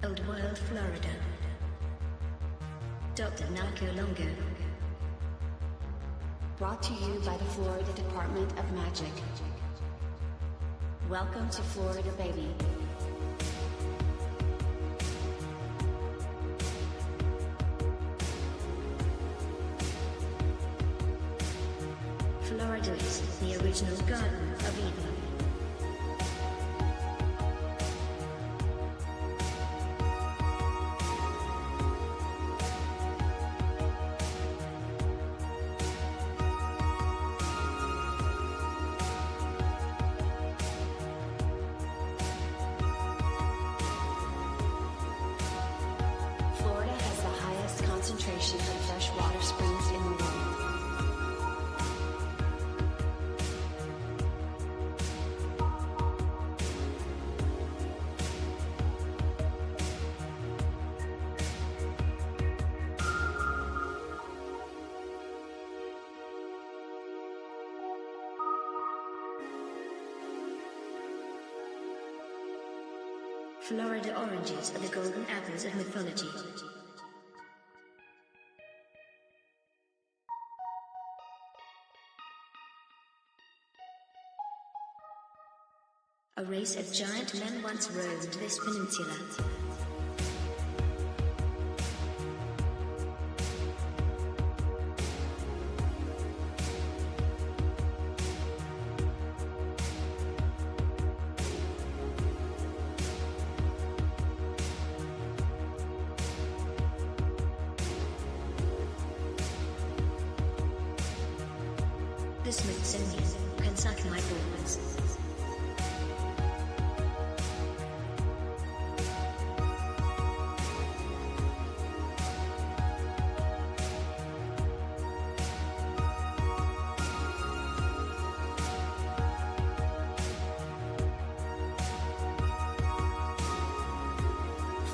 Old World, Florida. Dr. Narco Longo. Brought to you by the Florida Department of Magic. Welcome to Florida, baby. Florida is the original Garden of Eden. Florida has the highest concentration of freshwater springs in the world. Florida oranges are the golden apples of mythology. A race of giant men once roamed this peninsula. The Smithsonian can suck my balls.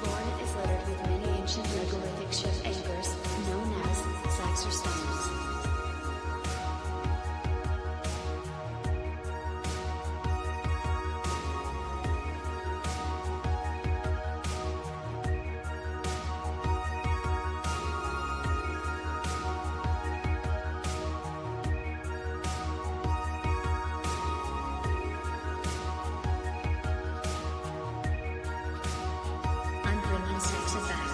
Florida is littered with many ancient megalithic ship anchors, known as Saxor stones. I'm bringing Saxor back.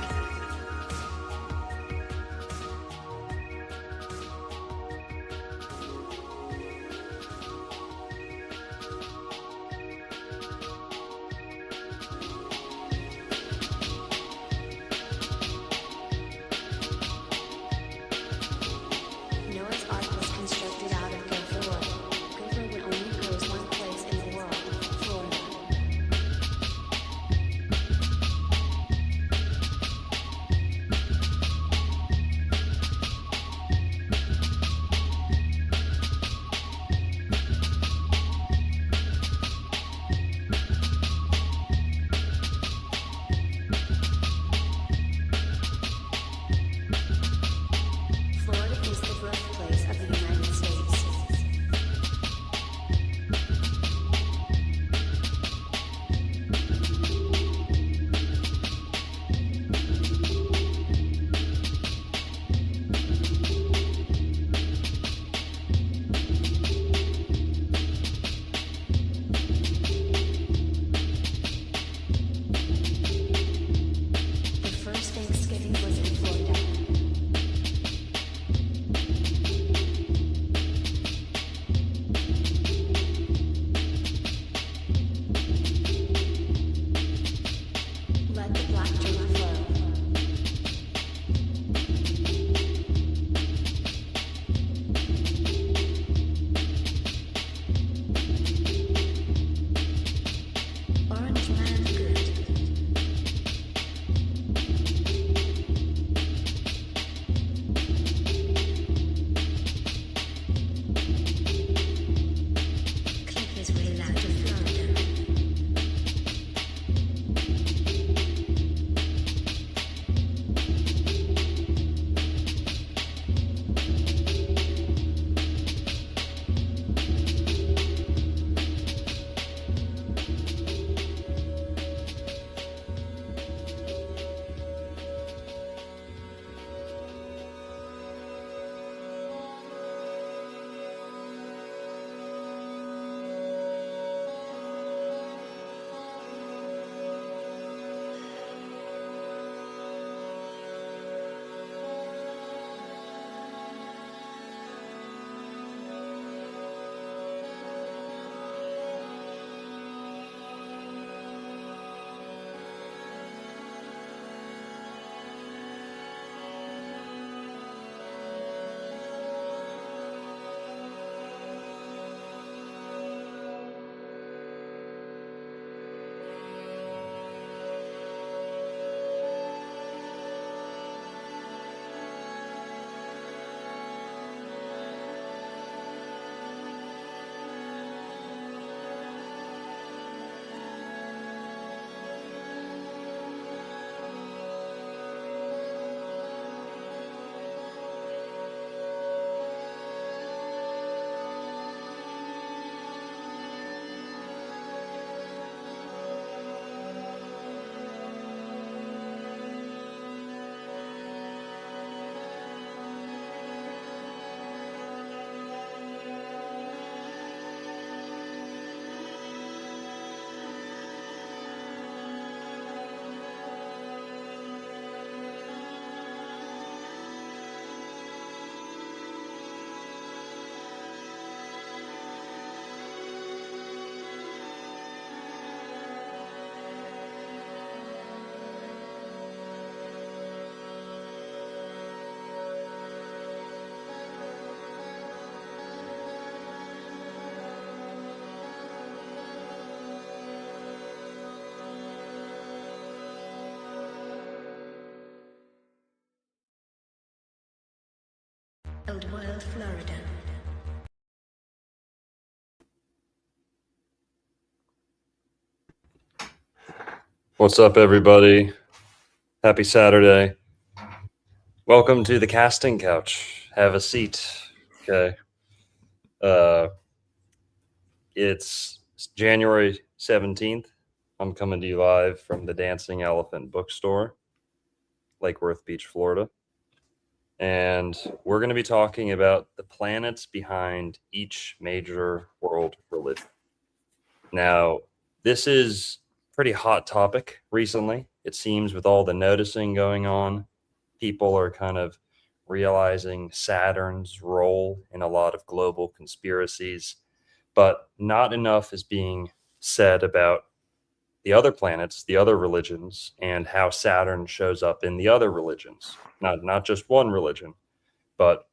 Old World, Florida. What's up, everybody? Happy Saturday. Welcome to the casting couch. Have a seat. Okay. It's January 17th. I'm coming to you live from the Dancing Elephant Bookstore, Lake Worth Beach, Florida. And we're going to be talking about the planets behind each major world religion. Now, this is a pretty hot topic recently. It seems with all the noticing going on, people are kind of realizing Saturn's role in a lot of global conspiracies, but not enough is being said about the other planets, the other religions, and how Saturn shows up in the other religions. Not just one religion, but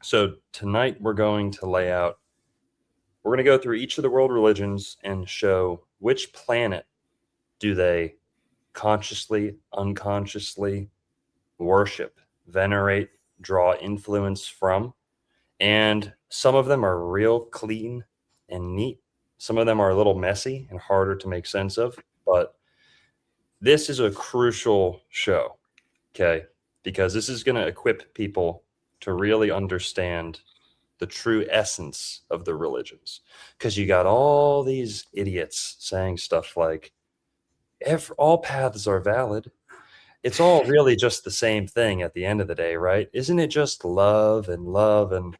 so tonight we're going to we're going to go through each of the world religions and show which planet do they consciously, unconsciously worship, venerate, draw influence from. And some of them are real clean and neat. Some of them are a little messy and harder to make sense of. But this is a crucial show, okay? Because this is going to equip people to really understand the true essence of the religions. Because you got all these idiots saying stuff like, all paths are valid. It's all really just the same thing at the end of the day, right? Isn't it just love and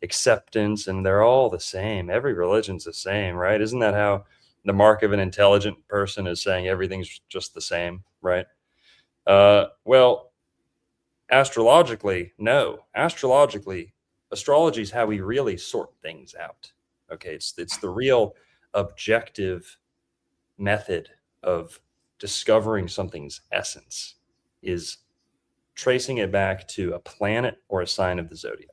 acceptance, and they're all the same? Every religion's the same, right? Isn't that how the mark of an intelligent person is saying everything's just the same, right? Well, astrologically, no. Astrologically, astrology is how we really sort things out. Okay, it's the real objective method of discovering something's essence, is tracing it back to a planet or a sign of the zodiac.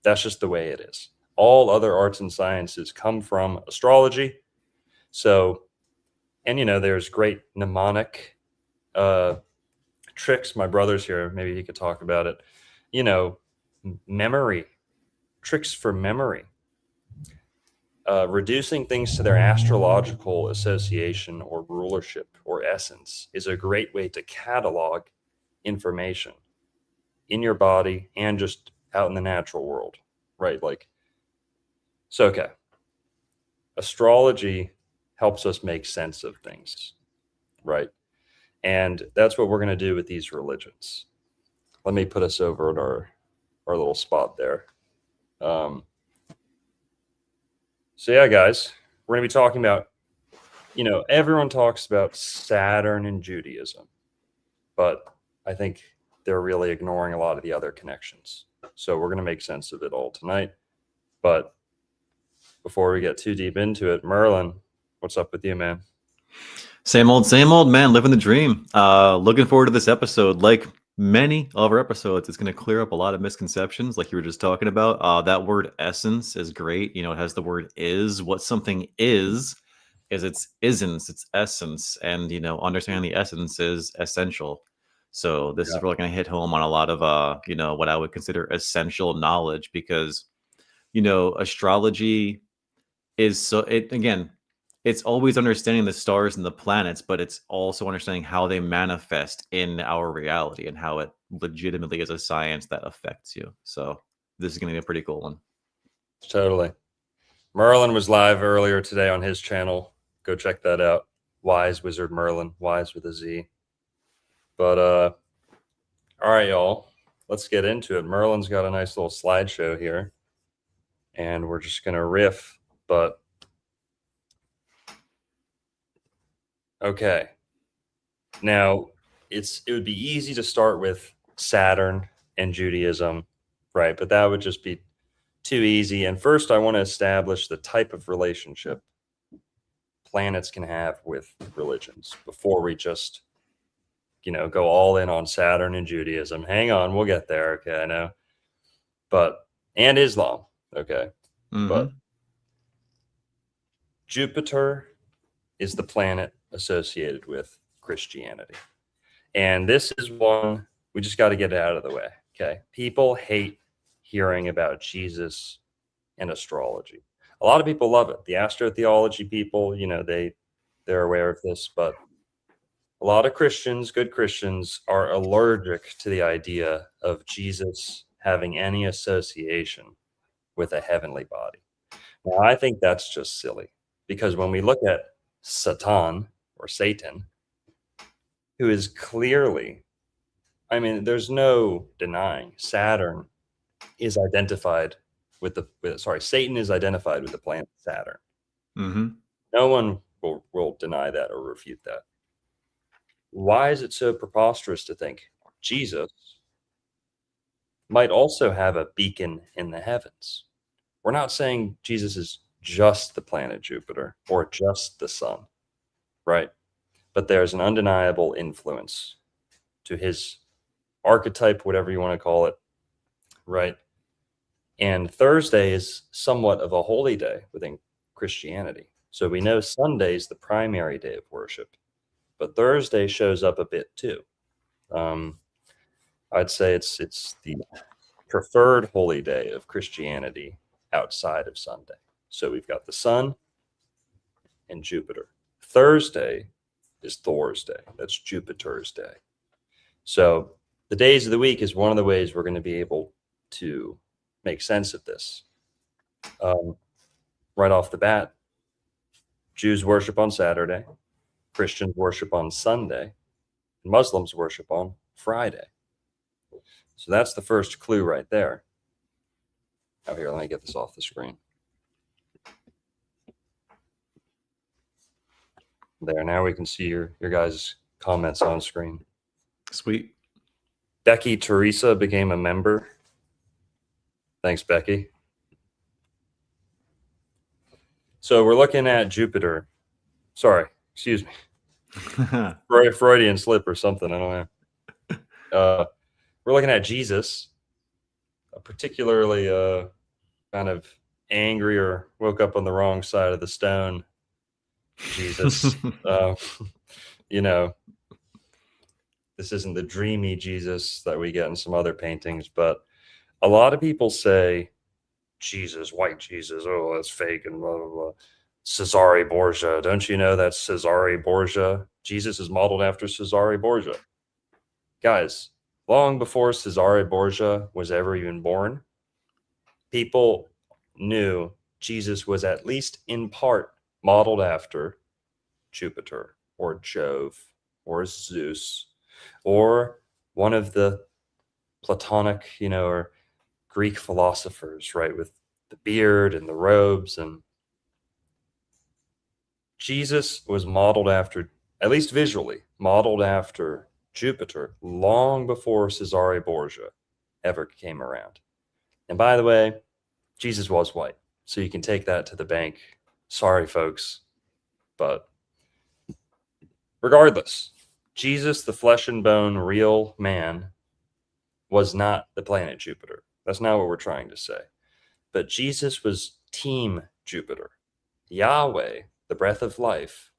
That's just the way it is. All other arts and sciences come from astrology. So, and there's great mnemonic tricks. My brother's here. Maybe he could talk about it. Memory, tricks for memory. Reducing things to their astrological association or rulership or essence is a great way to catalog information in your body and just out in the natural world, right? Okay. Astrology helps us make sense of things, right? And that's what we're going to do with these religions. Let me put us over at our little spot there. So yeah, guys, we're going to be talking about, everyone talks about Saturn and Judaism, but I think they're really ignoring a lot of the other connections. So we're going to make sense of it all tonight. But before we get too deep into it, Merlin, what's up with you, man? Same old, man, living the dream. Looking forward to this episode. Like many of our episodes, it's going to clear up a lot of misconceptions like you were just talking about. That word essence is great. It has the word is. What something is its isn't, its essence. And, understanding the essence is essential. So this is really going to hit home on a lot of, what I would consider essential knowledge, because, astrology is it's always understanding the stars and the planets, but it's also understanding how they manifest in our reality and how it legitimately is a science that affects you. So this is going to be a pretty cool one. Totally. Merlin was live earlier today on his channel. Go check that out. Wise Wizard Merlin, Wise with a Z. But all right, y'all, let's get into it. Merlin's got a nice little slideshow here, and we're just going to riff, but okay. Now, it would be easy to start with Saturn and Judaism, right? But that would just be too easy. And first, I want to establish the type of relationship planets can have with religions before we just, go all in on Saturn and Judaism. Hang on, we'll get there. Okay, I know. And Islam. Okay. Mm-hmm. But Jupiter is the planet associated with Christianity. And this is one we just got to get it out of the way. Okay. People hate hearing about Jesus and astrology. A lot of people love it. The astrotheology people, they're aware of this, but a lot of Christians, good Christians, are allergic to the idea of Jesus having any association with a heavenly body. Now, I think that's just silly, because when we look at Satan or Satan, who is clearly, there's no denying Saturn is identified Satan is identified with the planet Saturn. Mm-hmm. No one will deny that or refute that. Why is it so preposterous to think Jesus might also have a beacon in the heavens? We're not saying Jesus is just the planet Jupiter or just the sun, right? But there's an undeniable influence to his archetype, whatever you want to call it, right? And Thursday is somewhat of a holy day within Christianity. So we know Sunday is the primary day of worship, but Thursday shows up a bit too. I'd say it's the preferred holy day of Christianity outside of Sunday. So we've got the sun and Jupiter. Thursday is Thor's day. That's Jupiter's day. So the days of the week is one of the ways we're going to be able to make sense of this. Right off the bat, Jews worship on Saturday, Christians worship on Sunday, and Muslims worship on Friday. So that's the first clue right there. Oh, here, let me get this off the screen. There, now we can see your guys' comments on screen. Sweet. Becky Teresa became a member. Thanks, Becky. So we're looking at Jupiter. Sorry, excuse me. Freudian slip or something, I don't know. We're looking at Jesus, particularly kind of angry or woke up on the wrong side of the stone Jesus. This isn't the dreamy Jesus that we get in some other paintings, but a lot of people say Jesus, white Jesus, oh, that's fake and blah, blah, blah. Cesare Borgia. Don't you know that's Cesare Borgia? Jesus is modeled after Cesare Borgia. Guys, long before Cesare Borgia was ever even born, people knew Jesus was at least in part modeled after Jupiter or Jove or Zeus or one of the Platonic, or Greek philosophers, right, with the beard and the robes. And Jesus was modeled after, at least visually, modeled after Jupiter long before Cesare Borgia ever came around. And by the way, Jesus was white, so you can take that to the bank. Sorry, folks, but regardless, Jesus, the flesh and bone, real man, was not the planet Jupiter. That's not what we're trying to say. But Jesus was Team Jupiter. Yahweh, the breath of life,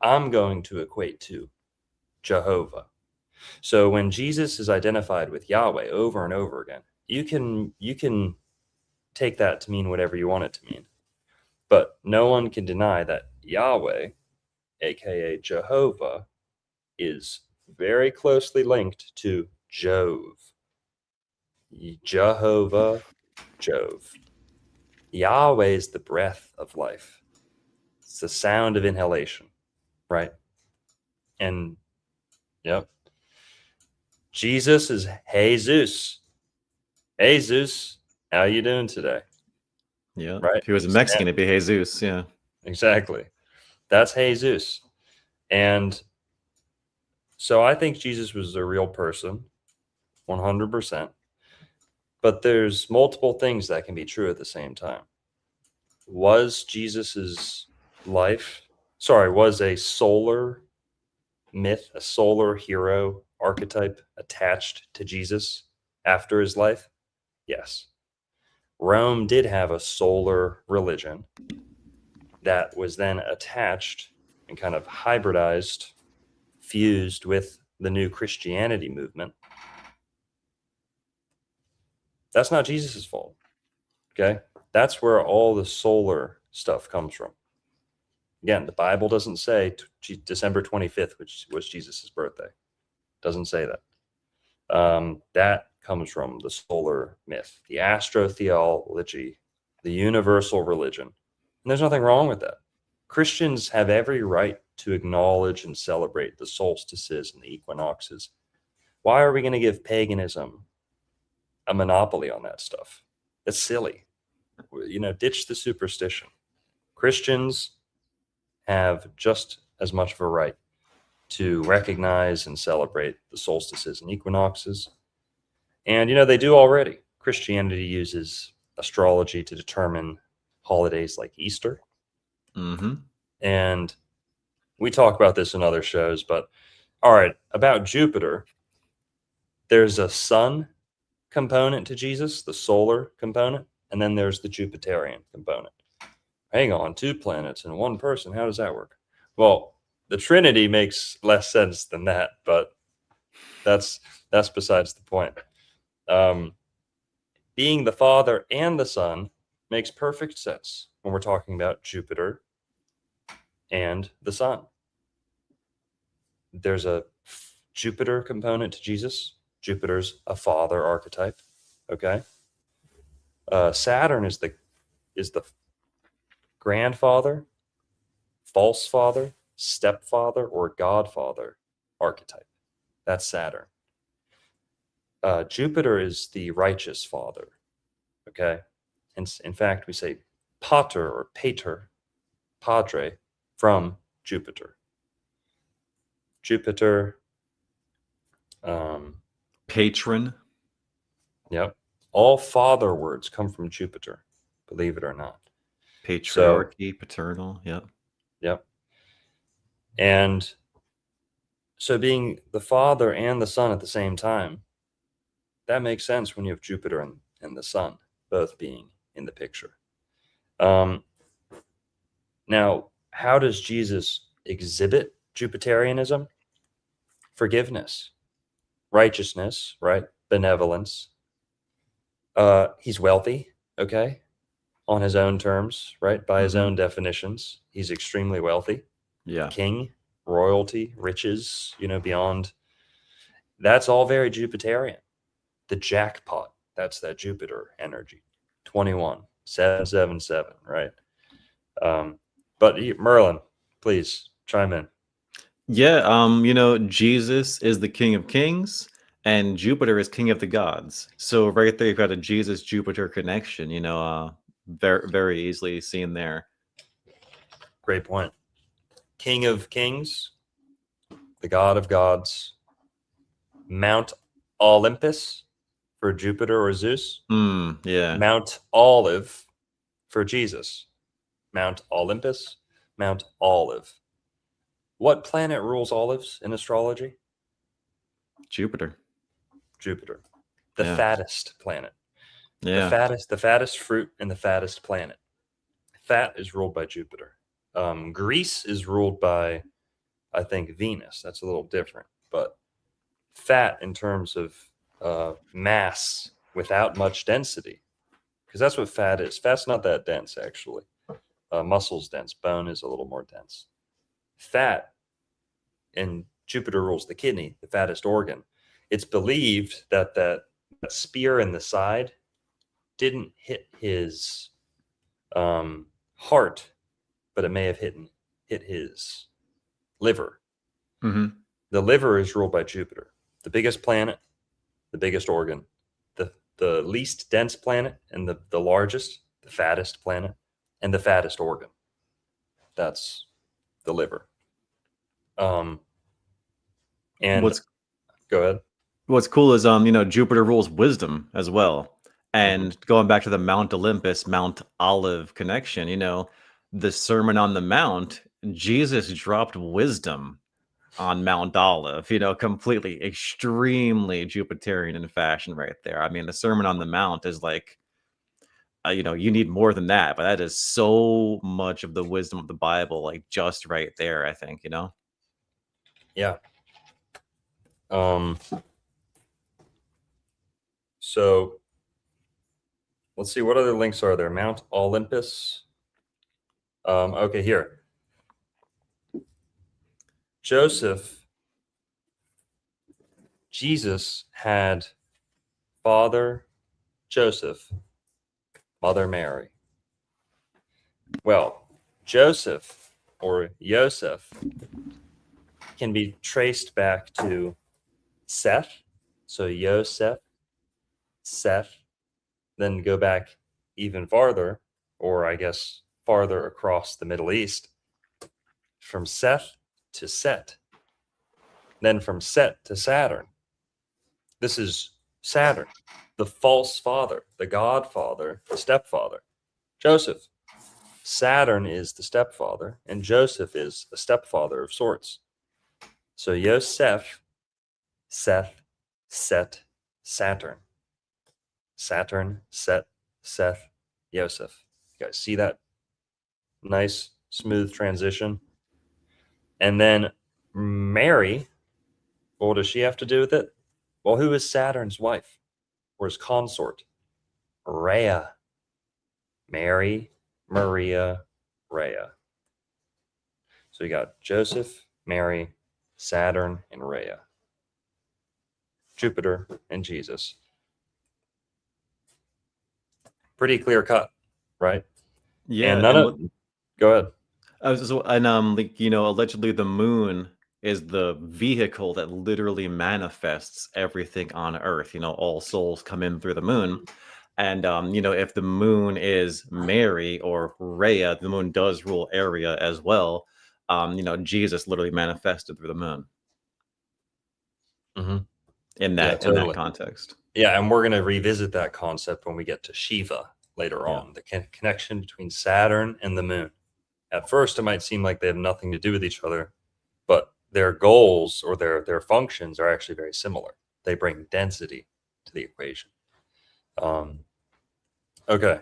I'm going to equate to Jehovah. So when Jesus is identified with Yahweh over and over again, you can take that to mean whatever you want it to mean. But no one can deny that Yahweh, aka Jehovah, is very closely linked to Jove. Jehovah, Jove. Yahweh is the breath of life. It's the sound of inhalation, right? And, yep. Jesus is Jesus. Hey, Zeus, how you doing today? Yeah. Right. If he was a Mexican, it'd be Jesus. Yeah. Exactly. That's Jesus. And so I think Jesus was a real person, 100%. But there's multiple things that can be true at the same time. Was Jesus's life, was a solar myth, a solar hero archetype attached to Jesus after his life? Yes. Rome did have a solar religion that was then attached and kind of hybridized, fused with the new Christianity movement. That's not Jesus's fault. Okay? That's where all the solar stuff comes from. Again, the Bible doesn't say December 25th, which was Jesus's birthday. Doesn't say that. That comes from the solar myth, the astrotheology, the universal religion. And there's nothing wrong with that. Christians have every right to acknowledge and celebrate the solstices and the equinoxes. Why are we going to give paganism a monopoly on that stuff? That's silly. Ditch the superstition. Christians have just as much of a right to recognize and celebrate the solstices and equinoxes. And, they do already. Christianity uses astrology to determine holidays like Easter. Mm-hmm. And we talk about this in other shows, but all right, about Jupiter, there's a sun component to Jesus, the solar component, and then there's the Jupiterian component. Hang on, 2 planets and 1 person. How does that work? Well, the Trinity makes less sense than that, but that's besides the point. Being the Father and the Son makes perfect sense when we're talking about Jupiter and the Sun. There's a Jupiter component to Jesus. Jupiter's a father archetype. Okay. Saturn is the grandfather, false father, stepfather, or godfather archetype. That's Saturn. Jupiter is the righteous father. Okay. And in fact, we say pater or pater, padre, from Jupiter. Jupiter. Patron. Yep. All father words come from Jupiter, believe it or not. Patriarchy, paternal. Yep. Yep. And so being the Father and the Son at the same time, that makes sense when you have Jupiter and the Sun both being in the picture. Now, how does Jesus exhibit Jupiterianism? Forgiveness, righteousness, right? Benevolence. He's wealthy, okay? On his own terms, right? By his own definitions, he's extremely wealthy. Yeah. King, royalty, riches, beyond. That's all very Jupiterian. The jackpot, that's that Jupiter energy. 21, 777, right? But Merlin, please chime in. Yeah, Jesus is the King of Kings and Jupiter is King of the Gods. So right there, you've got a Jesus-Jupiter connection, very, very easily seen there. Great point. King of Kings, the God of Gods, Mount Olympus for Jupiter or Zeus. Yeah. Mount Olive for Jesus. Mount Olympus, Mount Olive. What planet rules olives in astrology? Jupiter. Jupiter. The fattest planet. Yeah. The fattest fruit and the fattest planet. Fat is ruled by Jupiter. Greece is ruled by, I think, Venus. That's a little different. But fat in terms of mass without much density. Because that's what fat is. Fat's not that dense, actually. Muscle's dense. Bone is a little more dense. Fat, and Jupiter rules the kidney, the fattest organ. It's believed that that spear in the side didn't hit his heart, but it may have hit his liver. Mm-hmm. The liver is ruled by Jupiter, the biggest planet, the biggest organ, the least dense planet, and the largest, the fattest planet, and the fattest organ. That's the liver. And go ahead. What's cool is Jupiter rules wisdom as well. And going back to the Mount Olympus, Mount Olive connection, the Sermon on the Mount, Jesus dropped wisdom on Mount Olive, completely, extremely Jupiterian in fashion right there. I mean, the Sermon on the Mount is like, you need more than that, but that is so much of the wisdom of the Bible, like just right there, I think, Yeah. So let's see, what other links are there? Mount Olympus. Okay, here. Jesus had father Joseph, mother Mary. Well, Joseph or Yosef can be traced back to Seth. So Yosef, Seth, then go back even farther, or I guess farther across the Middle East, from Seth to Set, then from Set to Saturn. This is Saturn, the false father, the godfather, the stepfather. Joseph. Saturn is the stepfather, and Joseph is a stepfather of sorts. So Yosef, Seth, Set, Saturn. Saturn, Set, Seth, Yosef. You guys see that? Nice, smooth transition. And then Mary, what does she have to do with it? Well, who is Saturn's wife or his consort? Rhea. Mary, Maria, Rhea. So you got Joseph, Mary, Saturn, and Rhea. Jupiter and Jesus. Pretty clear cut, right? Yeah, And go ahead. Allegedly the moon is the vehicle that literally manifests everything on Earth. All souls come in through the moon. And, if the moon is Mary or Rhea, the moon does rule area as well. Jesus literally manifested through the moon. Mm-hmm. In that context. Yeah, and we're going to revisit that concept when we get to Shiva later on, the connection between Saturn and the moon. At first, it might seem like they have nothing to do with each other, but their goals or their functions are actually very similar. They bring density to the equation. Okay.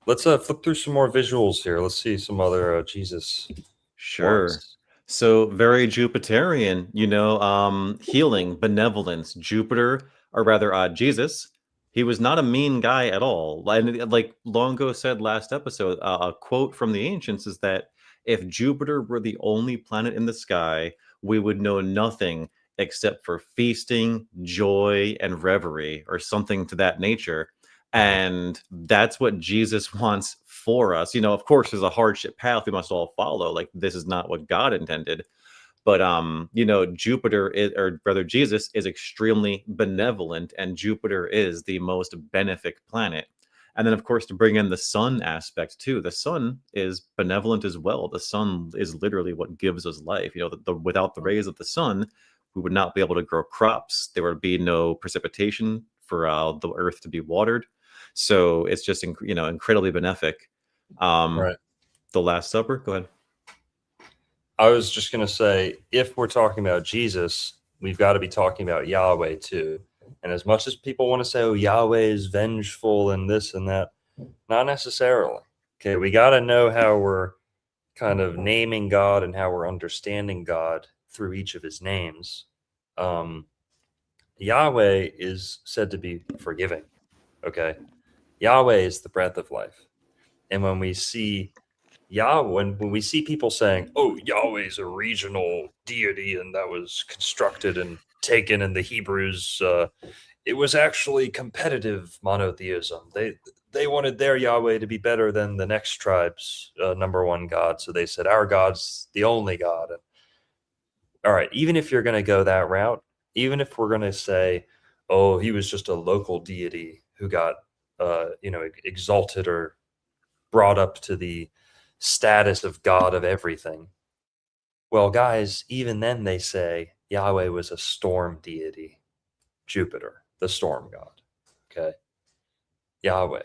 Let's flip through some more visuals here. Let's see some other Jesus. Sure. Ones. So very Jupiterian, healing, benevolence. Jupiter, or rather Jesus, he was not a mean guy at all. And like Longo said last episode, a quote from the ancients is that if Jupiter were the only planet in the sky, we would know nothing except for feasting, joy, and reverie, or something to that nature. And that's what Jesus wants for us. Of course, there's a hardship path we must all follow. Like, this is not what God intended. But, Jupiter is, or rather Jesus is extremely benevolent, and Jupiter is the most benefic planet. And then, of course, to bring in the sun aspect too, the sun is benevolent as well. The sun is literally what gives us life. Without the rays of the sun, we would not be able to grow crops. There would be no precipitation for the earth to be watered. So it's just, incredibly benefic. Right. The Last Supper. Go ahead. I was just going to say, if we're talking about Jesus, we've got to be talking about Yahweh too. And as much as people want to say, oh, Yahweh is vengeful and this and that, not necessarily. Okay, we got to know how we're kind of naming God and how we're understanding God through each of his names. Yahweh is said to be forgiving. Okay, Yahweh is the breath of life. And when we see Yahweh, when we see people saying, oh, Yahweh is a regional deity and that was constructed and taken in the Hebrews, it was actually competitive monotheism. They wanted their Yahweh to be better than the next tribe's number one God. So they said, our God's the only God. And, all right, even if you're going to go that route, even if we're going to say, oh, he was just a local deity who got, exalted or brought up to the status of God of everything. Well, guys, even then they say Yahweh was a storm deity, Jupiter, the storm god. Okay. Yahweh.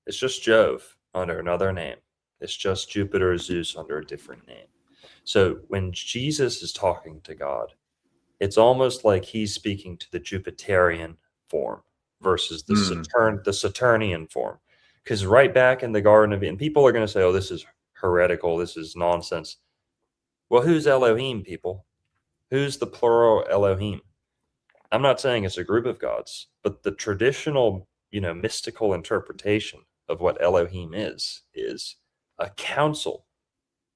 It's just Jove under another name. It's just Jupiter or Zeus under a different name. So when Jesus is talking to God, it's almost like he's speaking to the Jupiterian form versus the Saturnian form. Because right back in the Garden of Eden, people are going to say, oh, this is heretical. This is nonsense. Well, who's Elohim, people? Who's the plural Elohim? I'm not saying it's a group of gods, but the traditional mystical interpretation of what Elohim is a council.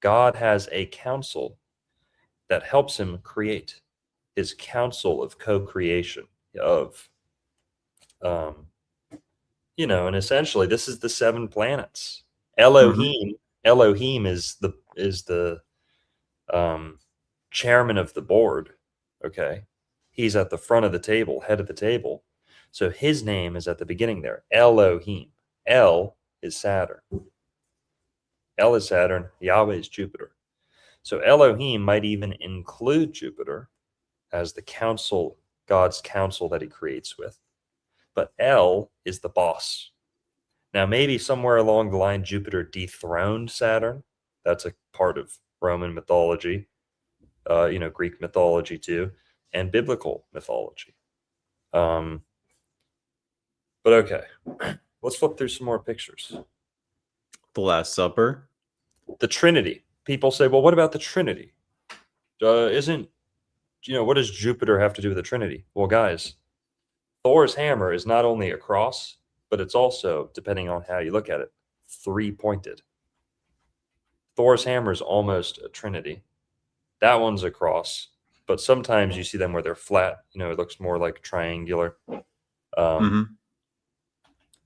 God has a council that helps him create, his council of co-creation of, and essentially this is the 7 planets. Elohim is the chairman of the board. Okay, he's at the front of the table, head of the table. So his name is at the beginning there. Elohim. El is Saturn. El is Saturn. Yahweh is Jupiter. So Elohim might even include Jupiter as the council, God's council that he creates with. But El is the boss. Now, maybe somewhere along the line, Jupiter dethroned Saturn. That's a part of Roman mythology, Greek mythology too, and biblical mythology. But okay, let's flip through some more pictures. The Last Supper. The Trinity. People say, well, what about the Trinity? What does Jupiter have to do with the Trinity? Well, guys, Thor's hammer is not only a cross, but it's also, depending on how you look at it, 3-pointed. Thor's hammer is almost a Trinity. That one's a cross, but sometimes you see them where they're flat. It looks more like triangular.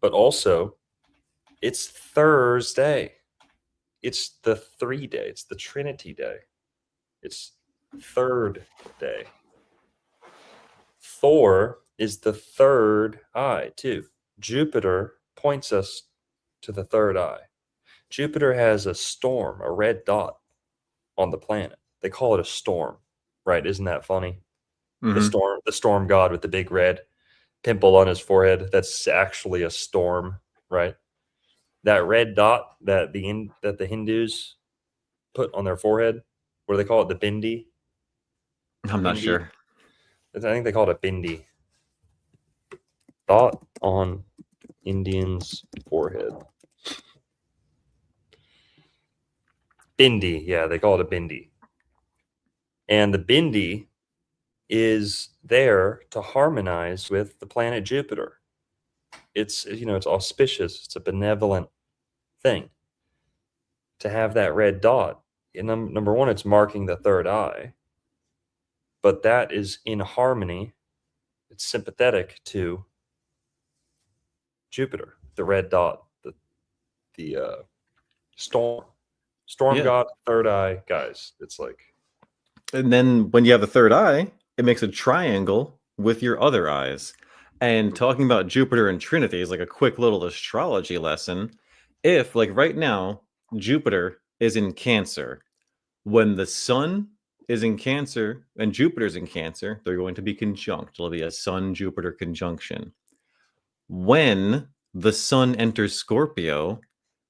But also, it's Thursday. It's the 3 day. It's the Trinity day. It's third day. Thor is the third eye too. Jupiter points us to the third eye. Jupiter has a storm, a red dot on the planet. They call it a storm, right? Isn't that funny? The storm god with the big red pimple on his forehead. That's actually a storm, right? That red dot that the Hindus put on their forehead, what do they call it? The bindi? I'm not sure. I think they call it a bindi. Dot on Indian's forehead. Bindi, yeah, they call it a bindi. And the bindi is there to harmonize with the planet Jupiter. It's auspicious. It's a benevolent thing to have that red dot. And number one, it's marking the third eye, but that is in harmony. It's sympathetic to Jupiter, the red dot, the storm god, third eye, guys. It's like, and then when you have the third eye, it makes a triangle with your other eyes. And talking about Jupiter and Trinity is like a quick little astrology lesson. If, like right now, Jupiter is in Cancer, when the sun is in Cancer and Jupiter's in Cancer, they're going to be conjunct. It'll be a Sun-Jupiter conjunction. When the sun enters Scorpio,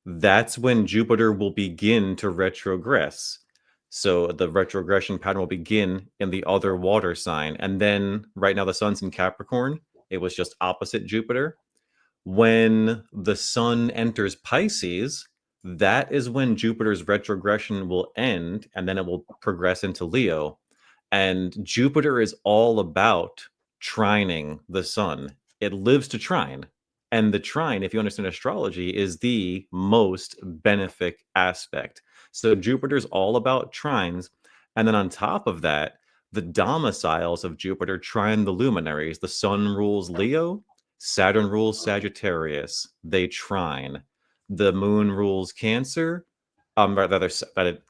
that's when Jupiter will begin to retrogress. So the retrogression pattern will begin in the other water sign. And then right now the sun's in Capricorn. It was just opposite Jupiter. When the sun enters Pisces, that is when Jupiter's retrogression will end, and then it will progress into Leo. And Jupiter is all about trining the sun. It lives to trine. And the trine, if you understand astrology, is the most benefic aspect. So Jupiter's all about trines. And then on top of that, the domiciles of Jupiter trine the luminaries. The sun rules Leo, Saturn rules Sagittarius. They trine. The moon rules Cancer.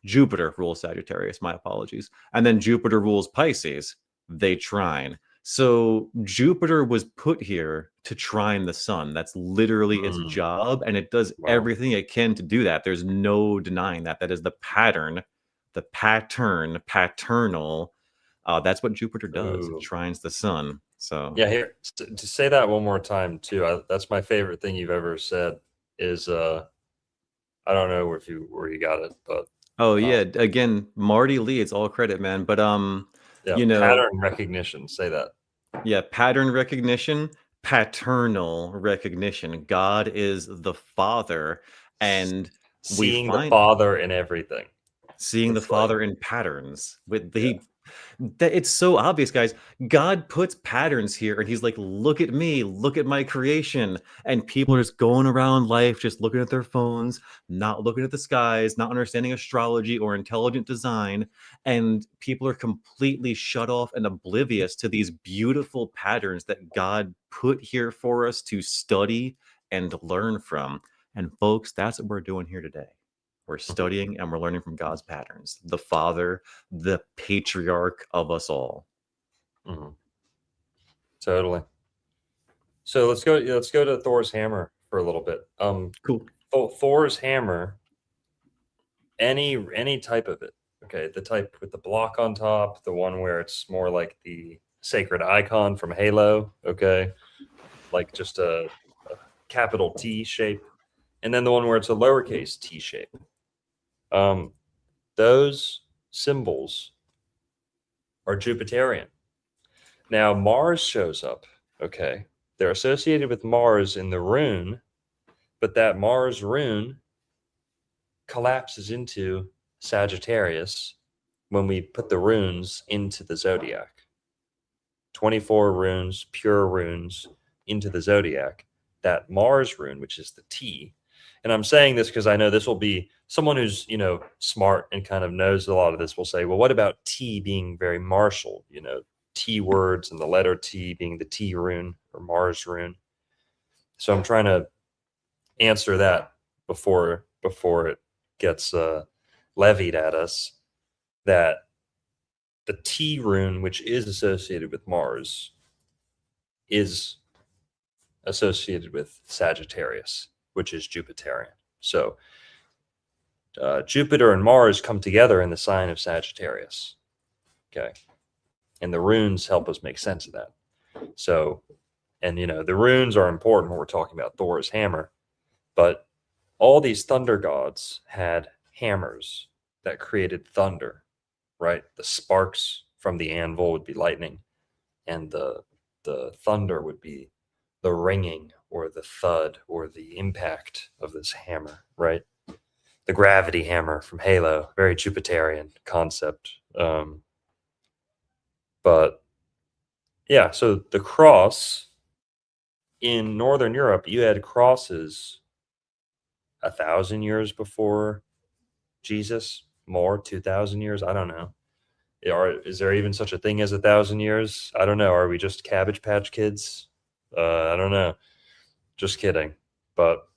Jupiter rules Sagittarius. My apologies. And then Jupiter rules Pisces. They trine. So Jupiter was put here to trine the sun. That's literally its job, and it does everything it can to do that. There's no denying that. That is the pattern, paternal. That's what Jupiter does. It trines the sun. So yeah, here to say that one more time too. That's my favorite thing you've ever said. Is I don't know where you got it, but again, Marty Lee. It's all credit, man. But pattern recognition. Say that. Yeah, pattern recognition, paternal recognition. God is the Father, and seeing the Father in everything. Seeing the Father in patterns. He That it's so obvious, guys. God puts patterns here, and he's like, look at me, look at my creation. And people are just going around life, just looking at their phones, not looking at the skies, not understanding astrology or intelligent design. And people are completely shut off and oblivious to these beautiful patterns that God put here for us to study and learn from. And folks, that's what we're doing here today. We're studying and we're learning from God's patterns, the Father, the patriarch of us all. Mhm. Totally. So let's go to Thor's hammer for a little bit. Cool. Thor's hammer, any type of it. Okay, the type with the block on top, the one where it's more like the sacred icon from Halo. Okay, like just a capital T shape, and then the one where it's a lowercase t shape. Those symbols are Jupiterian. Now Mars shows up. Okay, they're associated with Mars in the rune, but that Mars rune collapses into Sagittarius when we put the runes into the zodiac. 24 runes, pure runes into the zodiac. That Mars rune, which is the T. And I'm saying this because I know this will be someone who's, smart and kind of knows a lot of this will say, well, what about T being very martial? T words and the letter T being the T rune or Mars rune. So I'm trying to answer that before it gets levied at us, that the T rune, which is associated with Mars, is associated with Sagittarius, which is Jupiterian. So Jupiter and Mars come together in the sign of Sagittarius. Okay. And the runes help us make sense of that. So, and the runes are important when we're talking about Thor's hammer, but all these thunder gods had hammers that created thunder, right? The sparks from the anvil would be lightning, and the thunder would be the ringing or the thud or the impact of this hammer, right? The gravity hammer from Halo, very Jupiterian concept. But yeah, so the cross in Northern Europe, you had crosses 1,000 years before Jesus, more 2,000 years. I don't know. Is there even such a thing as 1,000 years? I don't know. Are we just Cabbage Patch Kids? I don't know. Just kidding. But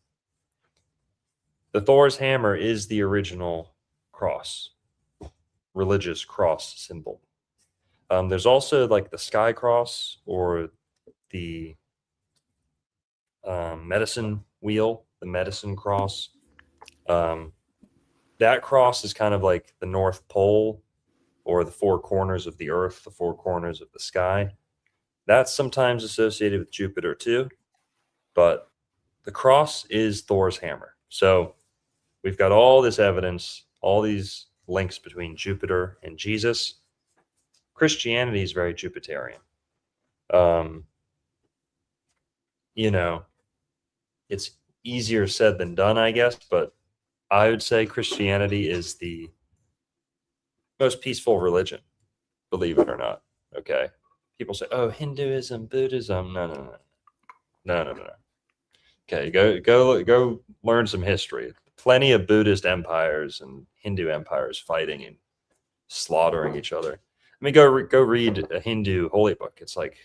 the Thor's hammer is the original cross, religious cross symbol. There's also like the sky cross or the medicine wheel, the medicine cross. That cross is kind of like the North Pole or the four corners of the earth, the four corners of the sky. That's sometimes associated with Jupiter too, but the cross is Thor's hammer. So we've got all this evidence, all these links between Jupiter and Jesus. Christianity is very Jupiterian. It's easier said than done, I guess, but I would say Christianity is the most peaceful religion, believe it or not. Okay. People say, oh, Hinduism, Buddhism. No. Okay, go learn some history. Plenty of Buddhist empires and Hindu empires fighting and slaughtering each other. I mean, go read a Hindu holy book. It's like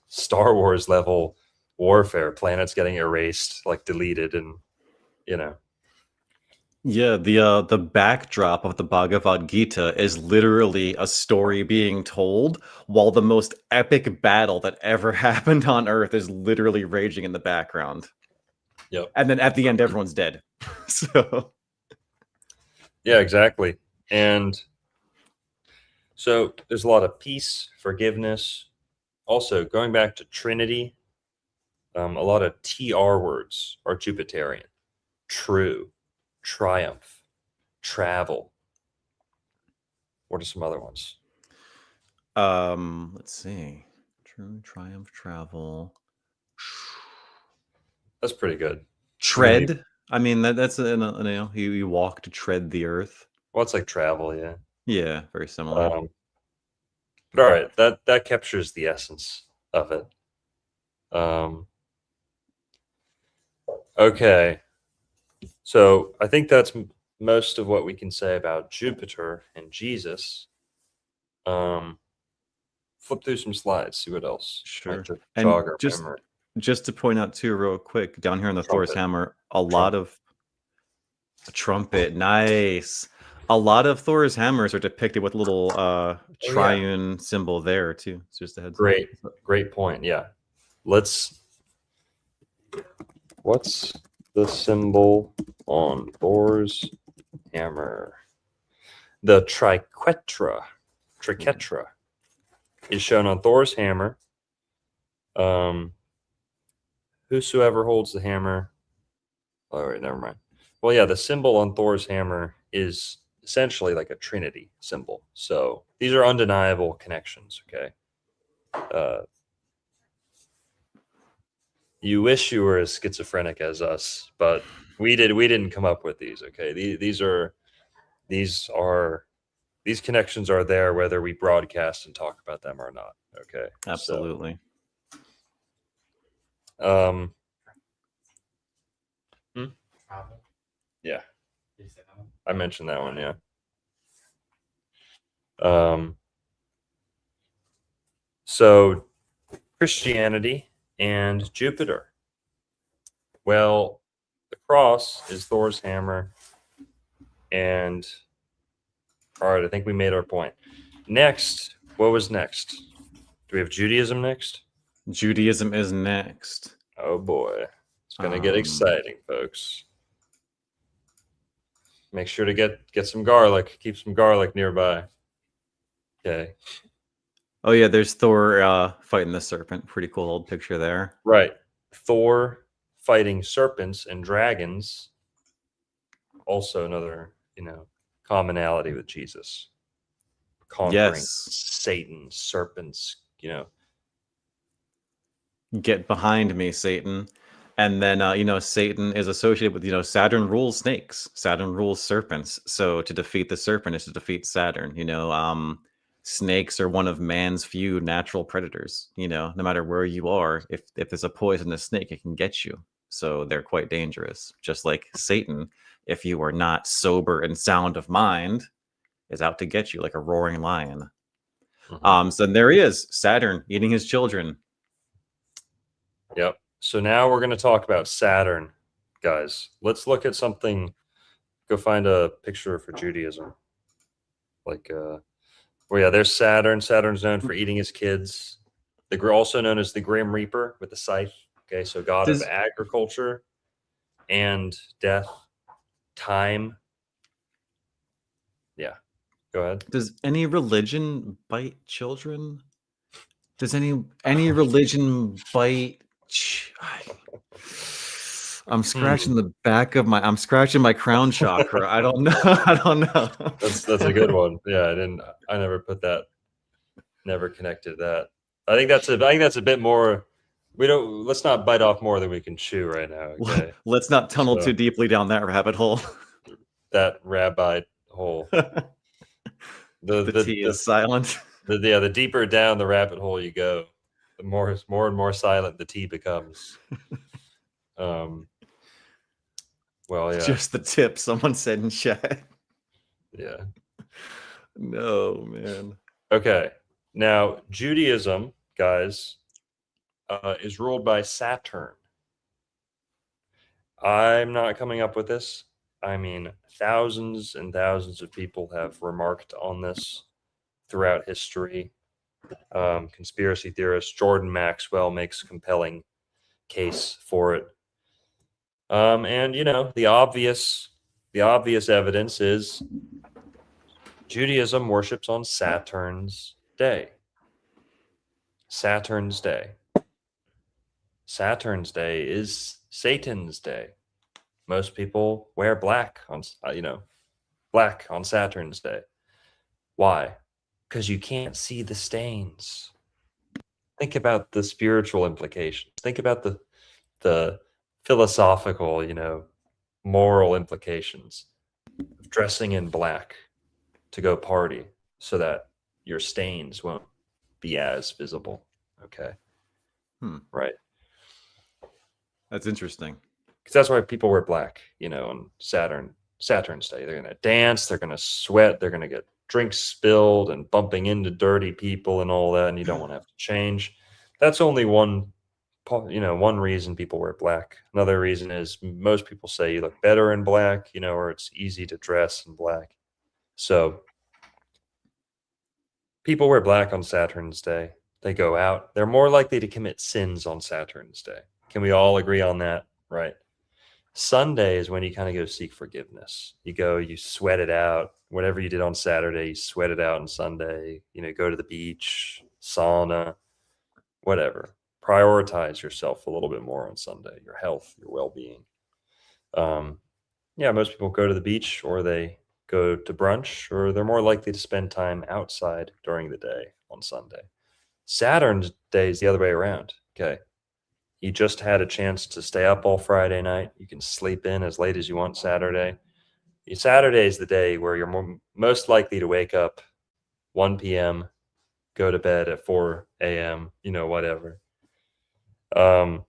Star Wars level warfare. Planets getting erased, like deleted, and Yeah, the backdrop of the Bhagavad Gita is literally a story being told while the most epic battle that ever happened on Earth is literally raging in the background. Yep. And then at the end, everyone's dead. So yeah, exactly. And so there's a lot of peace, forgiveness. Also, going back to Trinity, a lot of TR words are Jupiterian. True, triumph, travel. What are some other ones? let's see. True, triumph, travel. That's pretty good. Tread. I mean, that's you walk to tread the earth. Well, it's like travel, yeah. Yeah, very similar. But all right, that captures the essence of it. Okay, so I think that's most of what we can say about Jupiter and Jesus. Flip through some slides, see what else might Sure. jog And our just memory. just to point out too, real quick, down here on the Thor's Trumpet. hammer, a lot of trumpet, nice. A lot of Thor's hammers are depicted with a little triune symbol there too. It's just a heads up. Great point. Yeah, what's the symbol on Thor's hammer? The triquetra is shown on Thor's hammer. Whosoever holds the hammer. Oh, wait, never mind. Well, yeah, the symbol on Thor's hammer is essentially like a Trinity symbol. So these are undeniable connections. Okay. You wish you were as schizophrenic as us, but we didn't come up with these. Okay. These connections are there whether we broadcast and talk about them or not. Okay. Absolutely. So, yeah, I mentioned that one. Yeah. So Christianity and Jupiter. Well, the cross is Thor's hammer. And all right, I think we made our point. Next, what was next? Do we have Judaism next? Judaism is next. Oh boy. It's gonna get exciting, folks. Make sure to get some garlic. Keep some garlic nearby. Okay. Oh yeah, there's Thor fighting the serpent. Pretty cool old picture there. Right. Thor fighting serpents and dragons. Also another, commonality with Jesus. Conquering Satan, serpents, Get behind me, Satan. And then Satan is associated with, Saturn rules snakes. Saturn rules serpents. So to defeat the serpent is to defeat Saturn. Snakes are one of man's few natural predators. No matter where you are, if there's a poisonous snake, it can get you. So they're quite dangerous. Just like Satan, if you are not sober and sound of mind, is out to get you like a roaring lion. Mm-hmm. So there he is, Saturn eating his children. Yep. So now we're going to talk about Saturn, guys. Let's look at something. Go find a picture for Judaism. There's Saturn. Saturn's known for eating his kids. Also known as the Grim Reaper with the scythe. Okay, so god of agriculture and death, time. Yeah, go ahead. Does any religion bite children? Does any religion bite? I'm scratching the back of I'm scratching my crown chakra. I don't know. I don't know. That's a good one. Yeah, I never put that. Never connected that. I think that's a bit more. Let's not bite off more than we can chew right now. Okay. Let's not tunnel too deeply down that rabbit hole. That rabbit hole. The T is silent. The deeper down the rabbit hole you go, the more and more silent the T becomes. Well, yeah. Just the tip, someone said in chat. Yeah. No, man. Okay. Now, Judaism, guys, is ruled by Saturn. I'm not coming up with this. I mean, thousands and thousands of people have remarked on this throughout history. Conspiracy theorist Jordan Maxwell makes a compelling case for it. And the obvious evidence is Judaism worships on Saturn's day. Saturn's day. Saturn's day is Satan's day. Most people wear black on Saturn's day. Why? Because you can't see the stains. Think about the spiritual implications. Think about the philosophical, moral implications of dressing in black to go party so that your stains won't be as visible. Okay. Right. That's interesting. Because that's why people wear black, on Saturn's Day. They're going to dance, they're going to sweat, they're going to get drinks spilled and bumping into dirty people and all that, and you don't want to have to change. That's only one reason people wear black. Another reason is most people say you look better in black, or it's easy to dress in black. So people wear black on Saturn's Day. They go out. They're more likely to commit sins on Saturn's Day. Can we all agree on that? Right. Sunday is when you kind of go seek forgiveness. You sweat it out. Whatever you did on Saturday, you sweat it out on Sunday. Go to the beach, sauna, whatever. Prioritize yourself a little bit more on Sunday, your health, your well-being. Most people go to the beach, or they go to brunch, or they're more likely to spend time outside during the day on Sunday. Saturn's Day is the other way around. Okay. You just had a chance to stay up all Friday night. You can sleep in as late as you want Saturday. Saturday is the day where you're most likely to wake up 1 p.m., go to bed at 4 a.m., whatever. So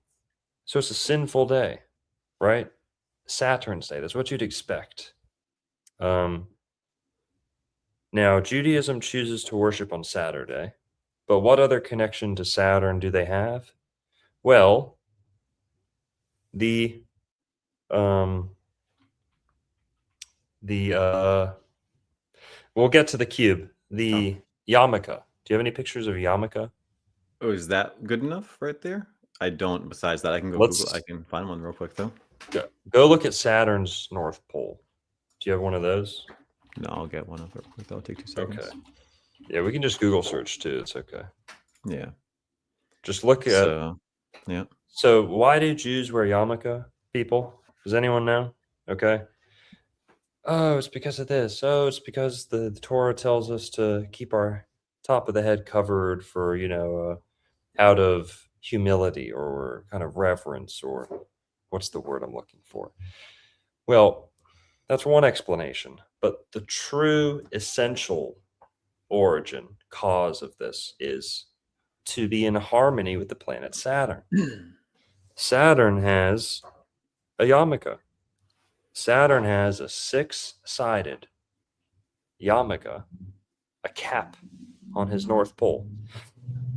it's a sinful day, right? Saturn's Day, that's what you'd expect. Now, Judaism chooses to worship on Saturday, but what other connection to Saturn do they have? Well, we'll get to the cube, the yarmulke. Do you have any pictures of yarmulke? Oh, is that good enough right there? I don't. Besides that, I can go Google. I can find one real quick though. Go look at Saturn's North Pole. Do you have one of those? No, I'll get one up real quick. That'll take 2 seconds. Okay. Yeah, we can just Google search too. It's okay. Yeah. Just look at. Yeah. So why do Jews wear yarmulke, people? Does anyone know? Okay. Oh, it's because of this. Oh, it's because the Torah tells us to keep our top of the head covered for, out of humility or kind of reverence, or what's the word I'm looking for? Well, that's one explanation. But the true essential origin, cause of this is to be in harmony with the planet Saturn. Saturn has a yarmulke. Saturn has a 6-sided yarmulke, a cap on his North Pole.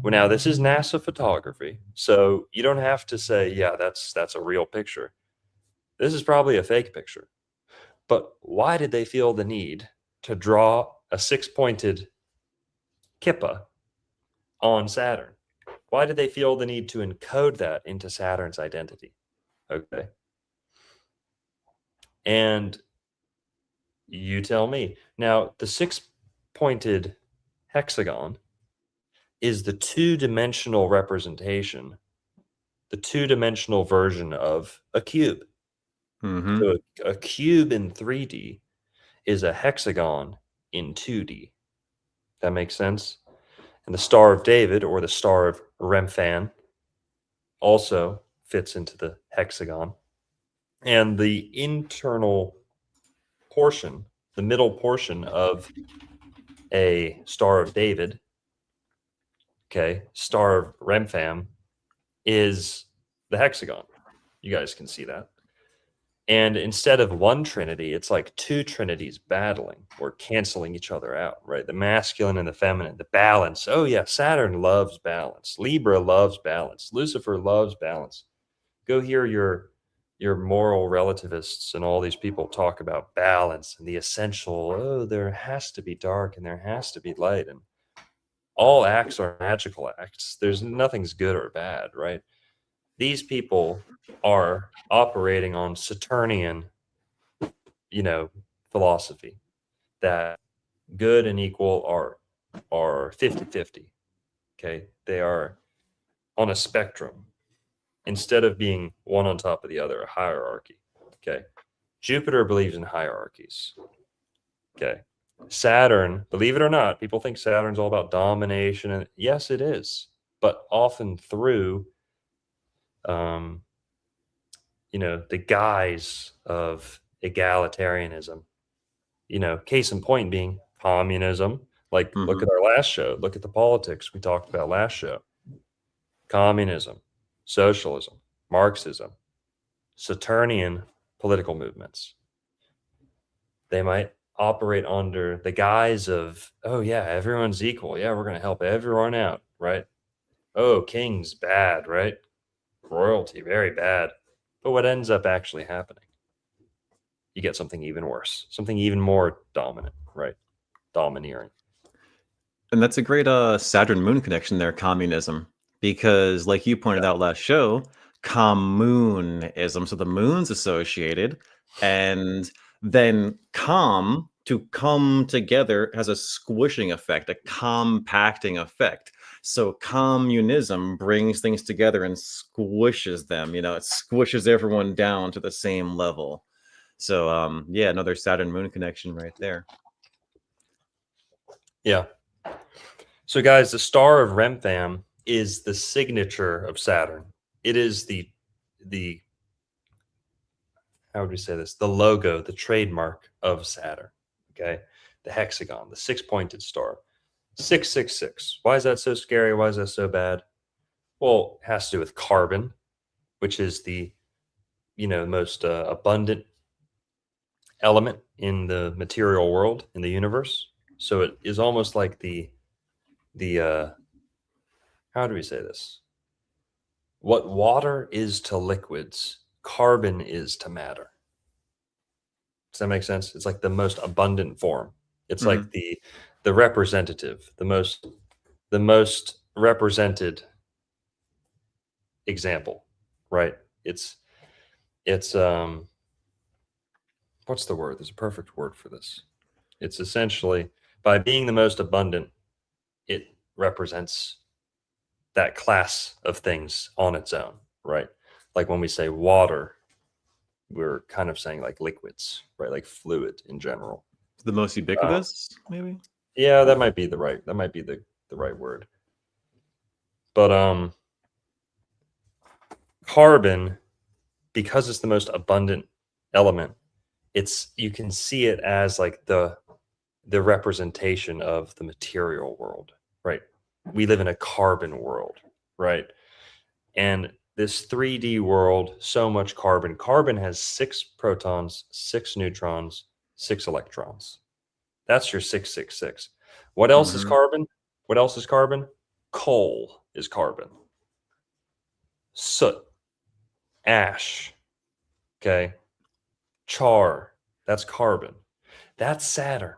Well, now this is NASA photography, so you don't have to say, yeah, that's a real picture. This is probably a fake picture. But why did they feel the need to draw a 6-pointed kippa on Saturn? Why did they feel the need to encode that into Saturn's identity? Okay. And you tell me. Now, the 6-pointed hexagon is the 2-dimensional representation, the 2-dimensional version of a cube. Mm-hmm. So a cube in 3D is a hexagon in 2D. That makes sense? And the Star of David, or the Star of Remphan, also fits into the hexagon. And the internal portion, the middle portion of a Star of David, okay, Star of Remphan, is the hexagon. You guys can see that. And instead of one trinity, it's like 2 trinities battling or canceling each other out, right? The masculine and the feminine, the balance. Oh, yeah, Saturn loves balance. Libra loves balance. Lucifer loves balance. Go hear your moral relativists and all these people talk about balance and the essential. Oh, there has to be dark and there has to be light. And all acts are magical acts. There's nothing's good or bad, right? These people are operating on Saturnian, philosophy that good and equal are 50-50. Okay. They are on a spectrum instead of being one on top of the other, a hierarchy. Okay. Jupiter believes in hierarchies. Okay. Saturn, believe it or not, people think Saturn's all about domination. And yes, it is, but often through the guise of egalitarianism, case in point being communism, Like, look at our last show. Look at the politics we talked about last show. Communism, socialism, Marxism, Saturnian political movements. They might operate under the guise of, oh, yeah, everyone's equal. Yeah, we're going to help everyone out, right? Oh, kings, bad, right? Royalty, very bad. But what ends up actually happening? You get something even worse, something even more dominant, right? Domineering. And that's a great Saturn Moon connection there, communism. Because, like you pointed out last show, communism. So the moon's associated, and then to come together has a squishing effect, a compacting effect. So communism brings things together and squishes them. It squishes everyone down to the same level. So yeah, another Saturn Moon connection right there. Yeah. So guys, the star of Remphan is the signature of Saturn. It is the how would we say this? The logo, the trademark of Saturn. Okay. The hexagon, the 6-pointed star. 666. Why is that so scary? Why is that so bad? Well, it has to do with carbon, which is the most abundant element in the material world, in the universe. So it is almost like the how do we say this? What water is to liquids, carbon is to matter. Does that make sense? It's like the most abundant form. It's like the representative, the most represented example, right? It's what's the word? There's a perfect word for this. It's essentially, by being the most abundant, it represents that class of things on its own, right? Like when we say water, we're kind of saying like liquids, right? Like fluid in general. The most ubiquitous, maybe? Yeah, that might be the right word. But carbon, because it's the most abundant element, you can see it as like the representation of the material world, right? We live in a carbon world, right? And this 3D world, so much carbon. Carbon has 6 protons, 6 neutrons, 6 electrons. That's your 666. What else is carbon? What else is carbon? Coal is carbon. Soot, ash, okay? Char, that's carbon. That's Saturn.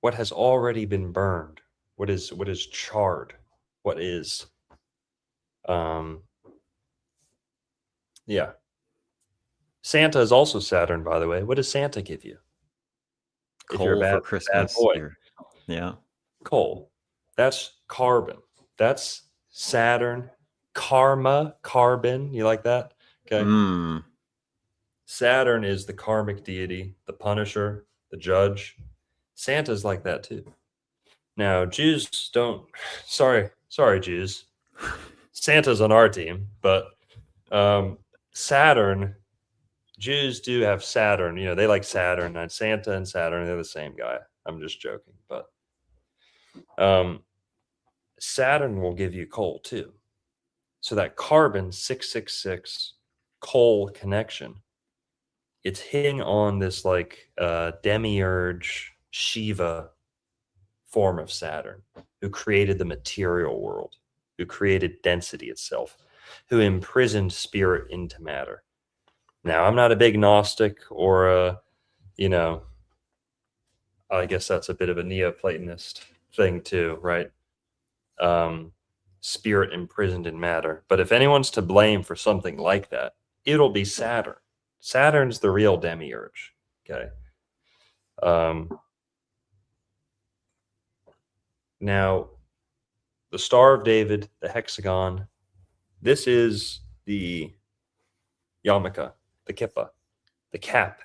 What has already been burned? What is charred? What is yeah. Santa is also Saturn, by the way. What does Santa give you? If you're a Coal for bad Christmas. boy. Yeah. Coal. That's carbon. That's Saturn. Karma, carbon. You like that? Okay. Saturn is the karmic deity, the punisher, the judge. Santa's like that too. Now, Jews don't. Sorry, Jews. Santa's on our team, but Saturn, Jews do have Saturn. They like Saturn, and Santa and Saturn, they're the same guy. I'm just joking, but Saturn will give you coal too. So that carbon 666 coal connection, it's hitting on this like demiurge Shiva form of Saturn, who created the material world, who created density itself, who imprisoned spirit into matter. Now, I'm not a big Gnostic or I guess that's a bit of a Neoplatonist thing too, right? Spirit imprisoned in matter. But if anyone's to blame for something like that, it'll be Saturn. Saturn's the real demiurge, okay? Now, the Star of David, the hexagon, this is the yarmulke, the kippa, the cap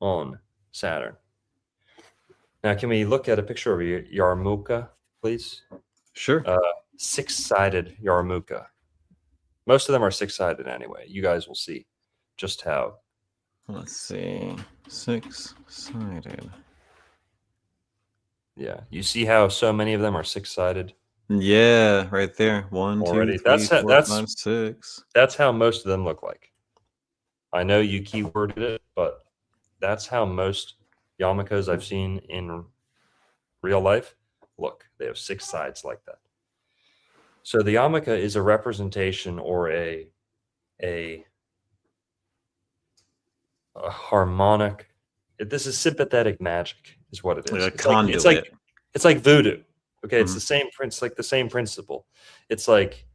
on Saturn. Now, can we look at a picture of a yarmulke, please? Sure. 6-sided yarmulke. Most of them are 6-sided anyway. You guys will see just how. Let's see. 6-sided. Yeah. You see how so many of them are six-sided Yeah, right there. 1, 2, already? 3, 4, 5, 6. That's how most of them look like. I know you keyworded it, but that's how most yarmulkes I've seen in real life look. They have six sides like that. So the yarmulke is a representation or a harmonic. This is sympathetic magic, is what it is. Like a It's like conduit. it's like voodoo. Okay, it's Mhm. the same like the same principle. It's like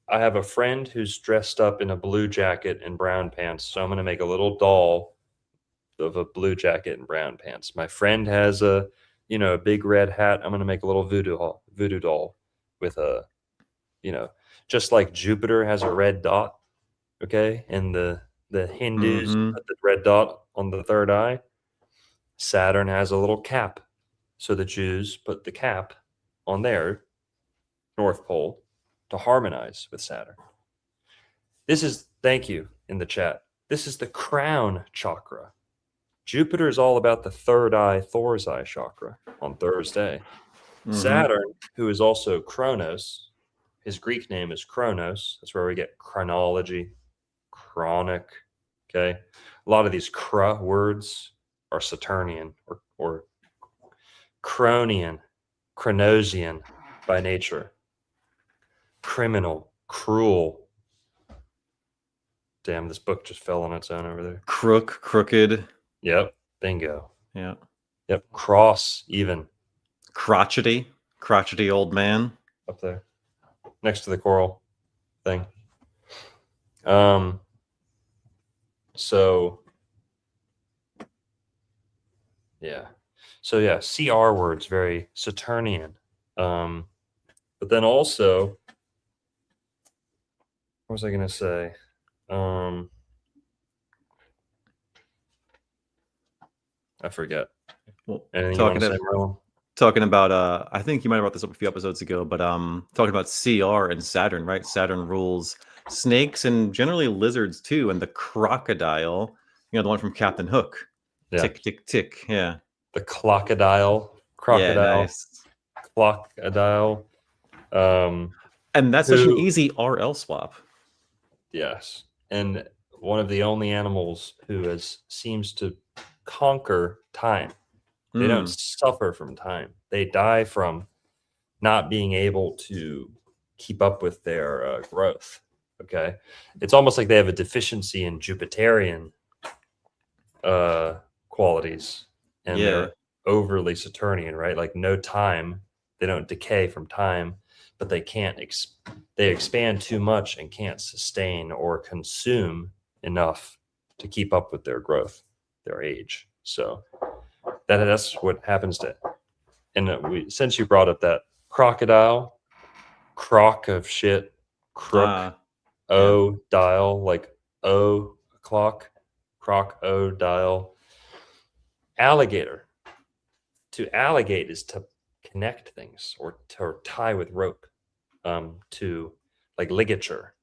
I have a friend who's dressed up in a blue jacket and brown pants, so I'm going to make a little doll of a blue jacket and brown pants. My friend has a a big red hat. I'm going to make a little voodoo doll with a just like Jupiter has a red dot, okay? And the Hindus Mhm. put the red dot on the third eye. Saturn has a little cap. So the Jews put the cap on their North Pole to harmonize with Saturn. Thank you in the chat. This is the crown chakra. Jupiter is all about the third eye, Thor's eye chakra on Thursday. Mhm. Saturn, who is also Kronos, his Greek name is Kronos. That's where we get chronology, chronic. Okay. A lot of these words are Saturnian or Cronian, Chronosian by nature. Criminal, cruel. Damn, this book just fell on its own over there. Crooked. Yep. Bingo. Yeah. Yep. Cross, even. Crotchety old man. Up there. Next to the coral thing. So yeah. So yeah, CR words, very Saturnian. But then also, what was I gonna say? I forget. Well, Anything you want to say, Marlon? talking about I think you might have brought this up a few episodes ago, but talking about CR and Saturn, right? Saturn rules snakes and generally lizards too, and the crocodile, the one from Captain Hook. Yeah. Tick tick tick. Yeah. The crocodile. Yeah, nice. Crocodile. And that's such an easy RL swap. Yes. And one of the only animals who seems to conquer time. They don't suffer from time. They die from not being able to keep up with their growth. Okay. It's almost like they have a deficiency in Jupiterian qualities, and they're overly Saturnian, right? Like no time. They don't decay from time, but they can't they expand too much and can't sustain or consume enough to keep up with their growth, their age. So that's what happens to. And since you brought up that crocodile, croc of shit, crook, dial, like O clock, croc, O dial, alligator. To alligate is to connect things or to tie with rope, to like ligature,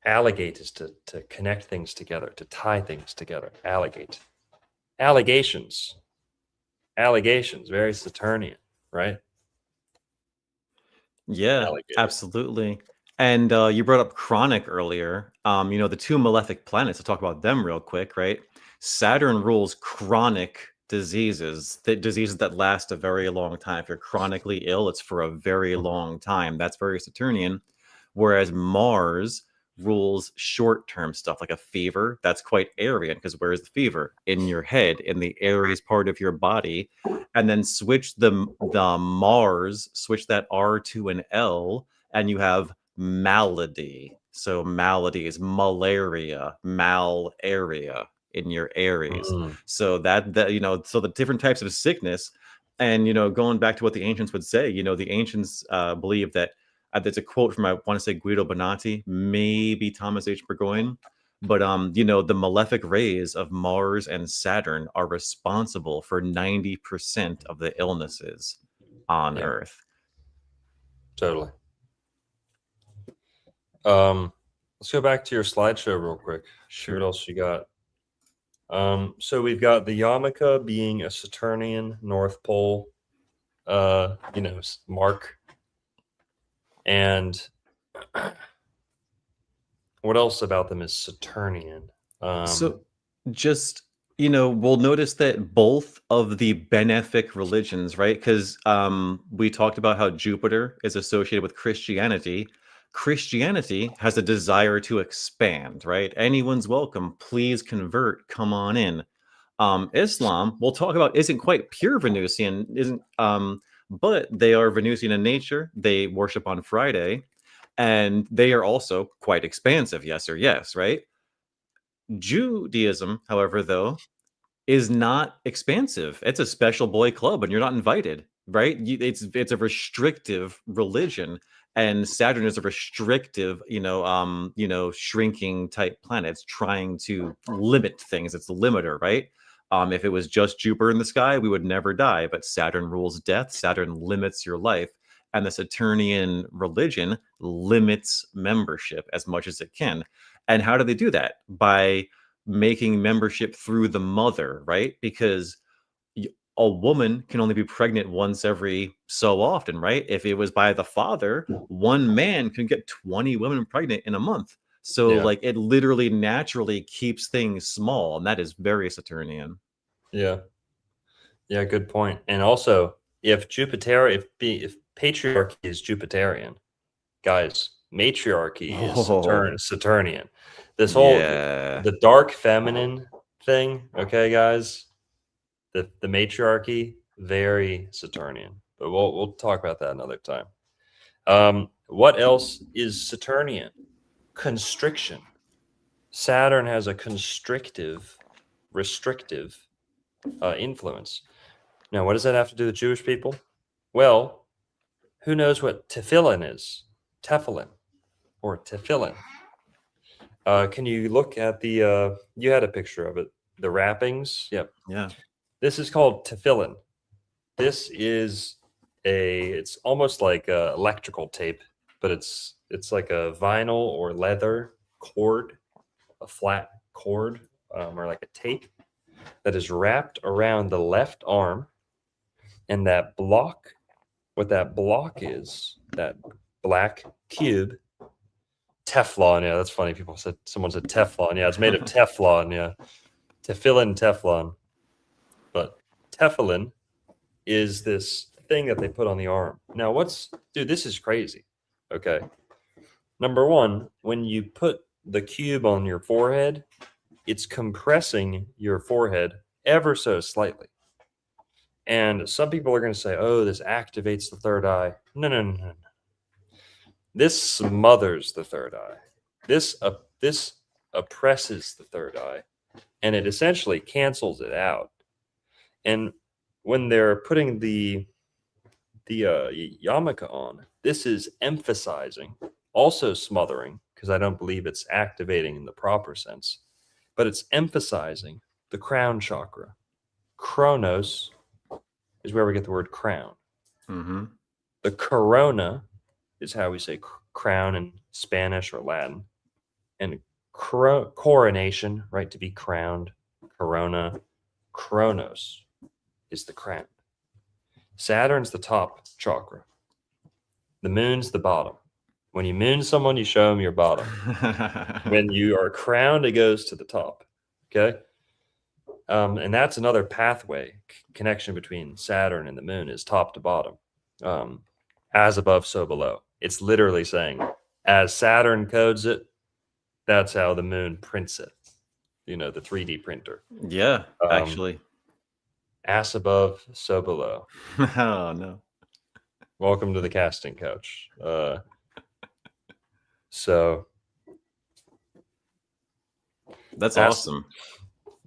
alligate is to connect things together, to tie things together. Alligate. Allegations, very Saturnian, right? Yeah, alligator. Absolutely. And you brought up chronic earlier. The two malefic planets. I'll talk about them real quick, right? Saturn rules chronic diseases, diseases that last a very long time. If you're chronically ill, it's for a very long time. That's very Saturnian. Whereas Mars rules short-term stuff like a fever. That's quite Aryan, because where is the fever? In your head, in the Aries part of your body. And then switch the Mars, switch that R to an L, and you have malady. So malady is malaria, malaria in your Aries. So that so the different types of sickness, and going back to what the ancients would say, the ancients believe that there's a quote from, I want to say, Guido Bonatti, maybe Thomas H. Burgoyne, but the malefic rays of Mars and Saturn are responsible for 90% of the illnesses on Earth. Totally. Let's go back to your slideshow real quick. Sure. What else you got? So we've got the yarmulke being a Saturnian North Pole, mark. And what else about them is Saturnian? So just, we'll notice that both of the benefic religions, right? Because we talked about how Jupiter is associated with Christianity. Christianity has a desire to expand, right? Anyone's welcome. Please convert. Come on in. Islam, we'll talk about, isn't quite pure Venusian, but they are Venusian in nature. They worship on Friday, and they are also quite expansive. Yes or yes, right? Judaism, however, though, is not expansive. It's a special boy club, and you're not invited, right? It's a restrictive religion, and Saturn is a restrictive, shrinking type planet. It's trying to limit things. It's a limiter, right? If it was just Jupiter in the sky, we would never die. But Saturn rules death. Saturn limits your life, and the Saturnian religion limits membership as much as it can. And how do they do that? By making membership through the mother, right? Because a woman can only be pregnant once every so often, right? If it was by the father, one man can get 20 women pregnant in a month. So Yeah. it literally naturally keeps things small, and that is very Saturnian. Yeah, good point. And also, if patriarchy is Jupiterian, guys, matriarchy is Saturnian. This whole the dark feminine thing, okay, guys. The matriarchy, very Saturnian. But we'll talk about that another time. What else is Saturnian? Constriction. Saturn has a restrictive influence. Now, what does that have to do with Jewish people? Well, who knows what tefillin is? Tefillin or tefillin. Can you look at the? You had a picture of it. The wrappings. Yep. Yeah. This is called tefillin. This is it's almost like electrical tape, but it's like a vinyl or leather cord, a flat cord, or like a tape that is wrapped around the left arm. And that block, what that block is, that black cube, Teflon. Yeah, that's funny. Someone said Teflon. Yeah, it's made of Teflon. Yeah, tefillin, Teflon. But tefillin is this thing that they put on the arm. Now, this is crazy. Okay. Number one, when you put the cube on your forehead, it's compressing your forehead ever so slightly. And some people are going to say, oh, this activates the third eye. No. This smothers the third eye. This oppresses the third eye, and it essentially cancels it out. And when they're putting the yarmulke on, this is emphasizing, also smothering, because I don't believe it's activating in the proper sense, but it's emphasizing the crown chakra. Kronos is where we get the word crown. Mm-hmm. The corona is how we say crown in Spanish or Latin. And coronation, right, to be crowned, corona, Kronos is the crown. Saturn's the top chakra. The moon's the bottom. When you moon someone, you show them your bottom. When you are crowned, it goes to the top. Okay? And that's another pathway connection between Saturn and the moon is top to bottom. As above, so below. It's literally saying, as Saturn codes it, that's how the moon prints it. The 3D printer. Yeah, actually. Ass above, so below. Oh, no. Welcome to the casting couch. So. That's awesome.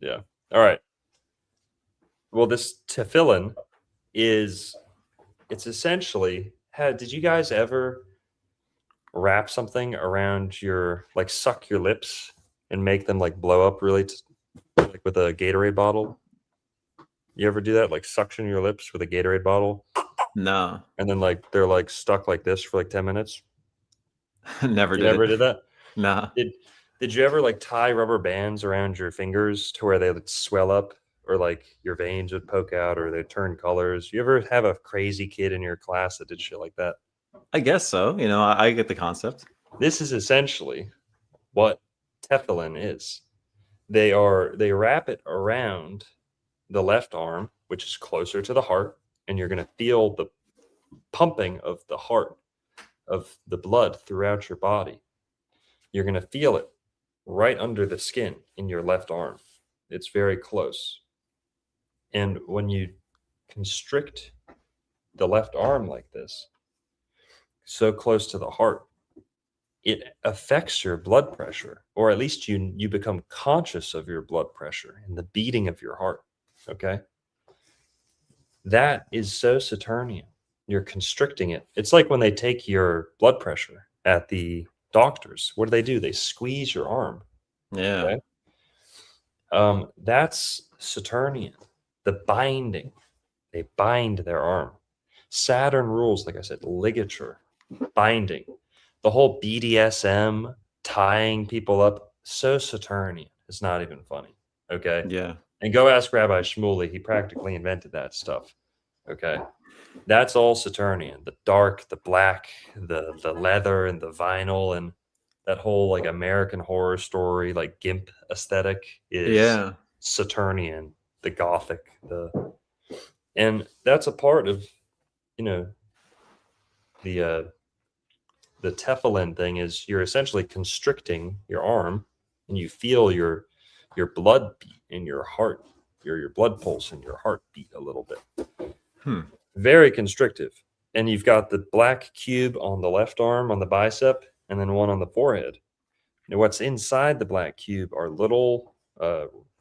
Yeah. All right. Well, this tefillin it's essentially, did you guys ever wrap something around suck your lips and make them blow up really, with a Gatorade bottle? You ever do that? Suction your lips with a Gatorade bottle? No. And then they're stuck like this for 10 minutes? Never You did never it. did that? Nah. Did Did you ever like tie rubber bands around your fingers to where they would swell up, or like your veins would poke out, or they turn colors? You ever have a crazy kid in your class that did shit like that? I guess so. You know, I get the concept. This is essentially what tefillin is. They wrap it around the left arm, which is closer to the heart, and you're going to feel the pumping of the heart, of the blood throughout your body. You're going to feel it right under the skin in your left arm. It's very close. And when you constrict the left arm like this, so close to the heart, it affects your blood pressure, or at least you become conscious of your blood pressure and the beating of your heart. Okay. That is so Saturnian. You're constricting it. It's like when they take your blood pressure at the doctors. What do? They squeeze your arm. Yeah. Okay? That's Saturnian. The binding. They bind their arm. Saturn rules, like I said, ligature, binding. The whole BDSM, tying people up, so Saturnian. It's not even funny. Okay? Yeah. And go ask Rabbi Shmuley. He practically invented that stuff. Okay? That's all Saturnian. The dark, the black, the leather, and the vinyl, and that whole like American Horror Story, like GIMP aesthetic is Saturnian, the Gothic, and that's a part of, you know, the tefillin thing is you're essentially constricting your arm, and you feel your blood beat in your heart, your blood pulse in your heart beat a little bit. Very constrictive. And you've got the black cube on the left arm on the bicep, and then one on the forehead. Now, what's inside the black cube are little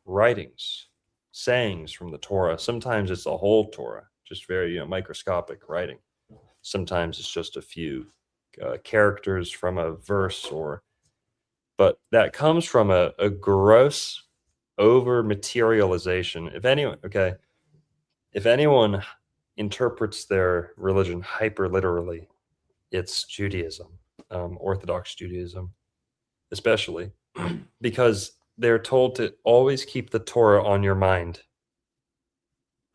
writings, sayings from the Torah. Sometimes it's a whole Torah, just very microscopic writing. Sometimes it's just a few characters from a verse, but that comes from a gross over materialization. If anyone interprets their religion hyper literally, it's Judaism, Orthodox Judaism, especially because they're told to always keep the Torah on your mind.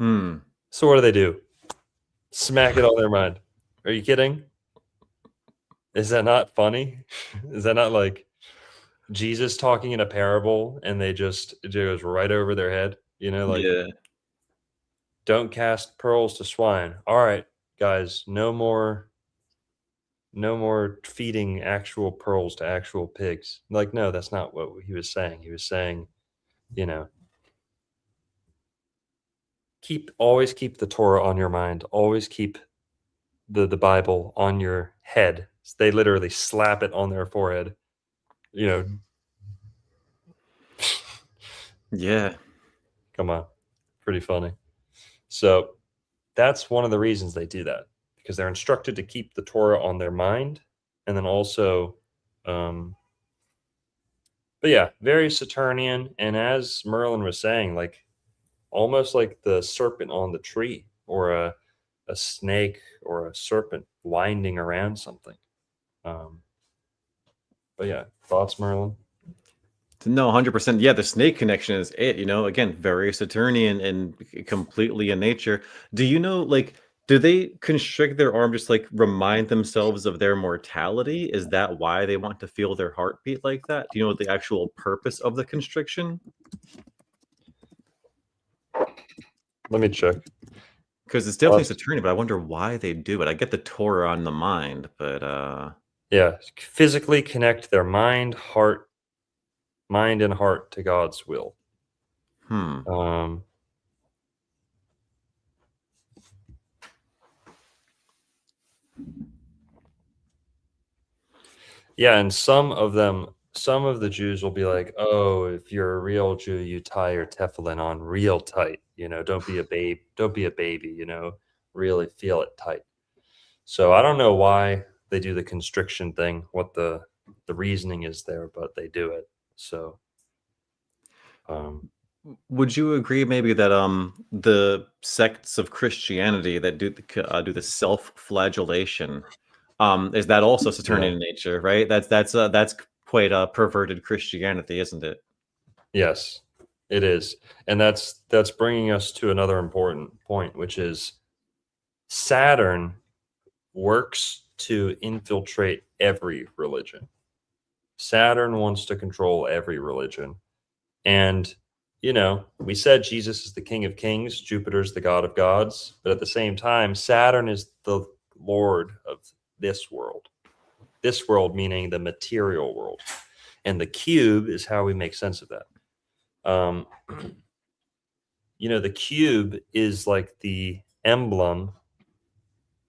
So what do? Smack it on their mind. Are you kidding? Is that not funny? Is that not like Jesus talking in a parable and it goes right over their head? Don't cast pearls to swine. All right, guys, no more feeding actual pearls to actual pigs. Like, no, that's not what he was saying. He was saying, always keep the Torah on your mind. Always keep the Bible on your head. They literally slap it on their forehead. Yeah. Come on. Pretty funny. So that's one of the reasons they do that, because they're instructed to keep the Torah on their mind. And then also, but yeah, very Saturnian. And as Merlin was saying, like almost like the serpent on the tree, or a snake or a serpent winding around something. But yeah, thoughts, Merlin? No, 100%. Yeah, the snake connection is it, again, very Saturnian and completely in nature. Do you know, like, do they constrict their arm just like remind themselves of their mortality? Is that why they want to feel their heartbeat like that? Do you know what the actual purpose of the constriction? Let me check. Because it's definitely Saturnian, but I wonder why they do it. I get the Torah on the mind, but yeah, physically connect their mind and heart to God's will. Yeah, and some of the Jews will be like, "Oh, if you're a real Jew, you tie your tefillin on real tight. Don't be a baby. Really feel it tight." So I don't know why they do the constriction thing, what the reasoning is there, but they do it. So, would you agree maybe that the sects of Christianity that do the self-flagellation, is that also Saturnian in nature, right? That's quite perverted Christianity, isn't it? Yes, it is. And that's bringing us to another important point, which is Saturn works to infiltrate every religion. Saturn wants to control every religion. And, we said Jesus is the King of Kings, Jupiter's the God of gods, but at the same time, Saturn is the Lord of this world. This world meaning the material world. And the cube is how we make sense of that. The cube is like the emblem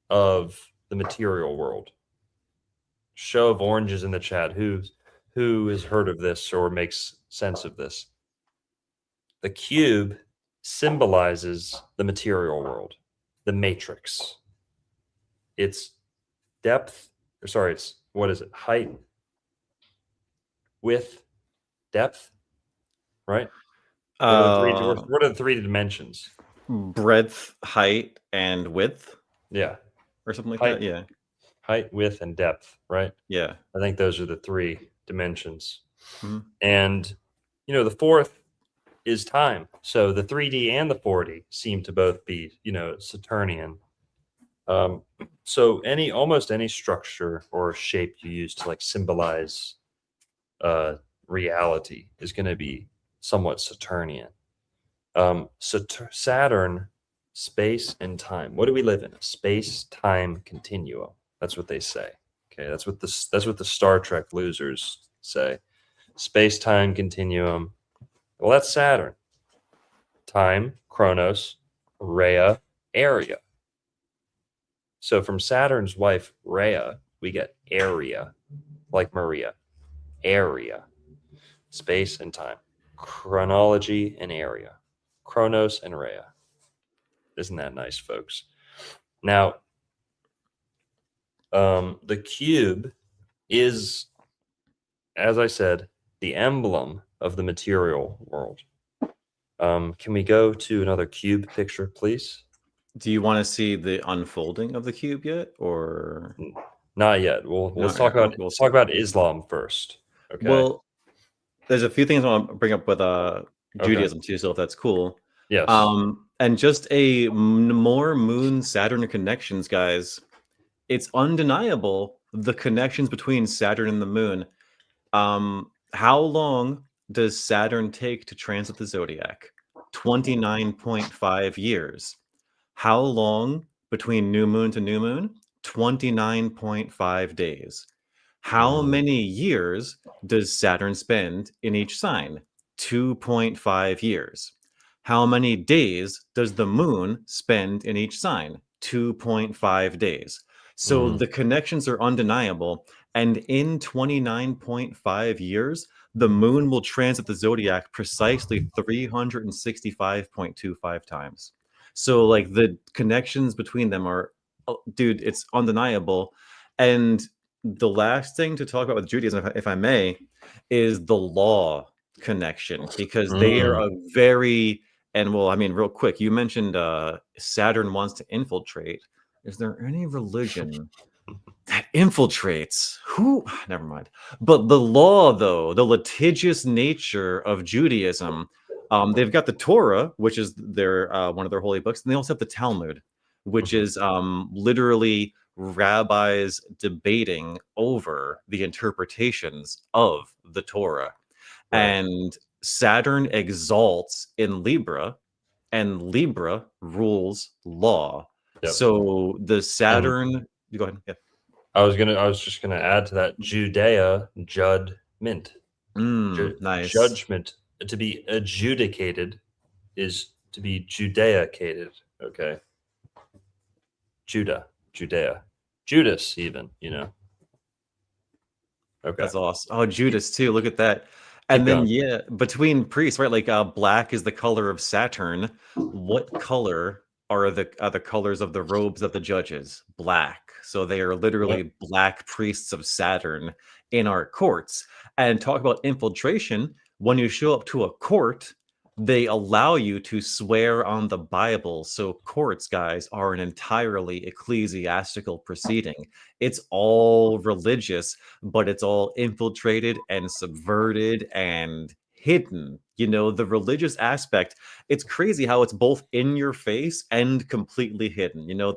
of the material world. Show of oranges in the chat. Who has heard of this or makes sense of this? The cube symbolizes the material world, the matrix. It's depth, it's what is it? Height, width, depth, right? What are the three dimensions? Breadth, height, and width. Yeah. Or something like Height. that. Yeah. Height, width, and depth, right? Yeah. I think those are the three dimensions. Mhm. And, the fourth is time. So the 3D and the 4D seem to both be, Saturnian. So almost any structure or shape you use to symbolize reality is going to be somewhat Saturnian. Saturn, space and time. What do we live in? A space-time continuum. That's what they say. Okay, that's what the Star Trek losers say. Space-time continuum. Well, that's Saturn. Time, Chronos, Rhea, area. So from Saturn's wife, Rhea, we get area, like Maria. Area. Space and time. Chronology and area. Chronos and Rhea. Isn't that nice, folks? Now, the cube is, as I said, the emblem of the material world. Can we go to another cube picture, please? Do you want to see the unfolding of the cube yet, or not yet? Let's talk about Islam first. Okay. Well, there's a few things I want to bring up with Judaism too, so if that's cool. Yes. And just more Moon Saturn connections, guys. It's undeniable the connections between Saturn and the Moon. How long does Saturn take to transit the zodiac? 29.5 years. How long between new moon to new moon? 29.5 days. How many years does Saturn spend in each sign? 2.5 years. How many days does the moon spend in each sign? 2.5 days. So the connections are undeniable. And in 29.5 years, the moon will transit the zodiac precisely 365.25 times. So the connections between them are, dude, it's undeniable. And the last thing to talk about with Judaism, if I may, is the law connection, because they are a very, and real quick, you mentioned Saturn wants to infiltrate. Is there any religion that infiltrates? Never mind. But the law, though, the litigious nature of Judaism, they've got the Torah, which is their one of their holy books, and they also have the Talmud, which is literally rabbis debating over the interpretations of the Torah. Right. And Saturn exalts in Libra, and Libra rules law. Yep. So the Saturn, you go ahead. Yeah. I was just gonna add to that, Judea, judgment. Nice. Judgment. To be adjudicated is to be Judaicated. Okay. Judea, Judas, even, Okay. That's awesome. Oh, Judas too. Look at that. And then between priests, right? Black is the color of Saturn. What color are the colors of the robes of the judges? Black. So they are literally black priests of Saturn in our courts. And talk about infiltration. When you show up to a court, they allow you to swear on the Bible. So courts, guys, are an entirely ecclesiastical proceeding. It's all religious, but it's all infiltrated and subverted and hidden. You know, the religious aspect, it's crazy how it's both in your face and completely hidden. You know,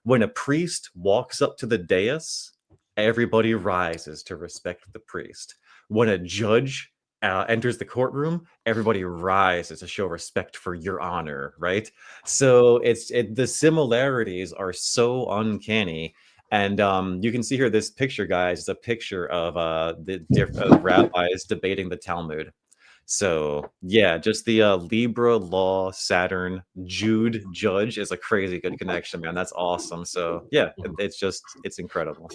when a priest walks up to the dais, everybody rises to respect the priest. When a judge enters the courtroom, everybody rises to show respect for your honor, right? So the similarities are so uncanny. And you can see here this picture, guys. It's a picture of the different rabbis debating the Talmud. So yeah, just the Libra Law Saturn Jude Judge is a crazy good connection, man. That's awesome. So yeah, it's incredible.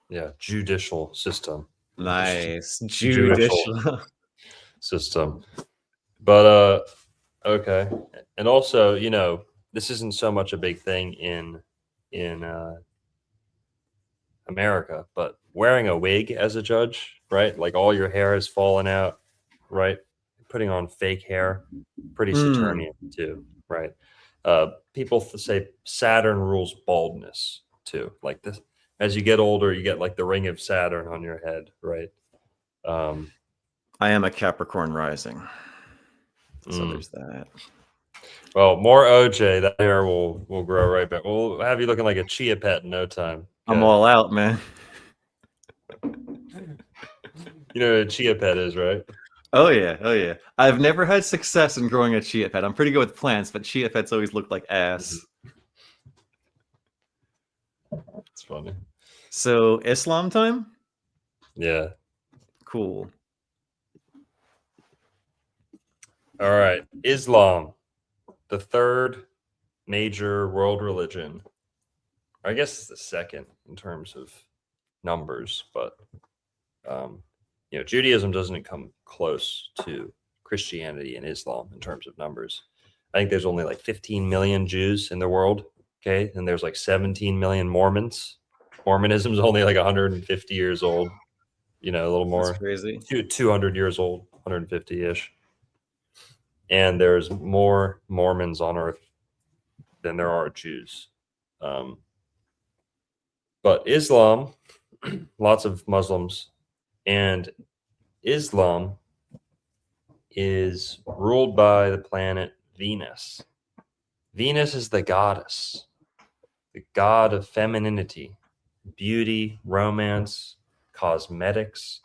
Yeah, judicial system. Nice Judicial system. But okay. And also, you know, this isn't so much a big thing in America, but wearing a wig as a judge, right? Like all your hair is falling out, right? Putting on fake hair, pretty Saturnian too, right? People say Saturn rules baldness too. Like this, as you get older, you get like the ring of Saturn on your head, right? I am a Capricorn rising, so there's that. Well, more OJ, that hair will grow right back. We'll have you looking like a chia pet in no time. Okay. I'm all out, man. You know what a chia pet is, right? Oh yeah. I've never had success in growing a chia pet. I'm pretty good with plants, but chia pets always look like ass. It's funny. So Islam time? Yeah. Cool. All right. Islam, the third major world religion. I guess it's the second in terms of numbers, but you know, Judaism doesn't come close to Christianity and Islam in terms of numbers. I think there's only like 15 million Jews in the world. Okay. And there's like 17 million Mormons. Mormonism is only like 150 years old, you know, a little more. That's crazy. 200 years old, 150-ish. And there's more Mormons on earth than there are Jews. But Islam, lots of Muslims, and Islam is ruled by the planet Venus. Venus is the goddess, the god of femininity, beauty, romance, cosmetics,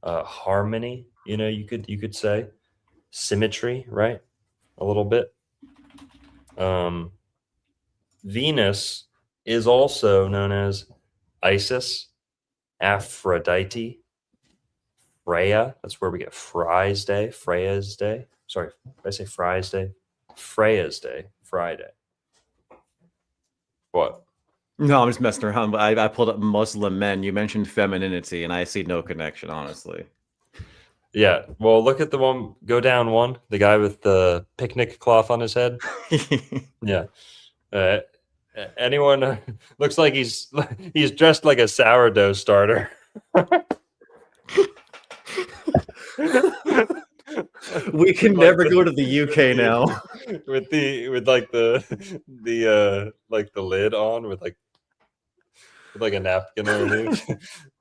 harmony. You know, you could say symmetry, right? A little bit. Venus is also known as Isis, Aphrodite, Freya. That's where we get Fry's Day, Freya's Day. Sorry, did I say Fry's Day? Freya's Day, Friday. What? No, I'm just messing around. But I pulled up Muslim men. You mentioned femininity, and I see no connection, honestly. Yeah. Well, look at the one. Go down one. The guy with the picnic cloth on his head. Yeah. Anyone looks like he's dressed like a sourdough starter. We can never go to the UK now. with the lid on with like a napkin underneath.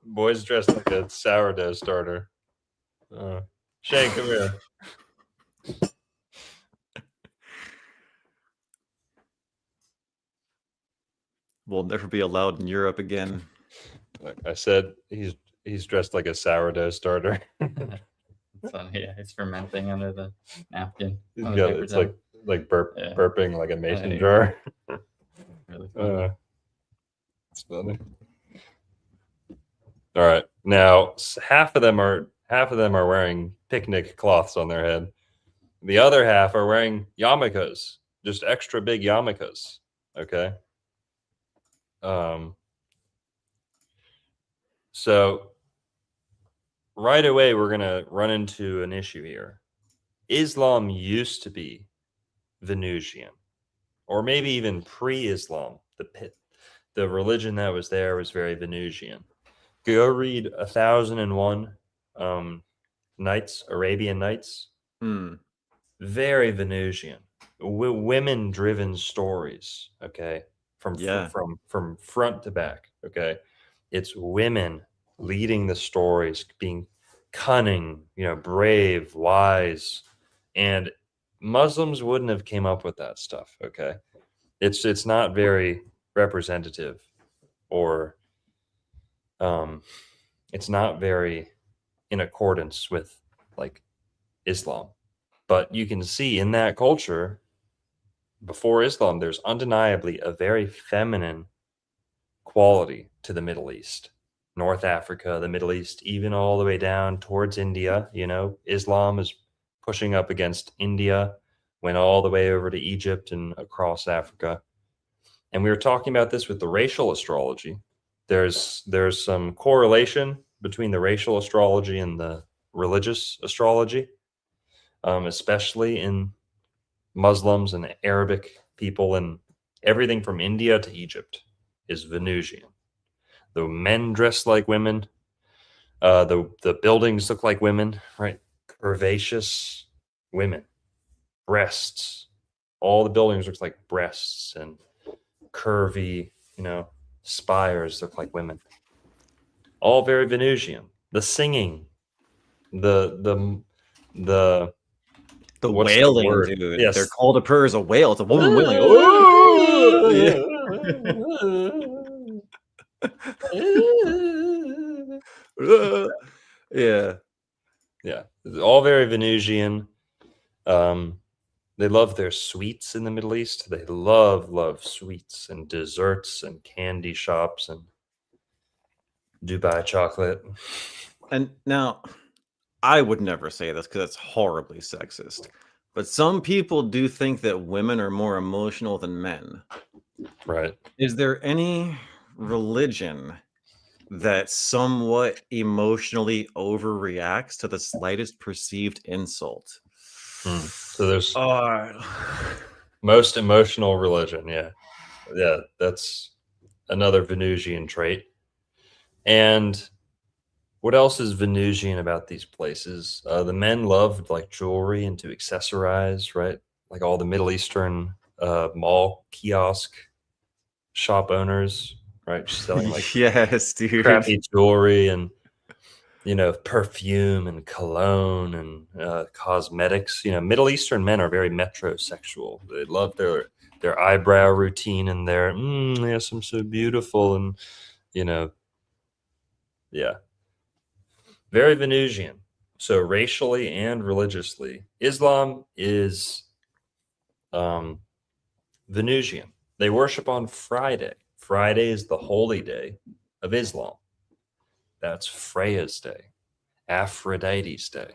Boy's dressed like a sourdough starter. Shane, come here. We'll never be allowed in Europe again. Like I said, he's dressed like a sourdough starter. Funny, yeah, he's fermenting under the napkin. He's on the got, paper it's towel. like Yeah. burping like a mason Yeah. jar. Really funny. It's funny. All right, now half of them are wearing picnic cloths on their head. The other half are wearing yarmulkes, just extra big yarmulkes. Okay. So right away we're gonna run into an issue here. Islam used to be Venusian, or maybe even pre-Islam. The religion that was there was very Venusian. Go read 1001 Nights, Arabian Nights. very Venusian, women-driven stories. Okay, Yeah. from front to back. Okay, it's women leading the stories, being cunning, brave, wise, and Muslims wouldn't have came up with that stuff. Okay, it's not very representative, or it's not very in accordance with like Islam. But you can see in that culture before Islam, there's undeniably a very feminine quality to the Middle East. North Africa, the Middle East, even all the way down towards India. Islam is pushing up against India, went all the way over to Egypt and across Africa. And we were talking about this with the racial astrology. There's some correlation between the racial astrology and the religious astrology, especially in Muslims and Arabic people, and everything from India to Egypt is Venusian. The men dress like women. The buildings look like women, right? Curvaceous women, breasts. All the buildings look like breasts, and curvy, spires look like women. All very Venusian. The singing, the what's the wailing, word? dude. Yes. They're called to prayer as a wail. It's a woman wailing. Oh! Yeah. Yeah, all very Venusian. They love their sweets in the Middle East. They love sweets and desserts and candy shops and Dubai chocolate. And now, I would never say this because it's horribly sexist, but some people do think that women are more emotional than men. Right. Is there any religion that somewhat emotionally overreacts to the slightest perceived insult? So there's Uh, most emotional religion. Yeah, that's another Venusian trait. And what else is Venusian about these places? The men loved like jewelry and to accessorize, right? Like all the Middle Eastern mall kiosk shop owners, right? Just selling like yes, dude. crappy jewelry and perfume and cologne and cosmetics. Middle Eastern men are very metrosexual. They love their eyebrow routine and their yes, I'm so beautiful, and yeah, very Venusian. So racially and religiously, Islam is Venusian. They worship on Friday. Friday is the holy day of Islam. That's Freya's day, Aphrodite's day,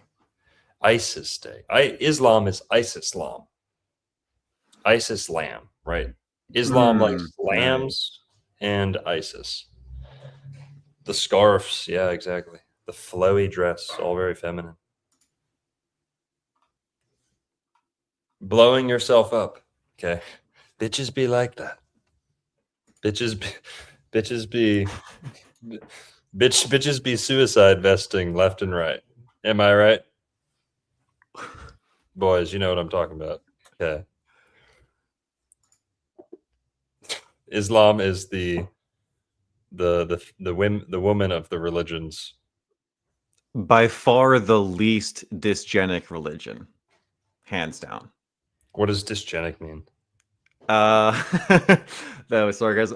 Isis day. Islam is Isis-lam. Isis lamb, right? Islam likes lambs and Isis. The scarves, yeah, exactly. The flowy dress, all very feminine. Blowing yourself up, okay? Bitches be like that. Bitches be suicide vesting left and right. Am I right? Boys, you know what I'm talking about. Okay. Islam is the woman of the religions. By far the least dysgenic religion, hands down. What does dysgenic mean? No, sorry guys.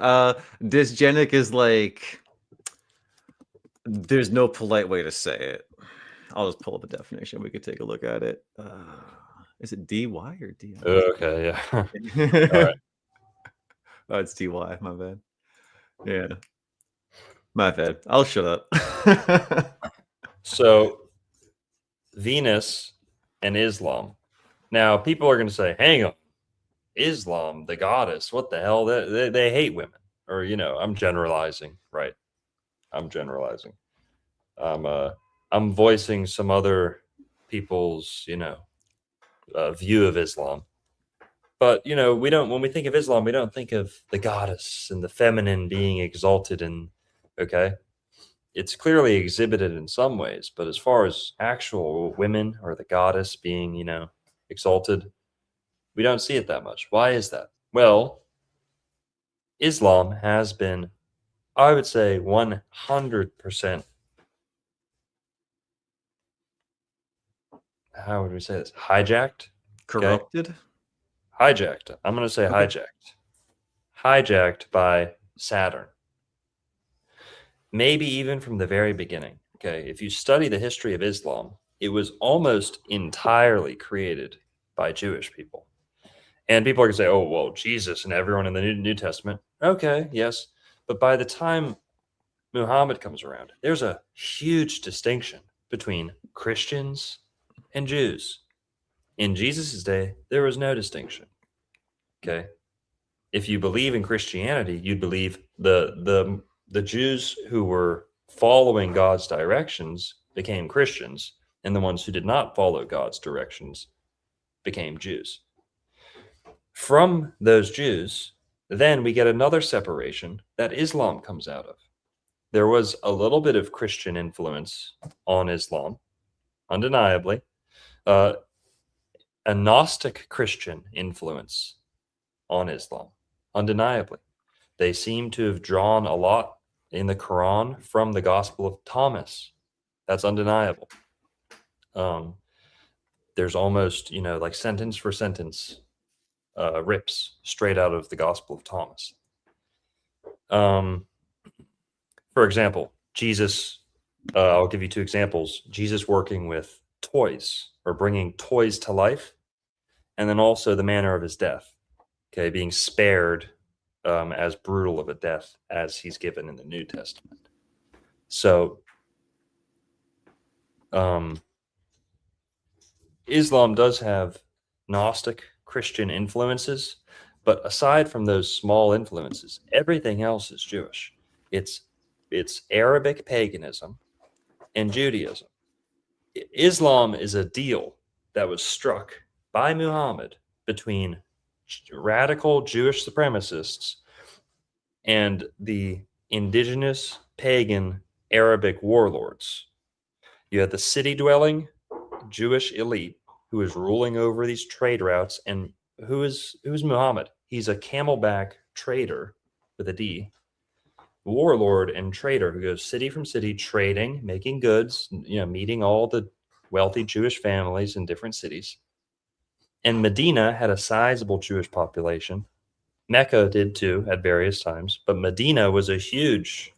Dysgenic is like, there's no polite way to say it. I'll just pull up the definition. We could take a look at it. Is it DY or DI? Okay, yeah. All right. Oh, it's DY. My bad. Yeah. My bad. I'll shut up. So, Venus and Islam. Now, people are going to say, hang on. Islam, the goddess, what the hell? They hate women. Or, I'm generalizing, right? I'm generalizing. I'm voicing some other people's, view of Islam. But, when we think of Islam, we don't think of the goddess and the feminine being exalted okay? It's clearly exhibited in some ways, but as far as actual women or the goddess being, exalted. We don't see it that much. Why is that? Well, Islam has been, I would say, 100%. How would we say this? Hijacked? Corrupted? Hijacked. I'm going to say Okay. hijacked by Saturn. Maybe even from the very beginning. Okay. If you study the history of Islam, it was almost entirely created by Jewish people. And people are going to say, oh, well, Jesus and everyone in the New Testament. Okay, yes. But by the time Muhammad comes around, there's a huge distinction between Christians and Jews. In Jesus' day, there was no distinction. Okay. If you believe in Christianity, you'd believe the Jews who were following God's directions became Christians, and the ones who did not follow God's directions became Jews. From those Jews, then we get another separation that Islam comes out of. There was a little bit of Christian influence on Islam, undeniably. A Gnostic Christian influence on Islam, undeniably. They seem to have drawn a lot in the Quran from the Gospel of Thomas. That's undeniable. There's almost, like sentence for sentence rips straight out of the Gospel of Thomas. For example, Jesus, I'll give you two examples. Jesus working with toys or bringing toys to life, and then also the manner of his death, okay, being spared as brutal of a death as he's given in the New Testament. So Islam does have Gnostic Christian influences, but aside from those small influences, everything else is Jewish. It's Arabic paganism and Judaism. Islam is a deal that was struck by Muhammad between radical Jewish supremacists and the indigenous pagan Arabic warlords. You had the city-dwelling Jewish elite who is ruling over these trade routes, and who's Muhammad? He's a camelback trader with a D, warlord and trader who goes city from city trading, making goods, meeting all the wealthy Jewish families in different cities. And Medina had a sizable Jewish population. Mecca did too at various times, but Medina was a huge.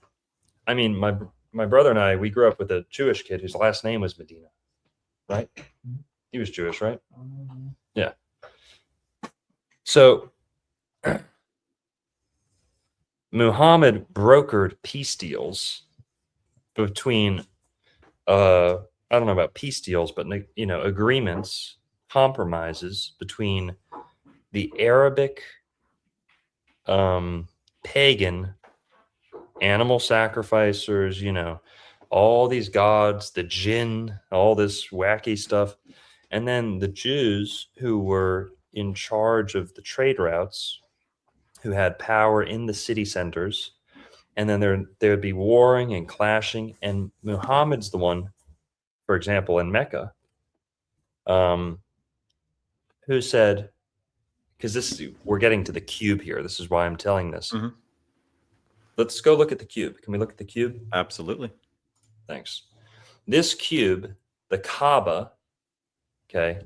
I mean, my brother and I, we grew up with a Jewish kid whose last name was Medina, right? He was Jewish, right? Yeah. So Muhammad brokered peace deals between, I don't know about peace deals, but agreements, compromises between the Arabic pagan animal sacrificers, all these gods, the jinn, all this wacky stuff, and then the Jews who were in charge of the trade routes, who had power in the city centers, and then there would be warring and clashing, and Muhammad's the one, for example, in Mecca, who said, because we're getting to the cube here. This is why I'm telling this. Mhm. Let's go look at the cube. Can we look at the cube? Absolutely. Thanks. This cube, the Kaaba, okay.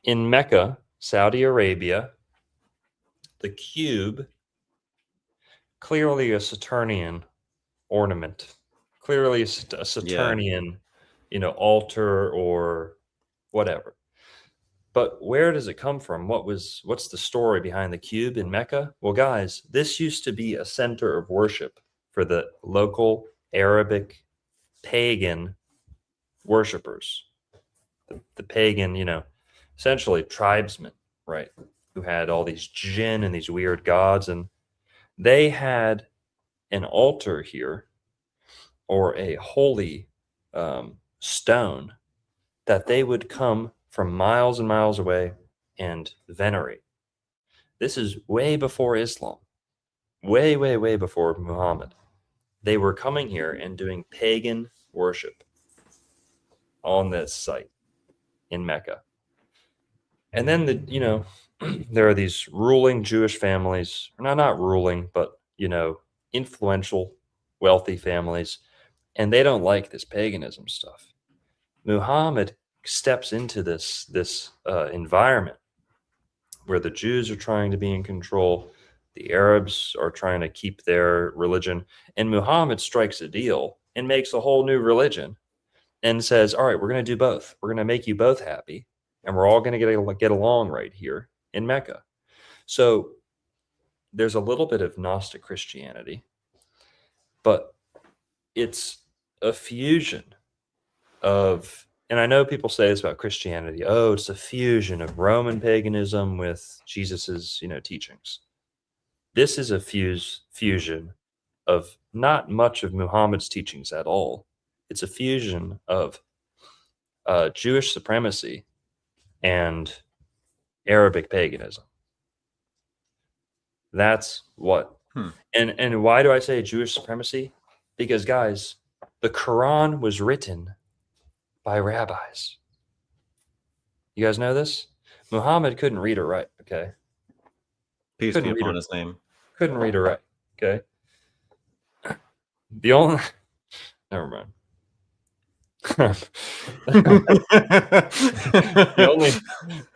In Mecca, Saudi Arabia, the cube, clearly a Saturnian ornament, clearly a Saturnian, altar or whatever. But where does it come from? What's the story behind the cube in Mecca? Well, guys, this used to be a center of worship for the local Arabic pagan worshipers. The pagan, essentially tribesmen, right? Who had all these jinn and these weird gods. And they had an altar here, or a holy stone, that they would come from miles and miles away and venerate. This is way before Islam, way, way, way before Muhammad. they were coming here and doing pagan worship on this site in Mecca. And then there are these ruling Jewish families, not ruling, but influential, wealthy families, and they don't like this paganism stuff. Muhammad steps into this environment where the Jews are trying to be in control, the Arabs are trying to keep their religion, and Muhammad strikes a deal and makes a whole new religion and says, all right, we're going to do both. We're going to make you both happy, and we're all going to get along right here in Mecca. So there's a little bit of Gnostic Christianity, but it's a fusion of, and I know people say this about Christianity, oh, it's a fusion of Roman paganism with Jesus's, teachings. This is a fusion of not much of Muhammad's teachings at all. It's a fusion of Jewish supremacy and Arabic paganism. That's what. And why do I say Jewish supremacy? Because, guys, the Quran was written by rabbis. You guys know this? Muhammad couldn't read or write, okay? Peace be upon his name. Couldn't read or write, okay? The only... Never mind. I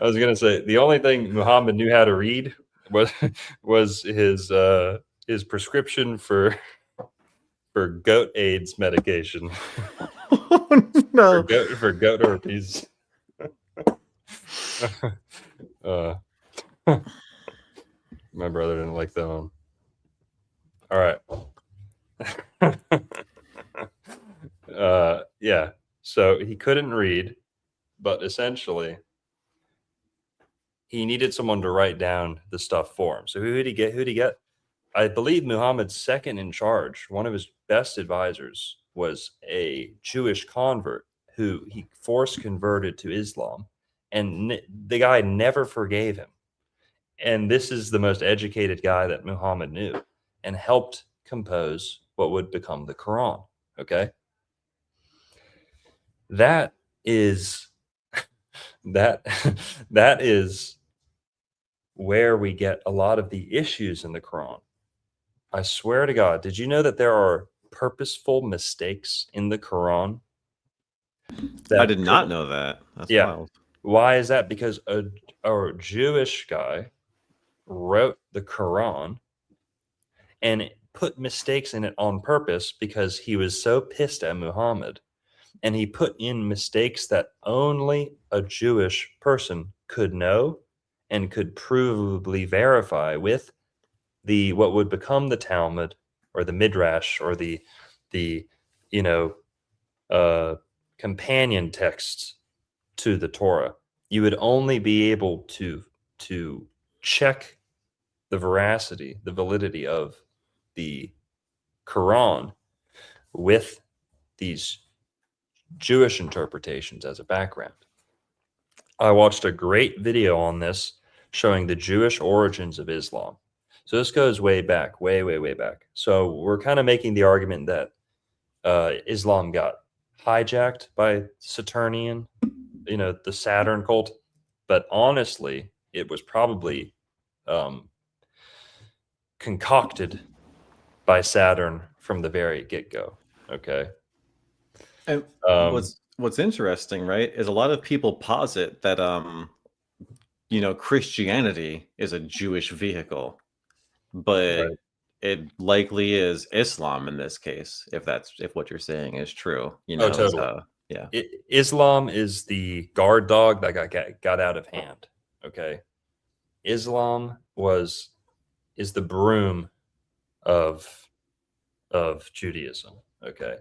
was going to say, the only thing Muhammad knew how to read was his prescription for goat AIDS medication. No. For goat herpes. My brother didn't like that one. All right. Yeah. So he couldn't read, but essentially he needed someone to write down the stuff for him. So who did he get? I believe Muhammad's second in charge, one of his best advisors, was a Jewish convert who he force converted to Islam, and the guy never forgave him. And this is the most educated guy that Muhammad knew, and helped compose what would become the Quran. Okay, that is that is where we get a lot of the issues in the Quran. I swear to God, did you know that there are purposeful mistakes in the Quran? I did not know that. That's wild. Why is that? Because a Jewish guy wrote the Quran and put mistakes in it on purpose because he was so pissed at Muhammad, and he put in mistakes that only a Jewish person could know and could provably verify with what would become the Talmud or the Midrash or the companion texts to the Torah. You would only be able to check the veracity, the validity of the Quran with these Jewish interpretations as a background. I watched a great video on this showing the Jewish origins of Islam. So this goes way back, way back. So we're kind of making the argument that Islam got hijacked by Saturnian, the Saturn cult. But honestly, it was probably concocted by Saturn from the very get-go. Okay. And what's interesting, right, is a lot of people posit that Christianity is a Jewish vehicle, but it likely is Islam in this case, if what you're saying is true. Totally. Yeah. Islam is the guard dog that got out of hand. Okay. Islam is the broom of Judaism. Okay.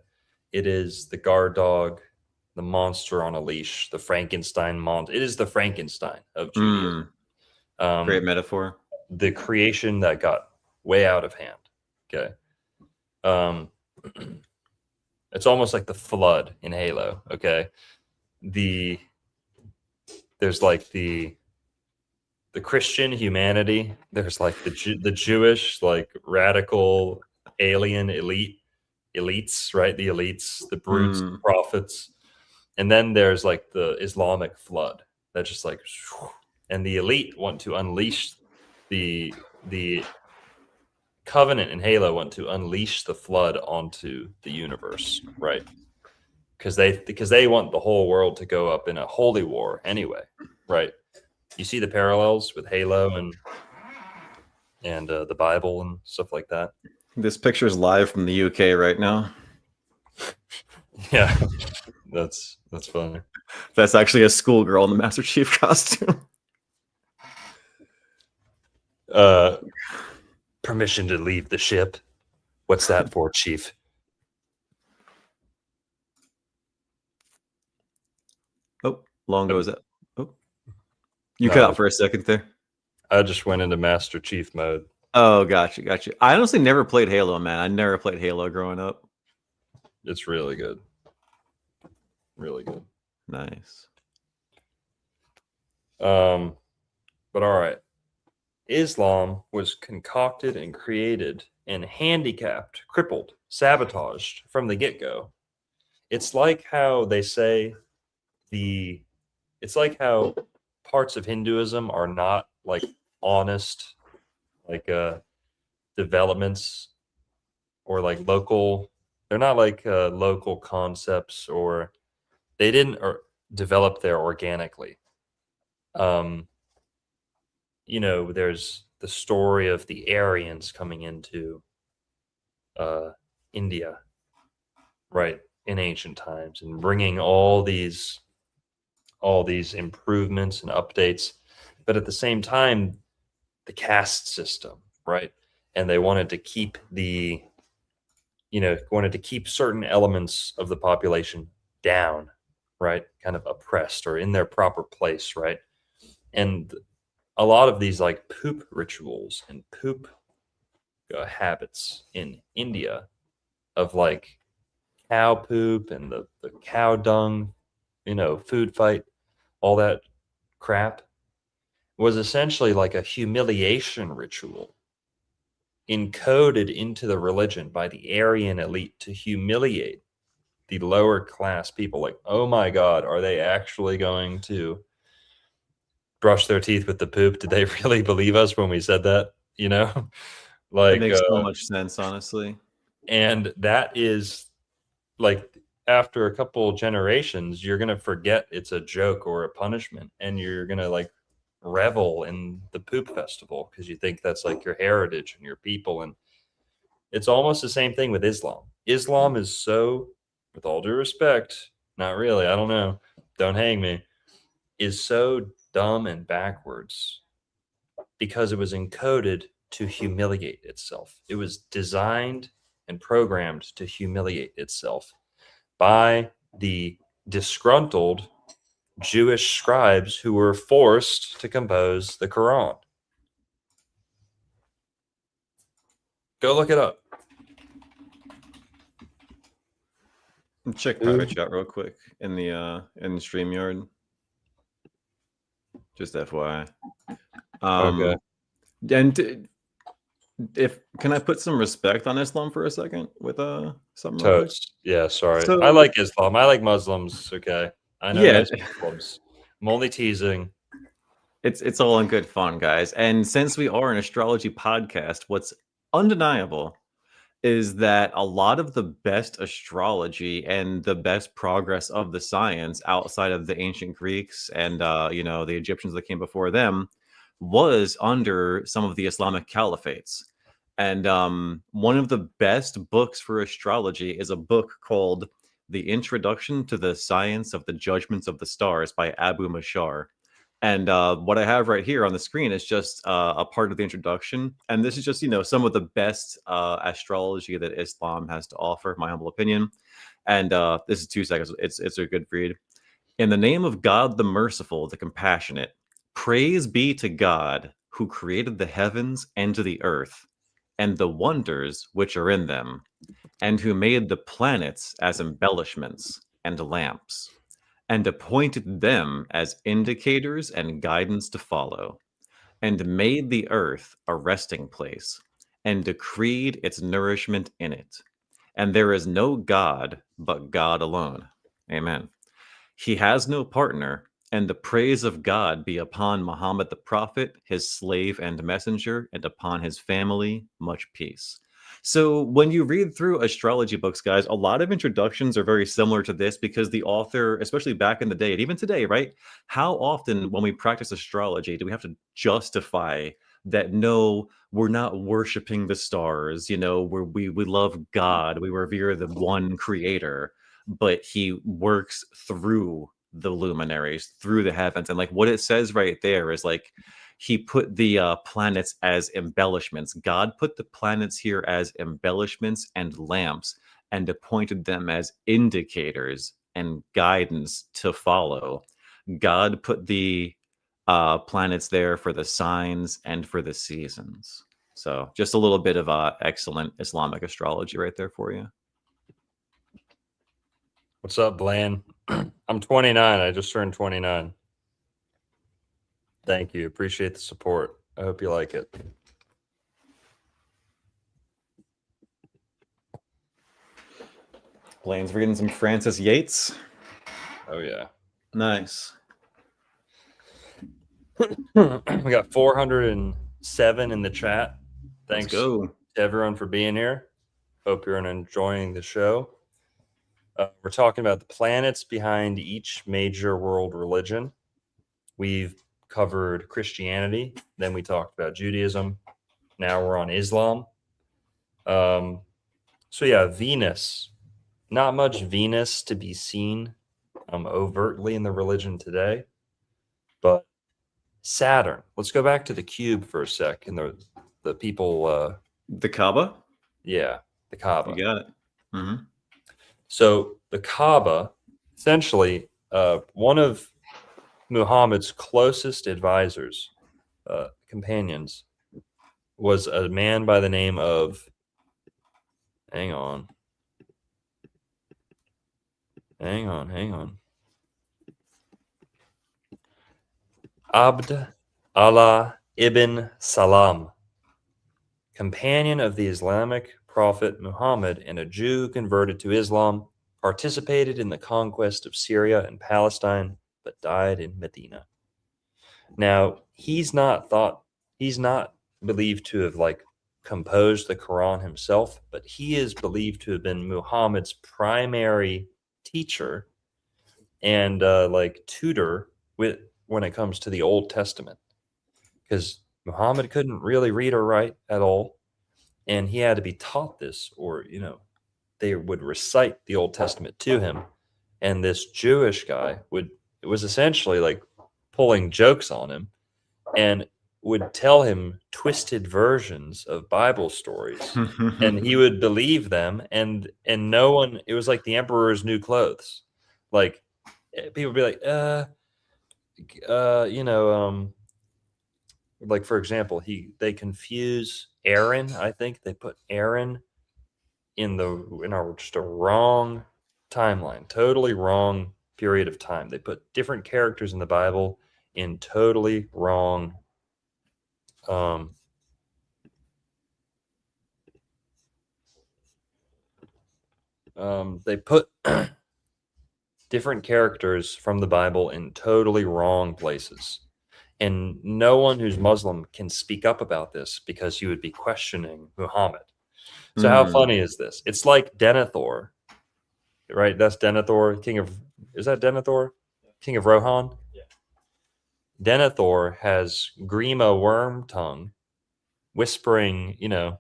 It is the guard dog, the monster on a leash, the Frankenstein monster. It is the Frankenstein of Judaism. Great metaphor. The creation that got way out of hand. Okay. It's almost like the flood in Halo. Okay. There's like the Christian humanity. There's like the Jewish, like radical alien elite. elites, right? The elites, the brutes, the Mm. prophets. And then there's like the Islamic flood that just like, and the elite want to unleash the Covenant and Halo want to unleash the flood onto the universe, right? Because they want the whole world to go up in a holy war anyway, right? You see the parallels with Halo and the Bible and stuff like that. This picture is live from the UK right now. Yeah, that's funny. That's actually a schoolgirl in the Master Chief costume. Permission to leave the ship. What's that for, Chief? Oh, long goes up. Oh, you cut No. out for a second there. I just went into Master Chief mode. Oh, gotcha. I honestly never played Halo, man. I never played Halo growing up. It's really good. Really good. Nice. But all right. Islam was concocted and created and handicapped, crippled, sabotaged from the get-go. It's like how they say it's like how parts of Hinduism are not like honest, like developments or like local. They're not like local concepts, or they didn't develop there organically. You know, there's the story of the Aryans coming into India, right, in ancient times, and bringing all these improvements and updates, but at the same time, the caste system, right, and they wanted to keep wanted to keep certain elements of the population down, right, kind of oppressed or in their proper place, right, and a lot of these like poop rituals and poop habits in India of like cow poop and the cow dung, food fight, all that crap was essentially like a humiliation ritual encoded into the religion by the Aryan elite to humiliate the lower class people. Like, oh my God, are they actually going to brush their teeth with the poop? Did they really believe us when we said that? Like It makes so much sense, honestly. And that is like, after a couple generations, you're gonna forget it's a joke or a punishment, and you're gonna like revel in the poop festival because you think that's like your heritage and your people. And it's almost the same thing with Islam. Islam is so, with all due respect, not really, I don't know, don't hang me, is so dumb and backwards because it was encoded to humiliate itself. It was designed and programmed to humiliate itself by the disgruntled Jewish scribes who were forced to compose the Quran. Go look it up. Check private chat real quick in the StreamYard. Just FYI. Okay. And can I put some respect on Islam for a second with something? Real quick? Totes. Yeah, sorry. So- I like Islam. I like Muslims. Okay. I know Yeah. those Muslims. I'm only teasing. It's all in good fun, guys. And since we are an astrology podcast, what's undeniable is that a lot of the best astrology and the best progress of the science outside of the ancient Greeks and the Egyptians that came before them was under some of the Islamic caliphates. And one of the best books for astrology is a book called The Introduction to the Science of the Judgments of the Stars by Abu Mashar. And what I have right here on the screen is just a part of the introduction. And this is just, some of the best astrology that Islam has to offer, my humble opinion. And this is 2 seconds. It's a good read. In the name of God, the merciful, the compassionate, praise be to God who created the heavens and the earth and the wonders which are in them, and who made the planets as embellishments and lamps, and appointed them as indicators and guidance to follow, and made the earth a resting place, and decreed its nourishment in it, and there is no God but God alone. Amen. He has no partner, and the praise of God be upon Muhammad the Prophet, his slave and messenger, and upon his family, much peace. So, when you read through astrology books, guys, a lot of introductions are very similar to this because the author, especially back in the day, and even today, right? How often, when we practice astrology, do we have to justify that no, we're not worshiping the stars, we love God, we revere the one creator, but he works through the luminaries, through the heavens. And like what it says right there is like he put the planets as embellishments. God put the planets here as embellishments and lamps and appointed them as indicators and guidance to follow. God put the planets there for the signs and for the seasons. So just a little bit of excellent Islamic astrology right there for you. What's up, Bland? I'm 29. I just turned 29. Thank you. Appreciate the support. I hope you like it. Blaine's reading some Francis Yates. Oh, yeah. Nice. We got 407 in the chat. Thanks to everyone for being here. Hope you're enjoying the show. We're talking about the planets behind each major world religion. We've covered Christianity. Then we talked about Judaism. Now we're on Islam. So yeah, Venus. Not much Venus to be seen overtly in the religion today. But Saturn. Let's go back to the cube for a sec. And the people... the Kaaba? Yeah, the Kaaba. You got it. Mm-hmm. So the Kaaba, essentially, one of Muhammad's closest advisors, companions, was a man by the name of, hang on. Abd Allah ibn Salam, companion of the Islamic prophet Muhammad and a Jew converted to Islam, participated in the conquest of Syria and Palestine, but died in Medina. Now, he's not believed to have composed the Quran himself, but he is believed to have been Muhammad's primary teacher and tutor when it comes to the Old Testament, because Muhammad couldn't really read or write at all. And he had to be taught this, or, they would recite the Old Testament to him. And this Jewish guy was essentially pulling jokes on him and would tell him twisted versions of Bible stories. And he would believe them. And no one, it was like the emperor's new clothes. People would be like, for example, they confuse Aaron. I think they put Aaron in just a wrong timeline, totally wrong period of time. They put different characters in the Bible in totally wrong they put different characters from the Bible in totally wrong places. And no one who's Muslim can speak up about this because you would be questioning Muhammad. So how funny is this? It's like Denethor, right? That's Denethor, is that Denethor? King of Rohan? Yeah. Denethor has Grima Wormtongue whispering, Grima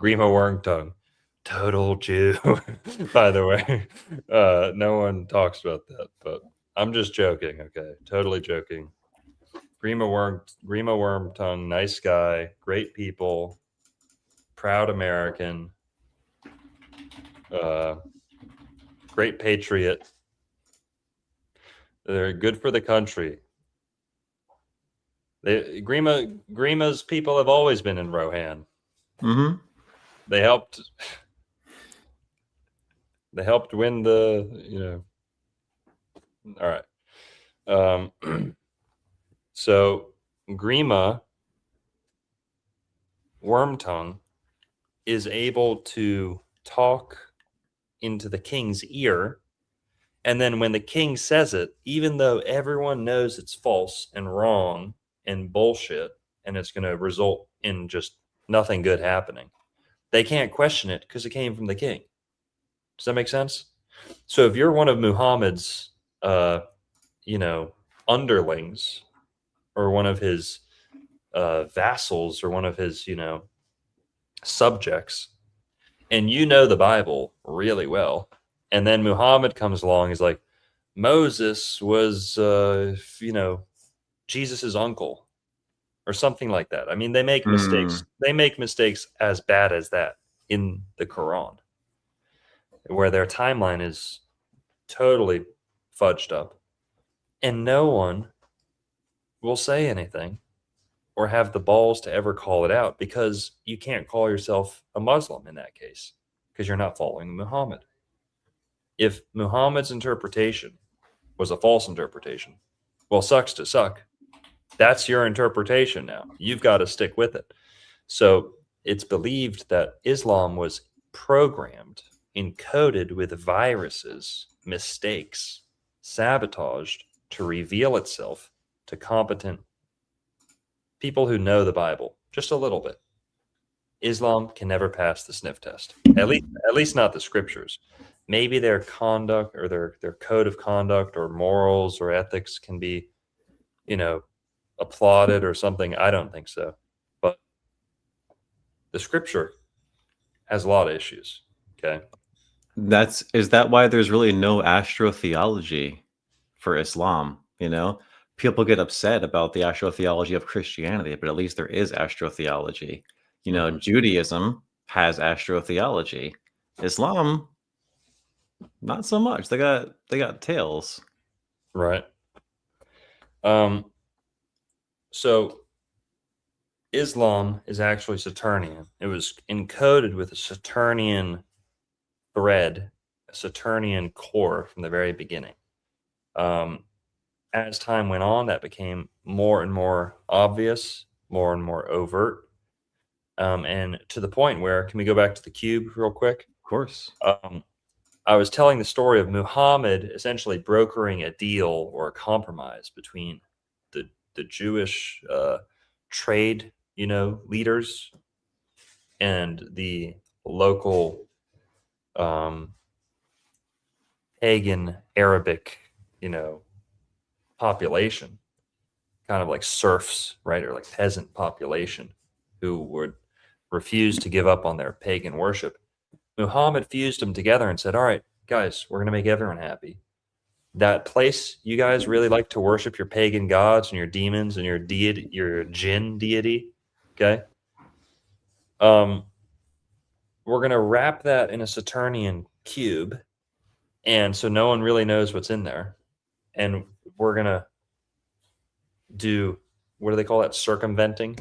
Wormtongue, total Jew, by the way. No one talks about that, but I'm just joking, okay? Totally joking. Grima Wormtongue, nice guy, great people, proud American, great patriot. They're good for the country. Grima's people have always been in Rohan. Mm-hmm. They helped win the, all right. So Grima Wormtongue is able to talk into the king's ear. And then when the king says it, even though everyone knows it's false and wrong and bullshit, and it's going to result in just nothing good happening, they can't question it because it came from the king. Does that make sense? So if you're one of Muhammad's, underlings, or one of his vassals, or one of his, subjects, and you know the Bible really well, and then Muhammad comes along, he's like, Moses was, Jesus's uncle, or something like that. I mean, they make mistakes. They make mistakes as bad as that in the Quran, where their timeline is totally fudged up, and no one will say anything or have the balls to ever call it out, because you can't call yourself a Muslim in that case, because you're not following Muhammad. If Muhammad's interpretation was a false interpretation, well, sucks to suck. That's your interpretation now. You've got to stick with it. So it's believed that Islam was programmed, encoded with viruses, mistakes, sabotaged to reveal itself to competent people who know the Bible just a little bit. Islam can never pass the sniff test. At least not the scriptures. Maybe their conduct, or their code of conduct, or morals, or ethics can be, applauded or something. I don't think so. But the scripture has a lot of issues. Okay. Is that why there's really no astrotheology for Islam? People get upset about the astrotheology of Christianity, but at least there is astrotheology. Judaism has astrotheology. Islam, not so much. They got tails. Right. So Islam is actually Saturnian. It was encoded with a Saturnian thread, a Saturnian core from the very beginning. As time went on, that became more and more obvious, more and more overt, and to the point where, can we go back to the cube real quick? Of course. I was telling the story of Muhammad essentially brokering a deal or a compromise between the Jewish trade, leaders, and the local pagan Arabic, population, kind of like serfs, right? Or like peasant population who would refuse to give up on their pagan worship. Muhammad fused them together and said, all right, guys, we're going to make everyone happy. That place you guys really like to worship your pagan gods and your demons and your deity, your jinn deity, okay? We're going to wrap that in a Saturnian cube, and so no one really knows what's in there. And we're going to do, what do they call that? Circumventing?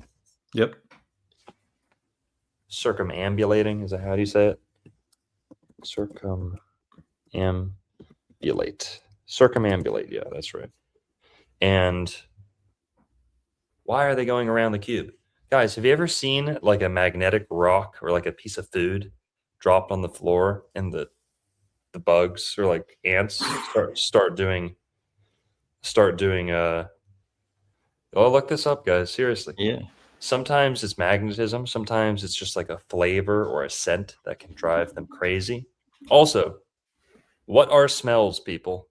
Yep. Circumambulating, is that how do you say it? Circumambulate, yeah, that's right. And why are they going around the cube? Guys, have you ever seen like a magnetic rock or like a piece of food dropped on the floor, and the bugs or like ants start doing look this up, guys, seriously. Yeah. Sometimes it's magnetism, sometimes it's just like a flavor or a scent that can drive them crazy. Also, what are smells, people?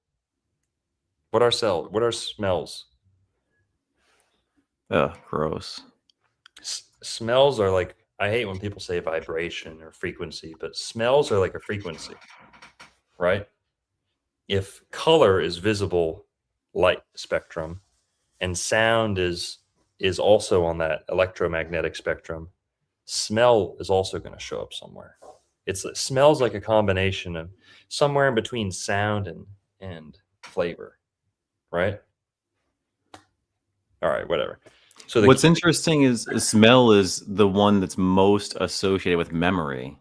What are smells? Ugh, gross. Smells are like, I hate when people say vibration or frequency, but smells are like a frequency, right? If color is visible light spectrum, and sound is also on that electromagnetic spectrum, smell is also going to show up somewhere. It smells like a combination of somewhere in between sound and flavor, right? All right, whatever. So what's interesting is smell is the one that's most associated with memory.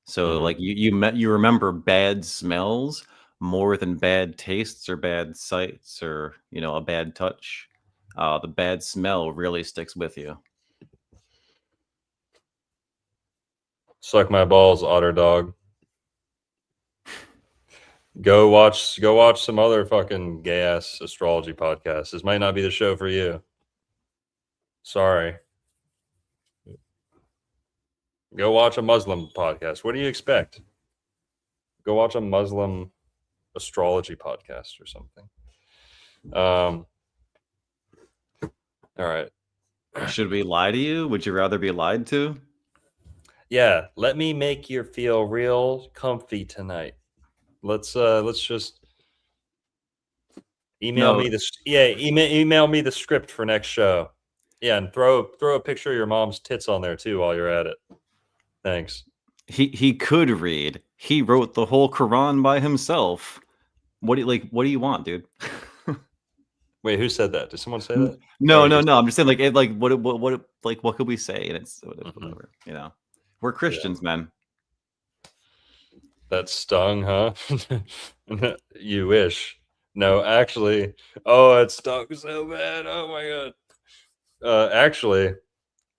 So like you remember bad smells more than bad tastes or bad sights or a bad touch. The bad smell really sticks with you. Suck my balls, otter dog. Go watch some other fucking gay ass astrology podcasts. This might not be the show for you. Sorry. Go watch a Muslim podcast. What do you expect? Go watch a Muslim astrology podcast or something. All right. Should we lie to you? Would you rather be lied to? Yeah, let me make you feel real comfy tonight. Let's just email me this. Yeah, email me the script for next show. Yeah, and throw a picture of your mom's tits on there too while you're at it. Thanks. He could read. He wrote the whole Quran by himself. What do you want, dude? Wait, who said that? Did someone say that? No, Or no, just- no. I'm just saying, what could we say? And it's whatever, you know. We're Christians, man. That stung, huh? You wish. No, actually. Oh, it stung so bad. Oh my god. Actually,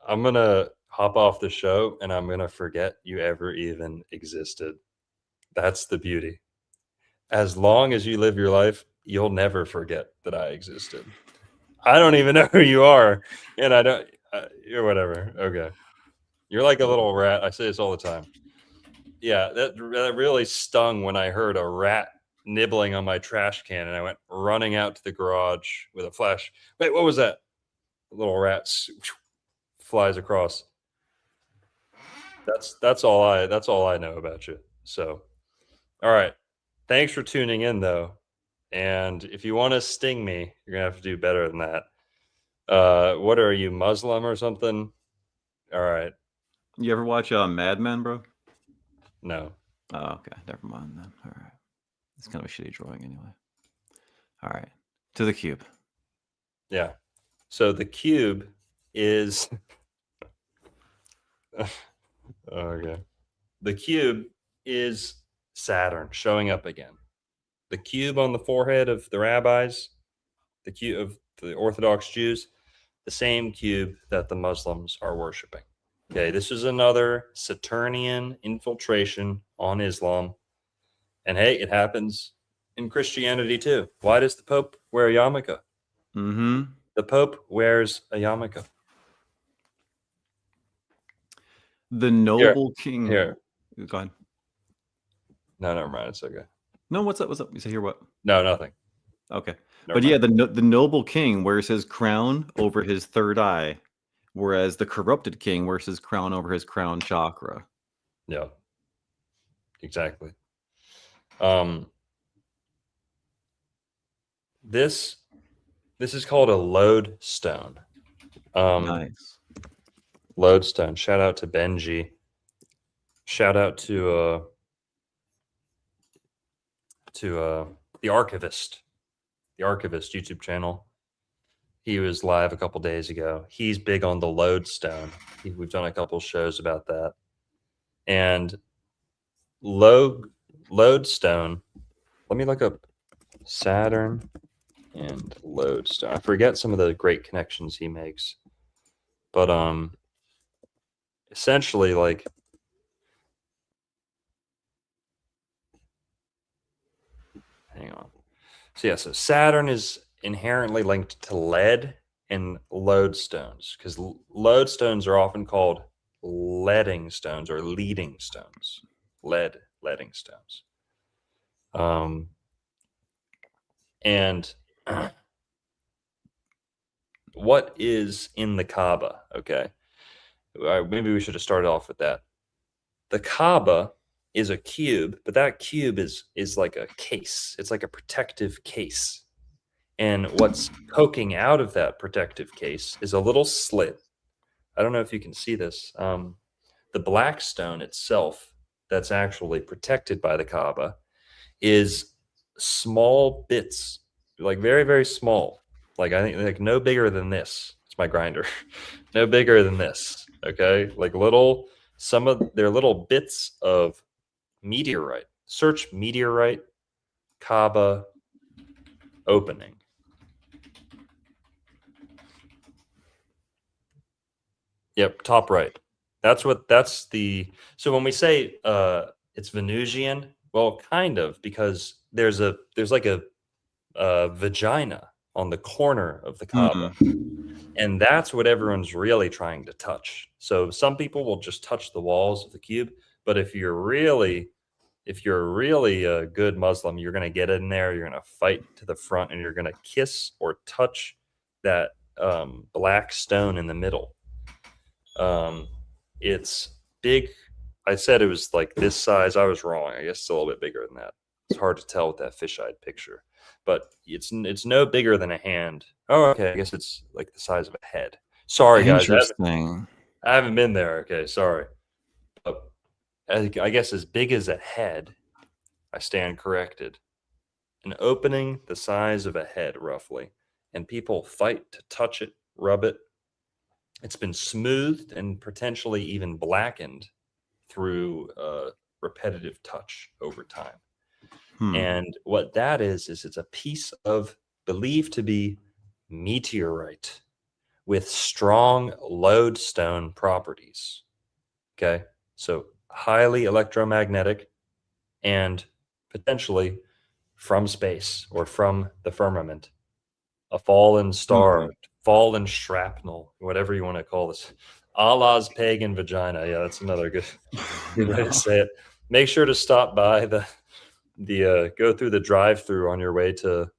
I'm gonna hop off the show and I'm gonna forget you ever even existed. That's the beauty. As long as you live your life, you'll never forget that I existed. I don't even know who you are, and I don't. You're whatever. Okay, you're like a little rat. I say this all the time. Yeah, that really stung when I heard a rat nibbling on my trash can, and I went running out to the garage with a flash. Wait, what was that? A little rat flies across. That's all I know about you. So, all right. Thanks for tuning in, though. And if you want to sting me, you're gonna have to do better than that. What are you, Muslim or something? All right. You ever watch Mad Men, bro? No. Oh, okay. Never mind then. All right. It's kind of a shitty drawing anyway. All right. To the cube. Yeah. So the cube is okay. The cube is Saturn showing up again. The cube on the forehead of the rabbis, the cube of the Orthodox Jews, the same cube that the Muslims are worshiping. Okay, this is another Saturnian infiltration on Islam. And hey, it happens in Christianity too. Why does the Pope wear a yarmulke? Mm-hmm. The Pope wears a yarmulke. The noble king. Here. Go ahead. No, never mind. It's okay. No, what's up? What's up? You say here what? No, nothing. Okay. Never But yeah, mind. the noble king wears his crown over his third eye, whereas the corrupted king wears his crown over his crown chakra. Yeah. Exactly. This is called a lodestone. Nice. Lodestone. Shout out to Benji. Shout out to the Archivist. The Archivist YouTube channel. He was live a couple days ago. He's big on the lodestone. We've done a couple shows about that. And lodestone. Let me look up Saturn and lodestone. I forget some of the great connections he makes. But essentially, like, hang on. So yeah, so Saturn is inherently linked to lead and lodestones, because lodestones are often called leading stones or leading stones. Leading stones. And what is in the Kaaba? Okay. Maybe we should have started off with that. The Kaaba is a cube, but that cube is like a case. It's like a protective case. And what's poking out of that protective case is a little slit. I don't know if you can see this. The black stone itself that's actually protected by the Kaaba is small bits, like very, very small. Like, I think like no bigger than this. It's my grinder. No bigger than this. Okay. Like they're little bits of meteorite. Search meteorite Kaaba opening. Yep, top right. So when we say it's Venusian, well, kind of, because there's like a vagina on the corner of the Kaaba. And that's what everyone's really trying to touch. So some people will just touch the walls of the cube, but if you're really a good Muslim, you're going to get in there, you're going to fight to the front, and you're going to kiss or touch that black stone in the middle. It's big. I said it was like this size. I was wrong. I guess it's a little bit bigger than that. It's hard to tell with that fisheye picture, but it's no bigger than a hand. Oh, okay. I guess it's like the size of a head. Sorry, guys. Interesting. I haven't been there. Okay, sorry. But I guess as big as a head, I stand corrected. An opening the size of a head, roughly. And people fight to touch it, rub it. It's been smoothed and potentially even blackened through repetitive touch over time. And what that is it's a piece of believed to be meteorite with strong lodestone properties. Okay, so highly electromagnetic and potentially from space or from the firmament, a fallen star, fallen shrapnel, whatever you want to call this. Allah's pagan vagina. Yeah, that's another good way to say it. Make sure to stop by the go through the drive-through on your way to,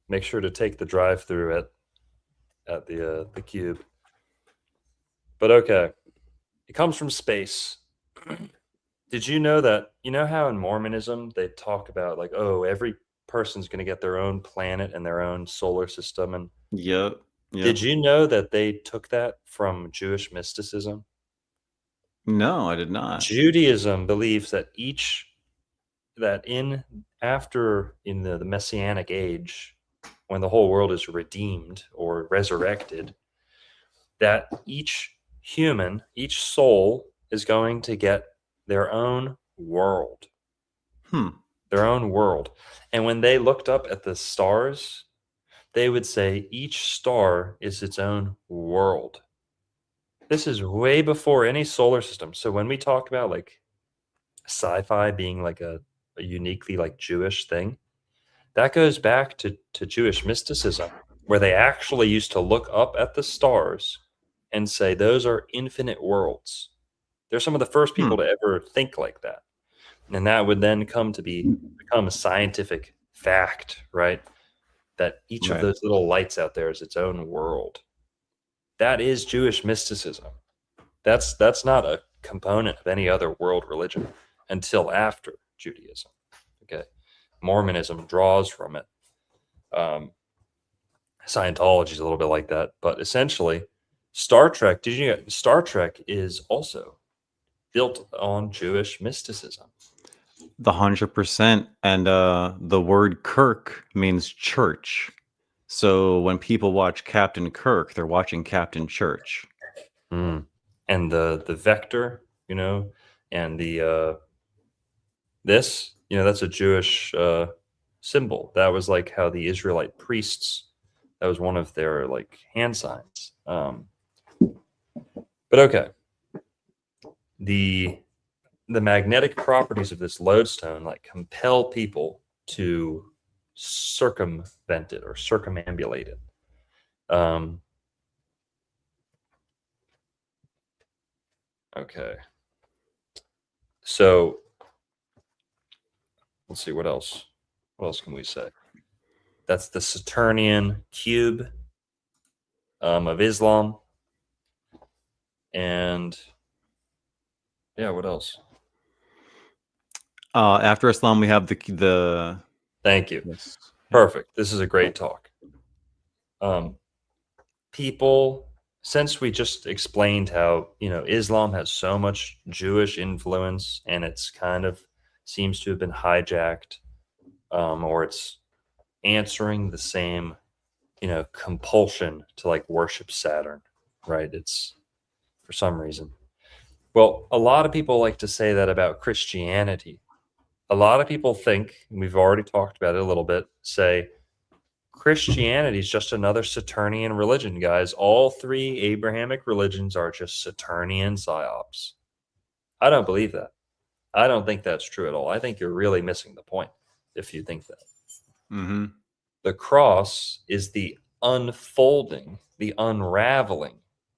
make sure to take the drive-through at the cube. But okay, it comes from space. Did you know that? You know how in Mormonism they talk about like, oh, every person's going to get their own planet and their own solar system, and Yep. did you know that they took that from Jewish mysticism? No, I did not. Judaism believes that in the Messianic age, when the whole world is redeemed or resurrected, that each human, each soul is going to get their own world. Their own world. And when they looked up at the stars, they would say each star is its own world. This is way before any solar system. So when we talk about like sci-fi being like a uniquely like Jewish thing, that goes back to Jewish mysticism, where they actually used to look up at the stars and say those are infinite worlds. They're some of the first people to ever think like that. And that would then come to become a scientific fact, right? That each of those little lights out there is its own world. That is Jewish mysticism. That's not a component of any other world religion until after Judaism. Okay, Mormonism draws from it. Scientology is a little bit like that, but essentially, Star Trek. Star Trek is also built on Jewish mysticism. 100%. And the word Kirk means church. So when people watch Captain Kirk, they're watching Captain Church. And the vector, and the that's a Jewish symbol. That was like how the Israelite priests, that was one of their like hand signs. But okay, the magnetic properties of this lodestone like compel people to circumvent it or circumambulate it. Okay. So let's see what else. What else can we say? That's the Saturnian cube of Islam. And yeah, what else? After Islam, we have the. Thank you. Yes. Perfect. This is a great talk. People, since we just explained how, Islam has so much Jewish influence and it's kind of seems to have been hijacked, or it's answering the same, compulsion to like worship Saturn, right? It's for some reason. Well, a lot of people like to say that about Christianity. A lot of people think, and we've already talked about it a little bit, say Christianity is just another Saturnian religion, guys. All three Abrahamic religions are just Saturnian psyops. I don't believe that. I don't think that's true at all. I think you're really missing the point if you think that. Mm-hmm. The cross is the unfolding, the unraveling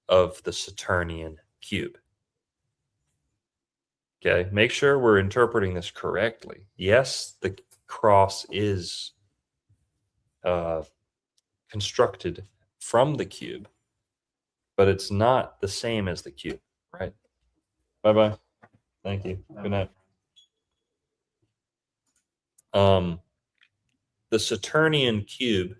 of the Saturnian cube. Okay, make sure we're interpreting this correctly. Yes, the cross is constructed from the cube, but it's not the same as the cube, right? Bye-bye. Thank you. Good night. The Saturnian cube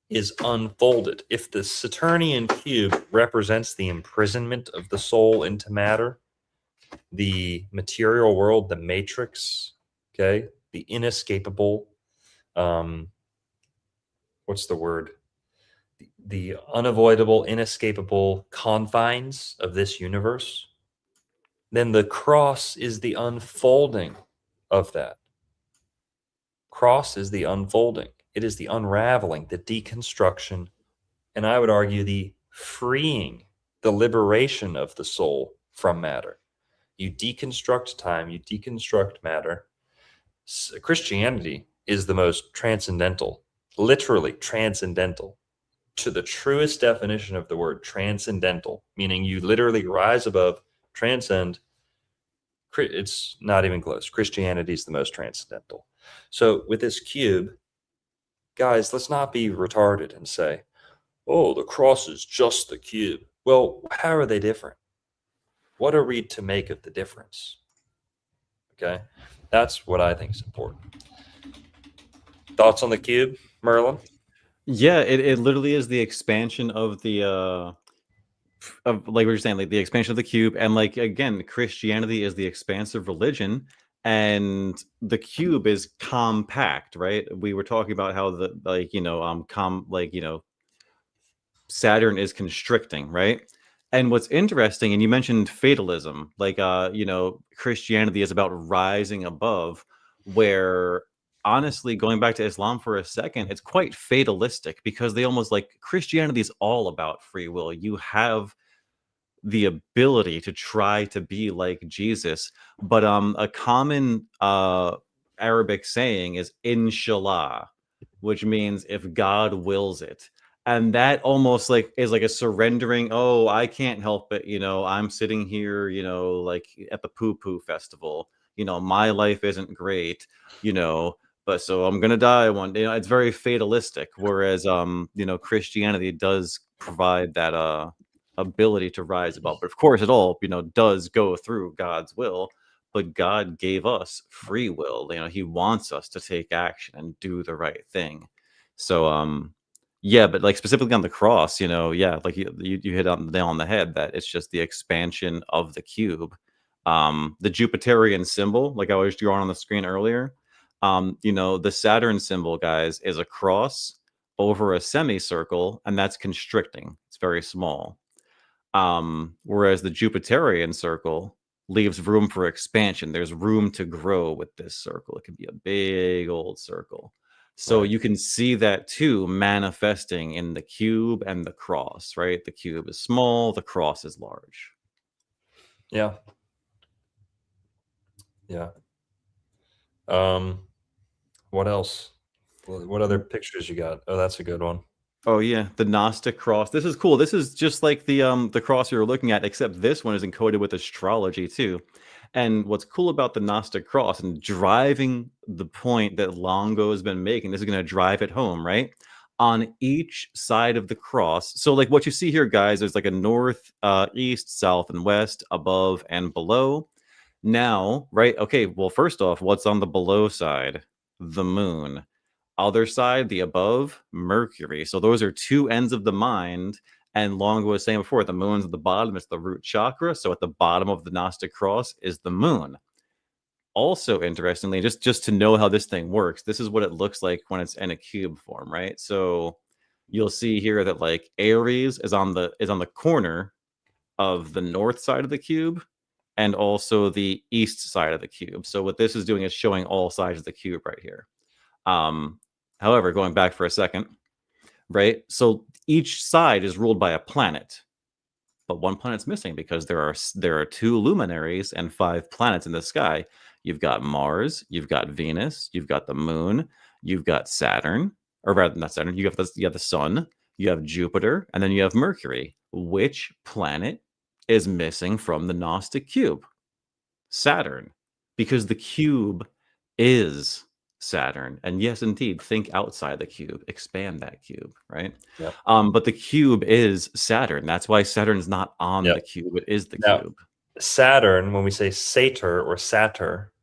is unfolded. If the Saturnian cube represents the imprisonment of the soul into matter, the material world, the matrix, okay, the inescapable, what's the word? The unavoidable, inescapable confines of this universe, then the cross is the unfolding of that. Cross is the unfolding. It is the unraveling, the deconstruction, and I would argue the freeing, the liberation of the soul from matter. You deconstruct time, you deconstruct matter. Christianity is the most transcendental, literally transcendental, to the truest definition of the word, transcendental, meaning you literally rise above, transcend. It's not even close. Christianity is the most transcendental. So with this cube, guys, let's not be retarded and say, oh, the cross is just the cube. Well, how are they different? What are we to make of the difference? Okay, that's what I think is important. Thoughts on the cube, Merlin? Yeah, it literally is the expansion of the of, like we were saying, like the expansion of the cube, and like again, Christianity is the expansive religion, and the cube is compact, right? We were talking about how the Saturn is constricting, right? And what's interesting, and you mentioned fatalism, like Christianity is about rising above, where honestly, going back to Islam for a second, it's quite fatalistic because they almost like Christianity is all about free will. You have the ability to try to be like Jesus, but a common Arabic saying is inshallah, which means if God wills it. And that almost like is like a surrendering. Oh, I can't help it. I'm sitting here, like at the poo-poo festival. My life isn't great, but so I'm going to die one day. It's very fatalistic. Whereas, Christianity does provide that ability to rise above. But of course, it all, does go through God's will. But God gave us free will. He wants us to take action and do the right thing. So, yeah, but like specifically on the cross, like you hit on the nail on the head that it's just the expansion of the cube. The Jupiterian symbol, like I was drawing on the screen earlier, the Saturn symbol, guys, is a cross over a semicircle, and that's constricting. It's very small. Whereas the Jupiterian circle leaves room for expansion. There's room to grow with this circle. It can be a big old circle. So you can see that too manifesting in the cube and the cross, right? The cube is small, the cross is large. Yeah. Yeah. What else? What other pictures you got? Oh, that's a good one. Oh yeah, the Gnostic cross. This is cool. This is just like the cross you were looking at, except this one is encoded with astrology too. And what's cool about the Gnostic cross and driving the point that Longo has been making, this is going to drive it home, right? On each side of the cross. So like what you see here, guys, there's like a north, east, south, and west, above and below. Now, right? Okay, well, first off, what's on the below side? The moon. Other side, the above, Mercury. So those are two ends of the mind. And Longo was saying before, the moon's at the bottom, it's the root chakra. So at the bottom of the Gnostic cross is the moon. Also, interestingly, just to know how this thing works, this is what it looks like when it's in a cube form, right? So you'll see here that like Aries is on the corner of the north side of the cube and also the east side of the cube. So what this is doing is showing all sides of the cube right here. However, going back for a second, right? So each side is ruled by a planet. but one planet's missing because there are 2 luminaries and 5 planets in the sky. You've got Mars, you've got Venus, you've got the moon, you've got Saturn, or rather not Saturn. You have the sun, you have Jupiter, and then you have Mercury. Which planet is missing from the Gnostic cube? Saturn, because the cube is Saturn. And yes, indeed, think outside the cube, expand that cube, right? Yep. But the cube is Saturn. That's why Saturn's not on Yep. the cube. It is the Now, cube. Saturn, when we say satyr or satyr,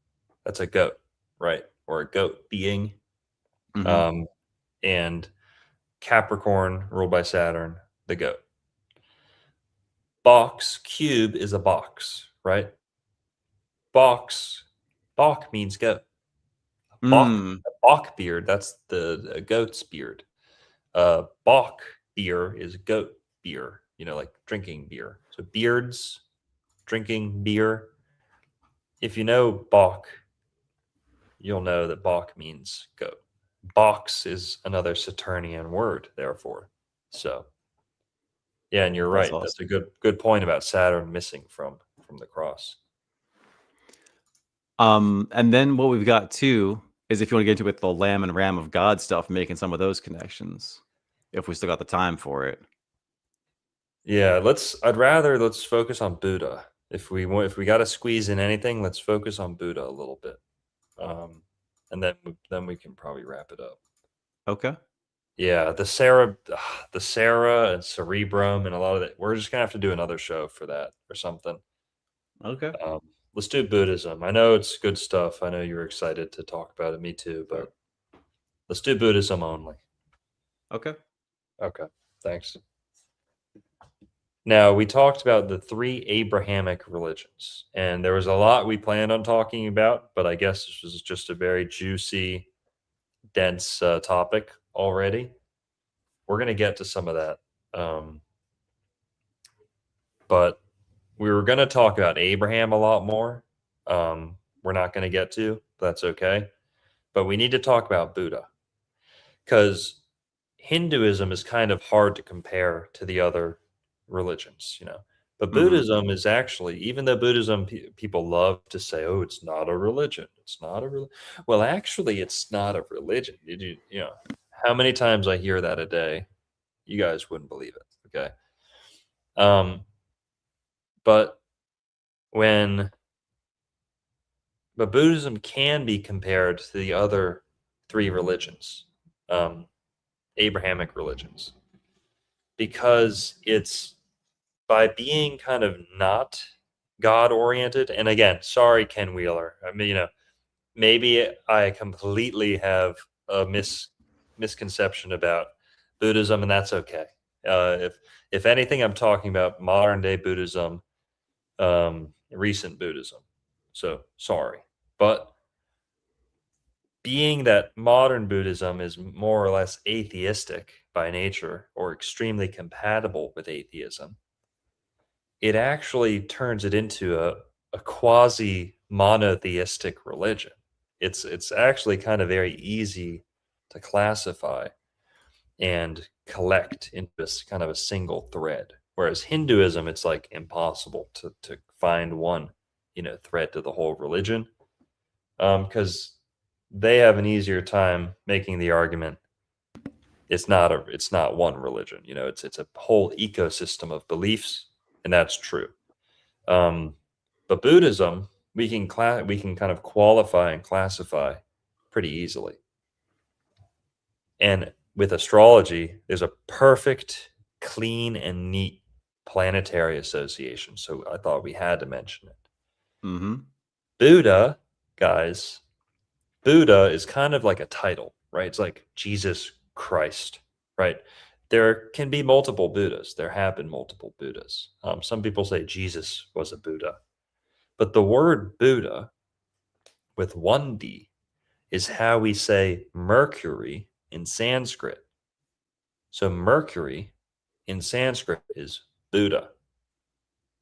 that's a goat, right? Or a goat being. Mhm. And Capricorn, ruled by Saturn, the goat. Box, cube is a box, right? Bok means goat. Mm. Bok beard, that's the goat's beard. Bok beer is goat beer, like drinking beer. So beards, drinking beer. If you know Bok, you'll know that Bok means goat. Box is another Saturnian word, therefore. So, yeah, and you're That's right. That's a awesome. good point about Saturn missing from the cross. And then what we've got too is if you want to get into with the Lamb and Ram of God stuff, making some of those connections, if we still got the time for it. Yeah, let's focus on Buddha. If we got to squeeze in anything, let's focus on Buddha a little bit. And then we can probably wrap it up. Okay. Yeah, the Sarah and Cerebrum and a lot of that. We're just gonna have to do another show for that or something. Okay. Let's do Buddhism. I know it's good stuff. I know you're excited to talk about it. Me too, but let's do Buddhism only. Okay. Okay, thanks. Now, we talked about the 3 Abrahamic religions, and there was a lot we planned on talking about, but I guess this was just a very juicy, dense topic already. We're going to get to some of that. But we were going to talk about Abraham a lot more. We're not going to get to, but that's okay. But we need to talk about Buddha because Hinduism is kind of hard to compare to the other religions, But Buddhism is actually, even though Buddhism, people love to say, "Oh, it's not a religion. It's not a religion." Well, actually, it's not a religion. Did how many times I hear that a day? You guys wouldn't believe it. Okay. But Buddhism can be compared to the other 3 religions, Abrahamic religions, because it's by being kind of not God oriented. And again, sorry, Ken Wheeler. I mean, maybe I completely have a misconception about Buddhism, and that's okay. If anything, I'm talking about modern day Buddhism, recent Buddhism. So sorry, but being that modern Buddhism is more or less atheistic by nature or extremely compatible with atheism, it actually turns it into a quasi monotheistic religion. It's actually kind of very easy to classify and collect into this kind of a single thread. Whereas Hinduism, it's like impossible to find one, thread to the whole religion, because they have an easier time making the argument it's not one religion. It's a whole ecosystem of beliefs, and that's true. But Buddhism, we can kind of qualify and classify pretty easily. And with astrology, there's a perfect, clean, and neat planetary association. So I thought we had to mention it. Mm-hmm. Buddha, guys, Buddha is kind of like a title, right? It's like Jesus Christ, right? There can be multiple Buddhas. There have been multiple Buddhas. Some people say Jesus was a Buddha. But the word Buddha with 1 D is how we say Mercury in Sanskrit. So Mercury in Sanskrit is Buddha.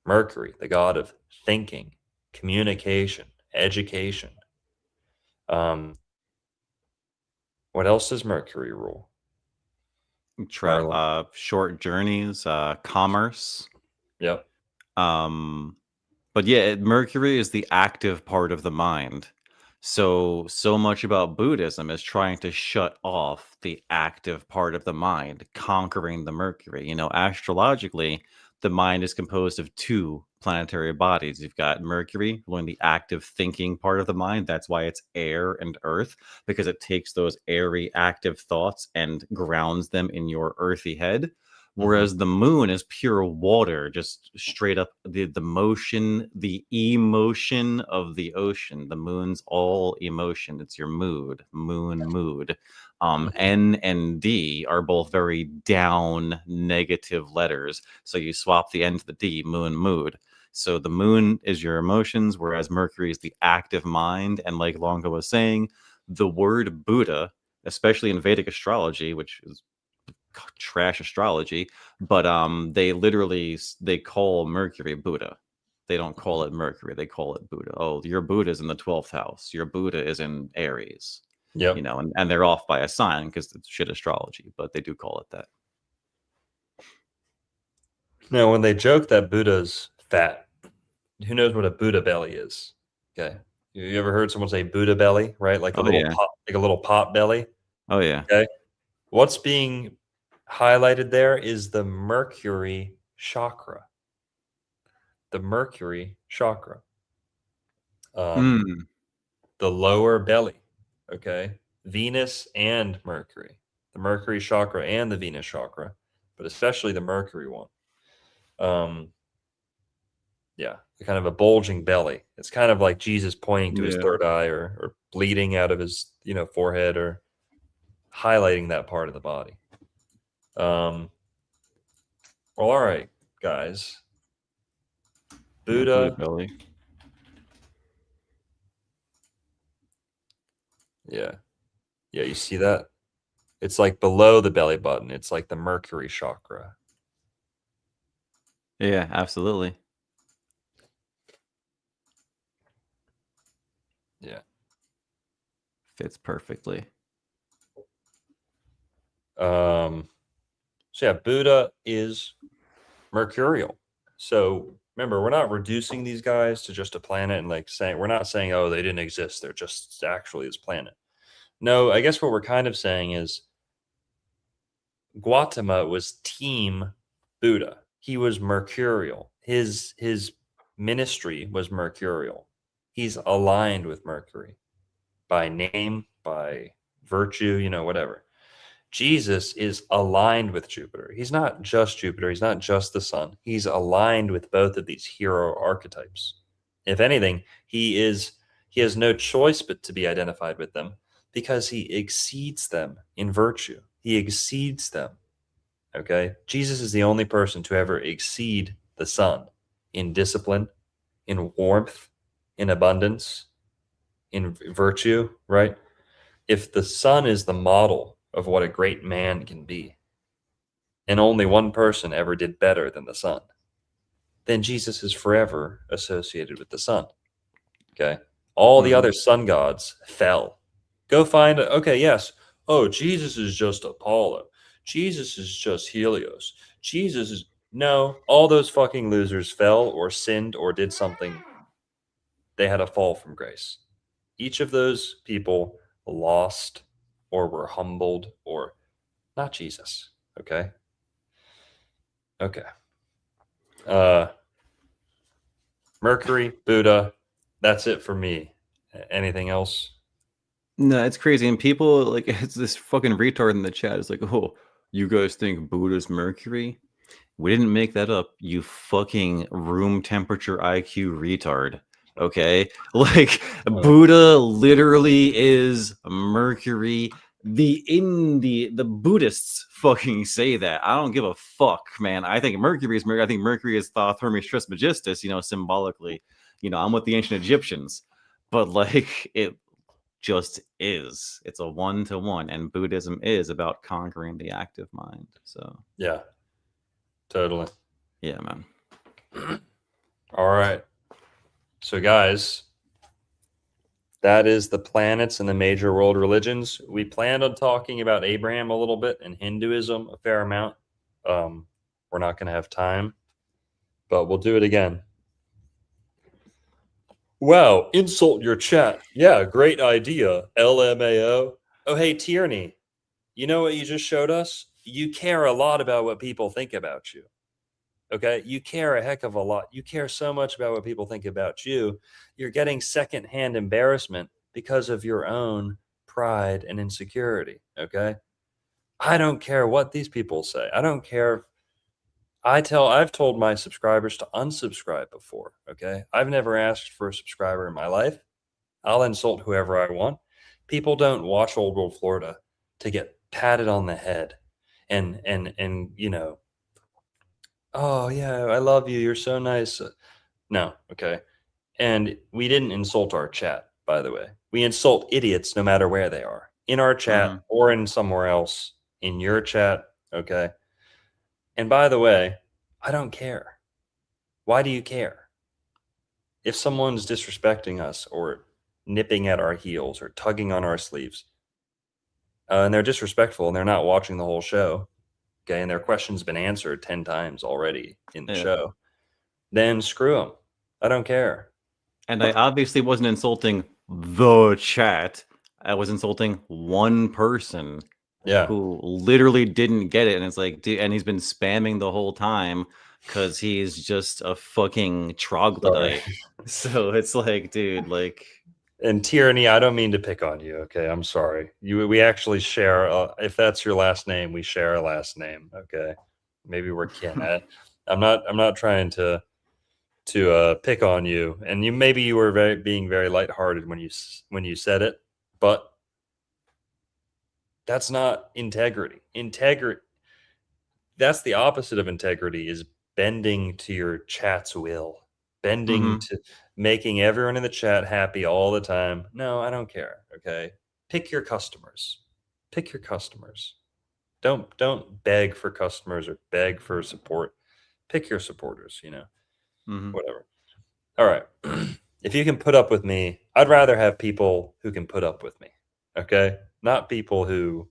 Mercury, the god of thinking, communication, education. What else does Mercury rule? Short journeys, commerce. Yep. But yeah, Mercury is the active part of the mind. So much about Buddhism is trying to shut off the active part of the mind, conquering the Mercury. Astrologically, the mind is composed of two planetary bodies. You've got Mercury, ruling the active thinking part of the mind. That's why it's air and earth, because it takes those airy, active thoughts and grounds them in your earthy head. Whereas the moon is pure water, just straight up the motion, the emotion of the ocean. The moon's all emotion. It's your mood, mood. N and D are both very down negative letters. So you swap the N to the D, moon, mood. So the moon is your emotions, whereas Mercury is the active mind. And like Longa was saying, the word Buddha, especially in Vedic astrology, which is trash astrology, but they call Mercury Buddha. They don't call it Mercury, they call it Buddha. Oh, your Buddha is in the 12th house, your Buddha is in Aries. Yep. And they're off by a sign because it's shit astrology, but they do call it that. Now, when they joke that Buddha's fat, who knows what a Buddha belly is? Okay. You ever heard someone say Buddha belly, right? Like a little pot belly. Oh yeah. Okay. What's being highlighted there is the Mercury chakra. The Mercury chakra. The lower belly. Okay. Venus and Mercury. The Mercury chakra and the Venus chakra, but especially the Mercury one. Yeah, kind of a bulging belly. It's kind of like Jesus pointing to his third eye or bleeding out of his, forehead, or highlighting that part of the body. Well, all right, guys. Buddha belly. Yeah. Yeah, you see that? It's like below the belly button. It's like the Mercury chakra. Yeah, absolutely. Yeah. Fits perfectly. So yeah, Buddha is mercurial. So remember, we're not reducing these guys to just a planet and we're not saying, oh, they didn't exist. They're just actually this planet. No, I guess what we're kind of saying is Gautama was team Buddha. He was mercurial. His ministry was mercurial. He's aligned with Mercury by name, by virtue, whatever. Jesus is aligned with Jupiter. He's not just Jupiter. He's not just the sun. He's aligned with both of these hero archetypes. If anything, he has no choice but to be identified with them because he exceeds them in virtue. He exceeds them. Okay? Jesus is the only person to ever exceed the sun in discipline, in warmth, in abundance, in virtue, right? If the sun is the model of what a great man can be, and only one person ever did better than the sun, then Jesus is forever associated with the sun. Okay? All the other sun gods fell. Go find, yes. Oh, Jesus is just Apollo. Jesus is just Helios. No, all those fucking losers fell or sinned or did something. They had a fall from grace. Each of those people lost or were humbled, or not Jesus. Okay. Mercury, Buddha, that's it for me. Anything else? No, it's crazy. And people it's this fucking retard in the chat is like, oh, you guys think Buddha's Mercury? We didn't make that up, you fucking room temperature IQ retard. Okay? Buddha literally is Mercury. The Buddhists fucking say that. I don't give a fuck, man. I think Mercury is Mercury. I think Mercury is Thoth Hermes Trismegistus, symbolically. I'm with the ancient Egyptians. But it just is. It's a 1-to-1, and Buddhism is about conquering the active mind. So yeah, totally. Yeah, man. All right. So guys, that is the planets and the major world religions. We planned on talking about Abraham a little bit and Hinduism a fair amount. We're not going to have time, but we'll do it again. Wow, insult your chat. Yeah, great idea. LMAO. Oh, hey, Tierney. You know what you just showed us? You care a lot about what people think about you. Okay? You care a heck of a lot. You care so much about what people think about you. You're getting secondhand embarrassment because of your own pride and insecurity. Okay? I don't care what these people say. I don't care. I've told my subscribers to unsubscribe before. Okay. I've never asked for a subscriber in my life. I'll insult whoever I want. People don't watch Old World Florida to get patted on the head and oh yeah, I love you. You're so nice. No. Okay. And we didn't insult our chat, by the way. We insult idiots no matter where they are, in our chat or in somewhere else, in your chat. Okay. And by the way, I don't care. Why do you care? If someone's disrespecting us or nipping at our heels or tugging on our sleeves, and they're disrespectful and they're not watching the whole show, okay, and their question's been answered 10 times already in the show, then screw them. I don't care. And I obviously wasn't insulting the chat. I was insulting one person. Yeah. Who literally didn't get it, and it's like, dude, and he's been spamming the whole time because he's just a fucking troglodyte. So it's like, dude, like. And Tyranny, I don't mean to pick on you. Okay, I'm sorry. We actually share. If that's your last name, we share a last name. Okay, maybe we're kin. I'm not trying to pick on you. And you were being very lighthearted when you said it, but. That's not integrity. That's the opposite of integrity, is bending to your chat's will, bending to making everyone in the chat happy all the time. No, I don't care. Okay. Pick your customers. Don't beg for customers or beg for support. Pick your supporters, whatever. All right. If you can put up with me, I'd rather have people who can put up with me. Okay. Not people who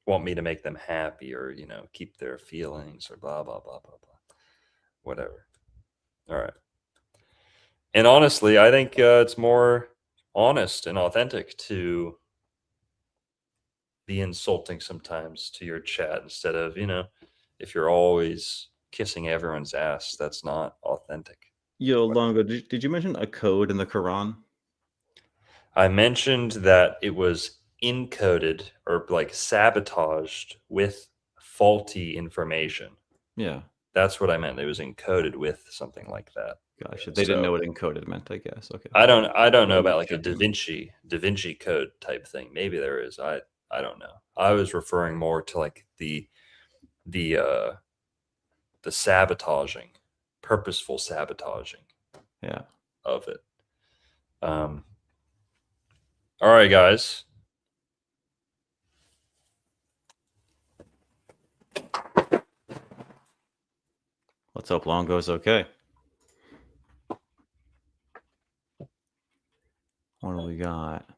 want me to make them happy or, keep their feelings or blah, blah, blah, blah, blah. Whatever. All right. And honestly, I think it's more honest and authentic to be insulting sometimes to your chat instead of, if you're always kissing everyone's ass, that's not authentic. Yo, Longo, did you mention a code in the Quran? I mentioned that it was encoded or like sabotaged with faulty information. Yeah. That's what I meant. It was encoded with something like that. Gotcha. They didn't know what encoded meant, I guess. Okay. I don't know about like a Da Vinci Code type thing. Maybe there is. I don't know. I was referring more to like the sabotaging, purposeful sabotaging. Yeah. Of it. All right, guys. Let's hope Longo's okay. What do we got?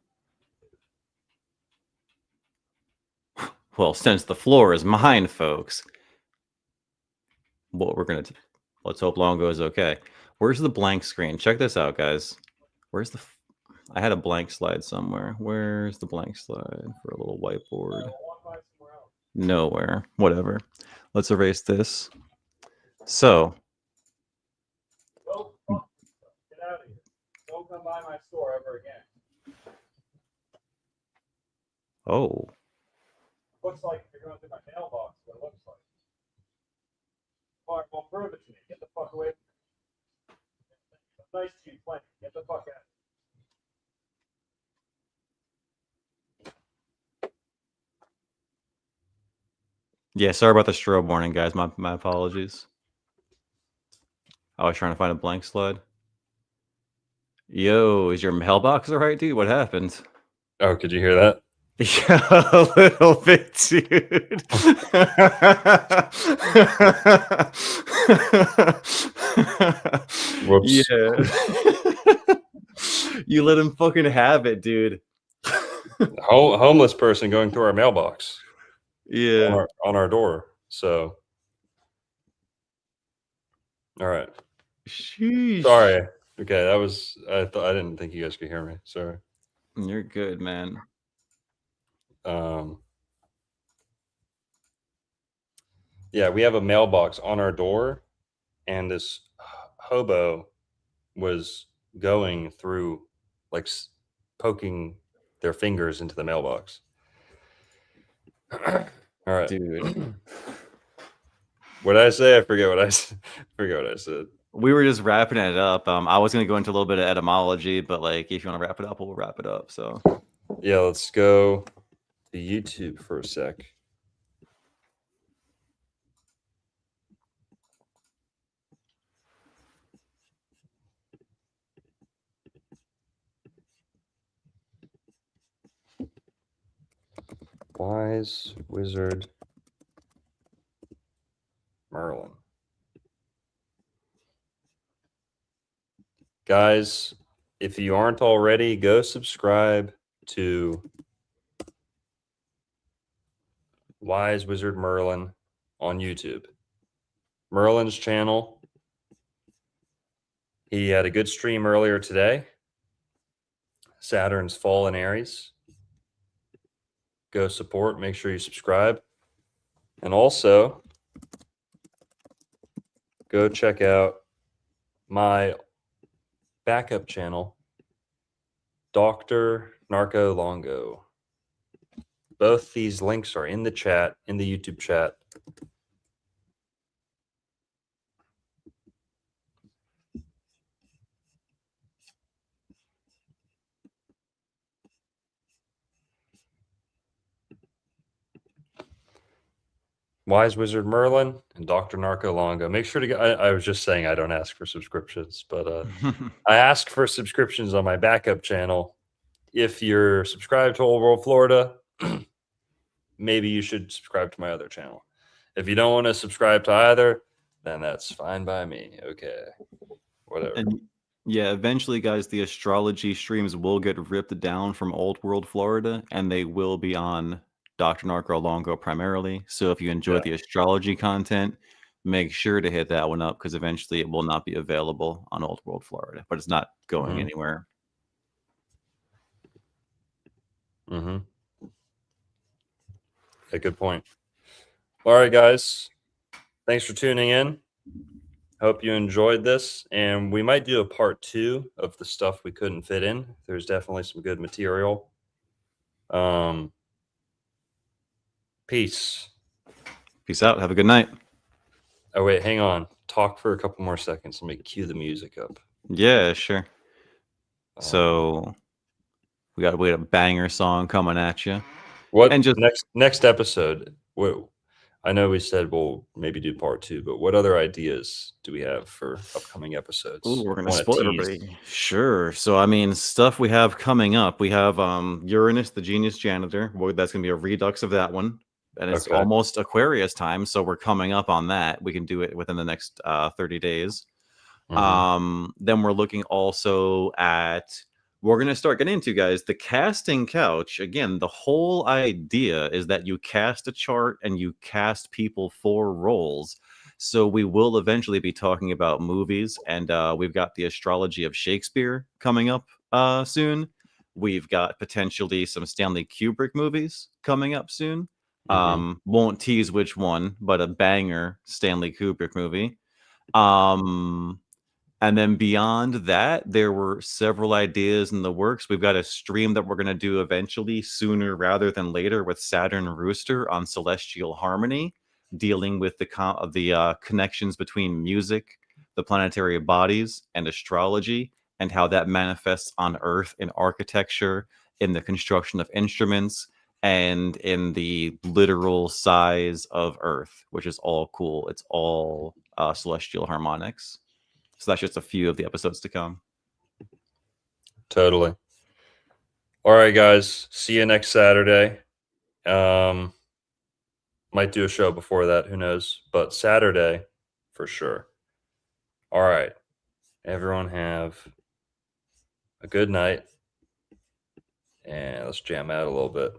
Well, since the floor is mine, folks, what we're going to do, let's hope Longo's okay. Where's the blank screen? Check this out, guys. Where's the... I had a blank slide somewhere. Where's the blank slide for a little whiteboard? Nowhere. Whatever. Let's erase this. So. Get out of here. Don't come by my store ever again. Oh. Looks like you're going through my mailbox. What it looks like. All right, well, prove it to me. Get the fuck away from me. Nice to you, plenty. Get the fuck out. Yeah, sorry about the strobe warning, guys. My apologies. I was trying to find a blank slide. Yo, is your mailbox all right, dude? What happened? Oh, could you hear that? Yeah, a little bit, dude. Whoops. Yeah. You let him fucking have it, dude. Homeless person going through our mailbox. Yeah. On our door. So All right. Sheesh. Sorry. Okay, that was. I didn't think you guys could hear me. Sorry. You're good, man. Yeah, we have a mailbox on our door, and this hobo was going through, like, poking their fingers into the mailbox. All right. Dude. What did I say? I forget what I forget what I said. We were just wrapping it up. I was going to go into a little bit of etymology, but like if you want to wrap it up, we'll wrap it up. So Yeah, let's go to YouTube for a sec. Wise Wizard Merlin. Guys, if you aren't already, go subscribe to Wise Wizard Merlin on YouTube. Merlin's channel. He had a good stream earlier today. Saturn's fall in Aries. Go support. Make sure you subscribe. And also, go check out my backup channel, Dr. Narco Longo. Both these links are in the chat, in the YouTube chat. Wise Wizard Merlin and Dr. Narco Longo. Make sure to get. I was just saying I don't ask for subscriptions, but I ask for subscriptions on my backup channel. If you're subscribed to Old World Florida, maybe you should subscribe to my other channel. If you don't want to subscribe to either, then that's fine by me. Okay, whatever. And yeah, eventually, guys, the astrology streams will get ripped down from Old World Florida, and they will be on Dr. Narco Longo primarily. So if you enjoy the astrology content, make sure to hit that one up because eventually it will not be available on Old World Florida, but it's not going anywhere. Yeah, good point. All right, guys. Thanks for tuning in. Hope you enjoyed this. And we might do a part 2 of the stuff we couldn't fit in. There's definitely some good material. Peace. Peace out. Have a good night. Oh, wait, hang on. Talk for a couple more seconds. Let me cue the music up. Yeah, sure. So we got a banger song coming at you. What and just next episode? I know we said we'll maybe do part 2, but what other ideas do we have for upcoming episodes? Ooh, we're gonna spoil everybody. Sure. So I mean, stuff we have coming up. We have Uranus, the Genius Janitor. Well, that's gonna be a redux of that one. And it's almost Aquarius time, so we're coming up on that. We can do it within the next 30 days. Then we're looking also at we're going to start getting into, guys, the casting couch. Again, the whole idea is that you cast a chart and you cast people for roles. So we will eventually be talking about movies, and we've got the astrology of Shakespeare coming up soon. We've got potentially some Stanley Kubrick movies coming up soon. Won't tease which one, but a banger Stanley Kubrick movie. And then beyond that, there were several ideas in the works. We've got a stream that we're going to do eventually, sooner rather than later, with Saturn Rooster on Celestial Harmony, dealing with the connections between music, the planetary bodies, and astrology, and how that manifests on Earth in architecture, in the construction of instruments, and in the literal size of Earth, which is all cool. It's all celestial harmonics. So that's just a few of the episodes to come. Totally. All right, guys. See you next Saturday. Might do a show before that. Who knows? But Saturday, for sure. All right. Everyone have a good night. And let's jam out a little bit.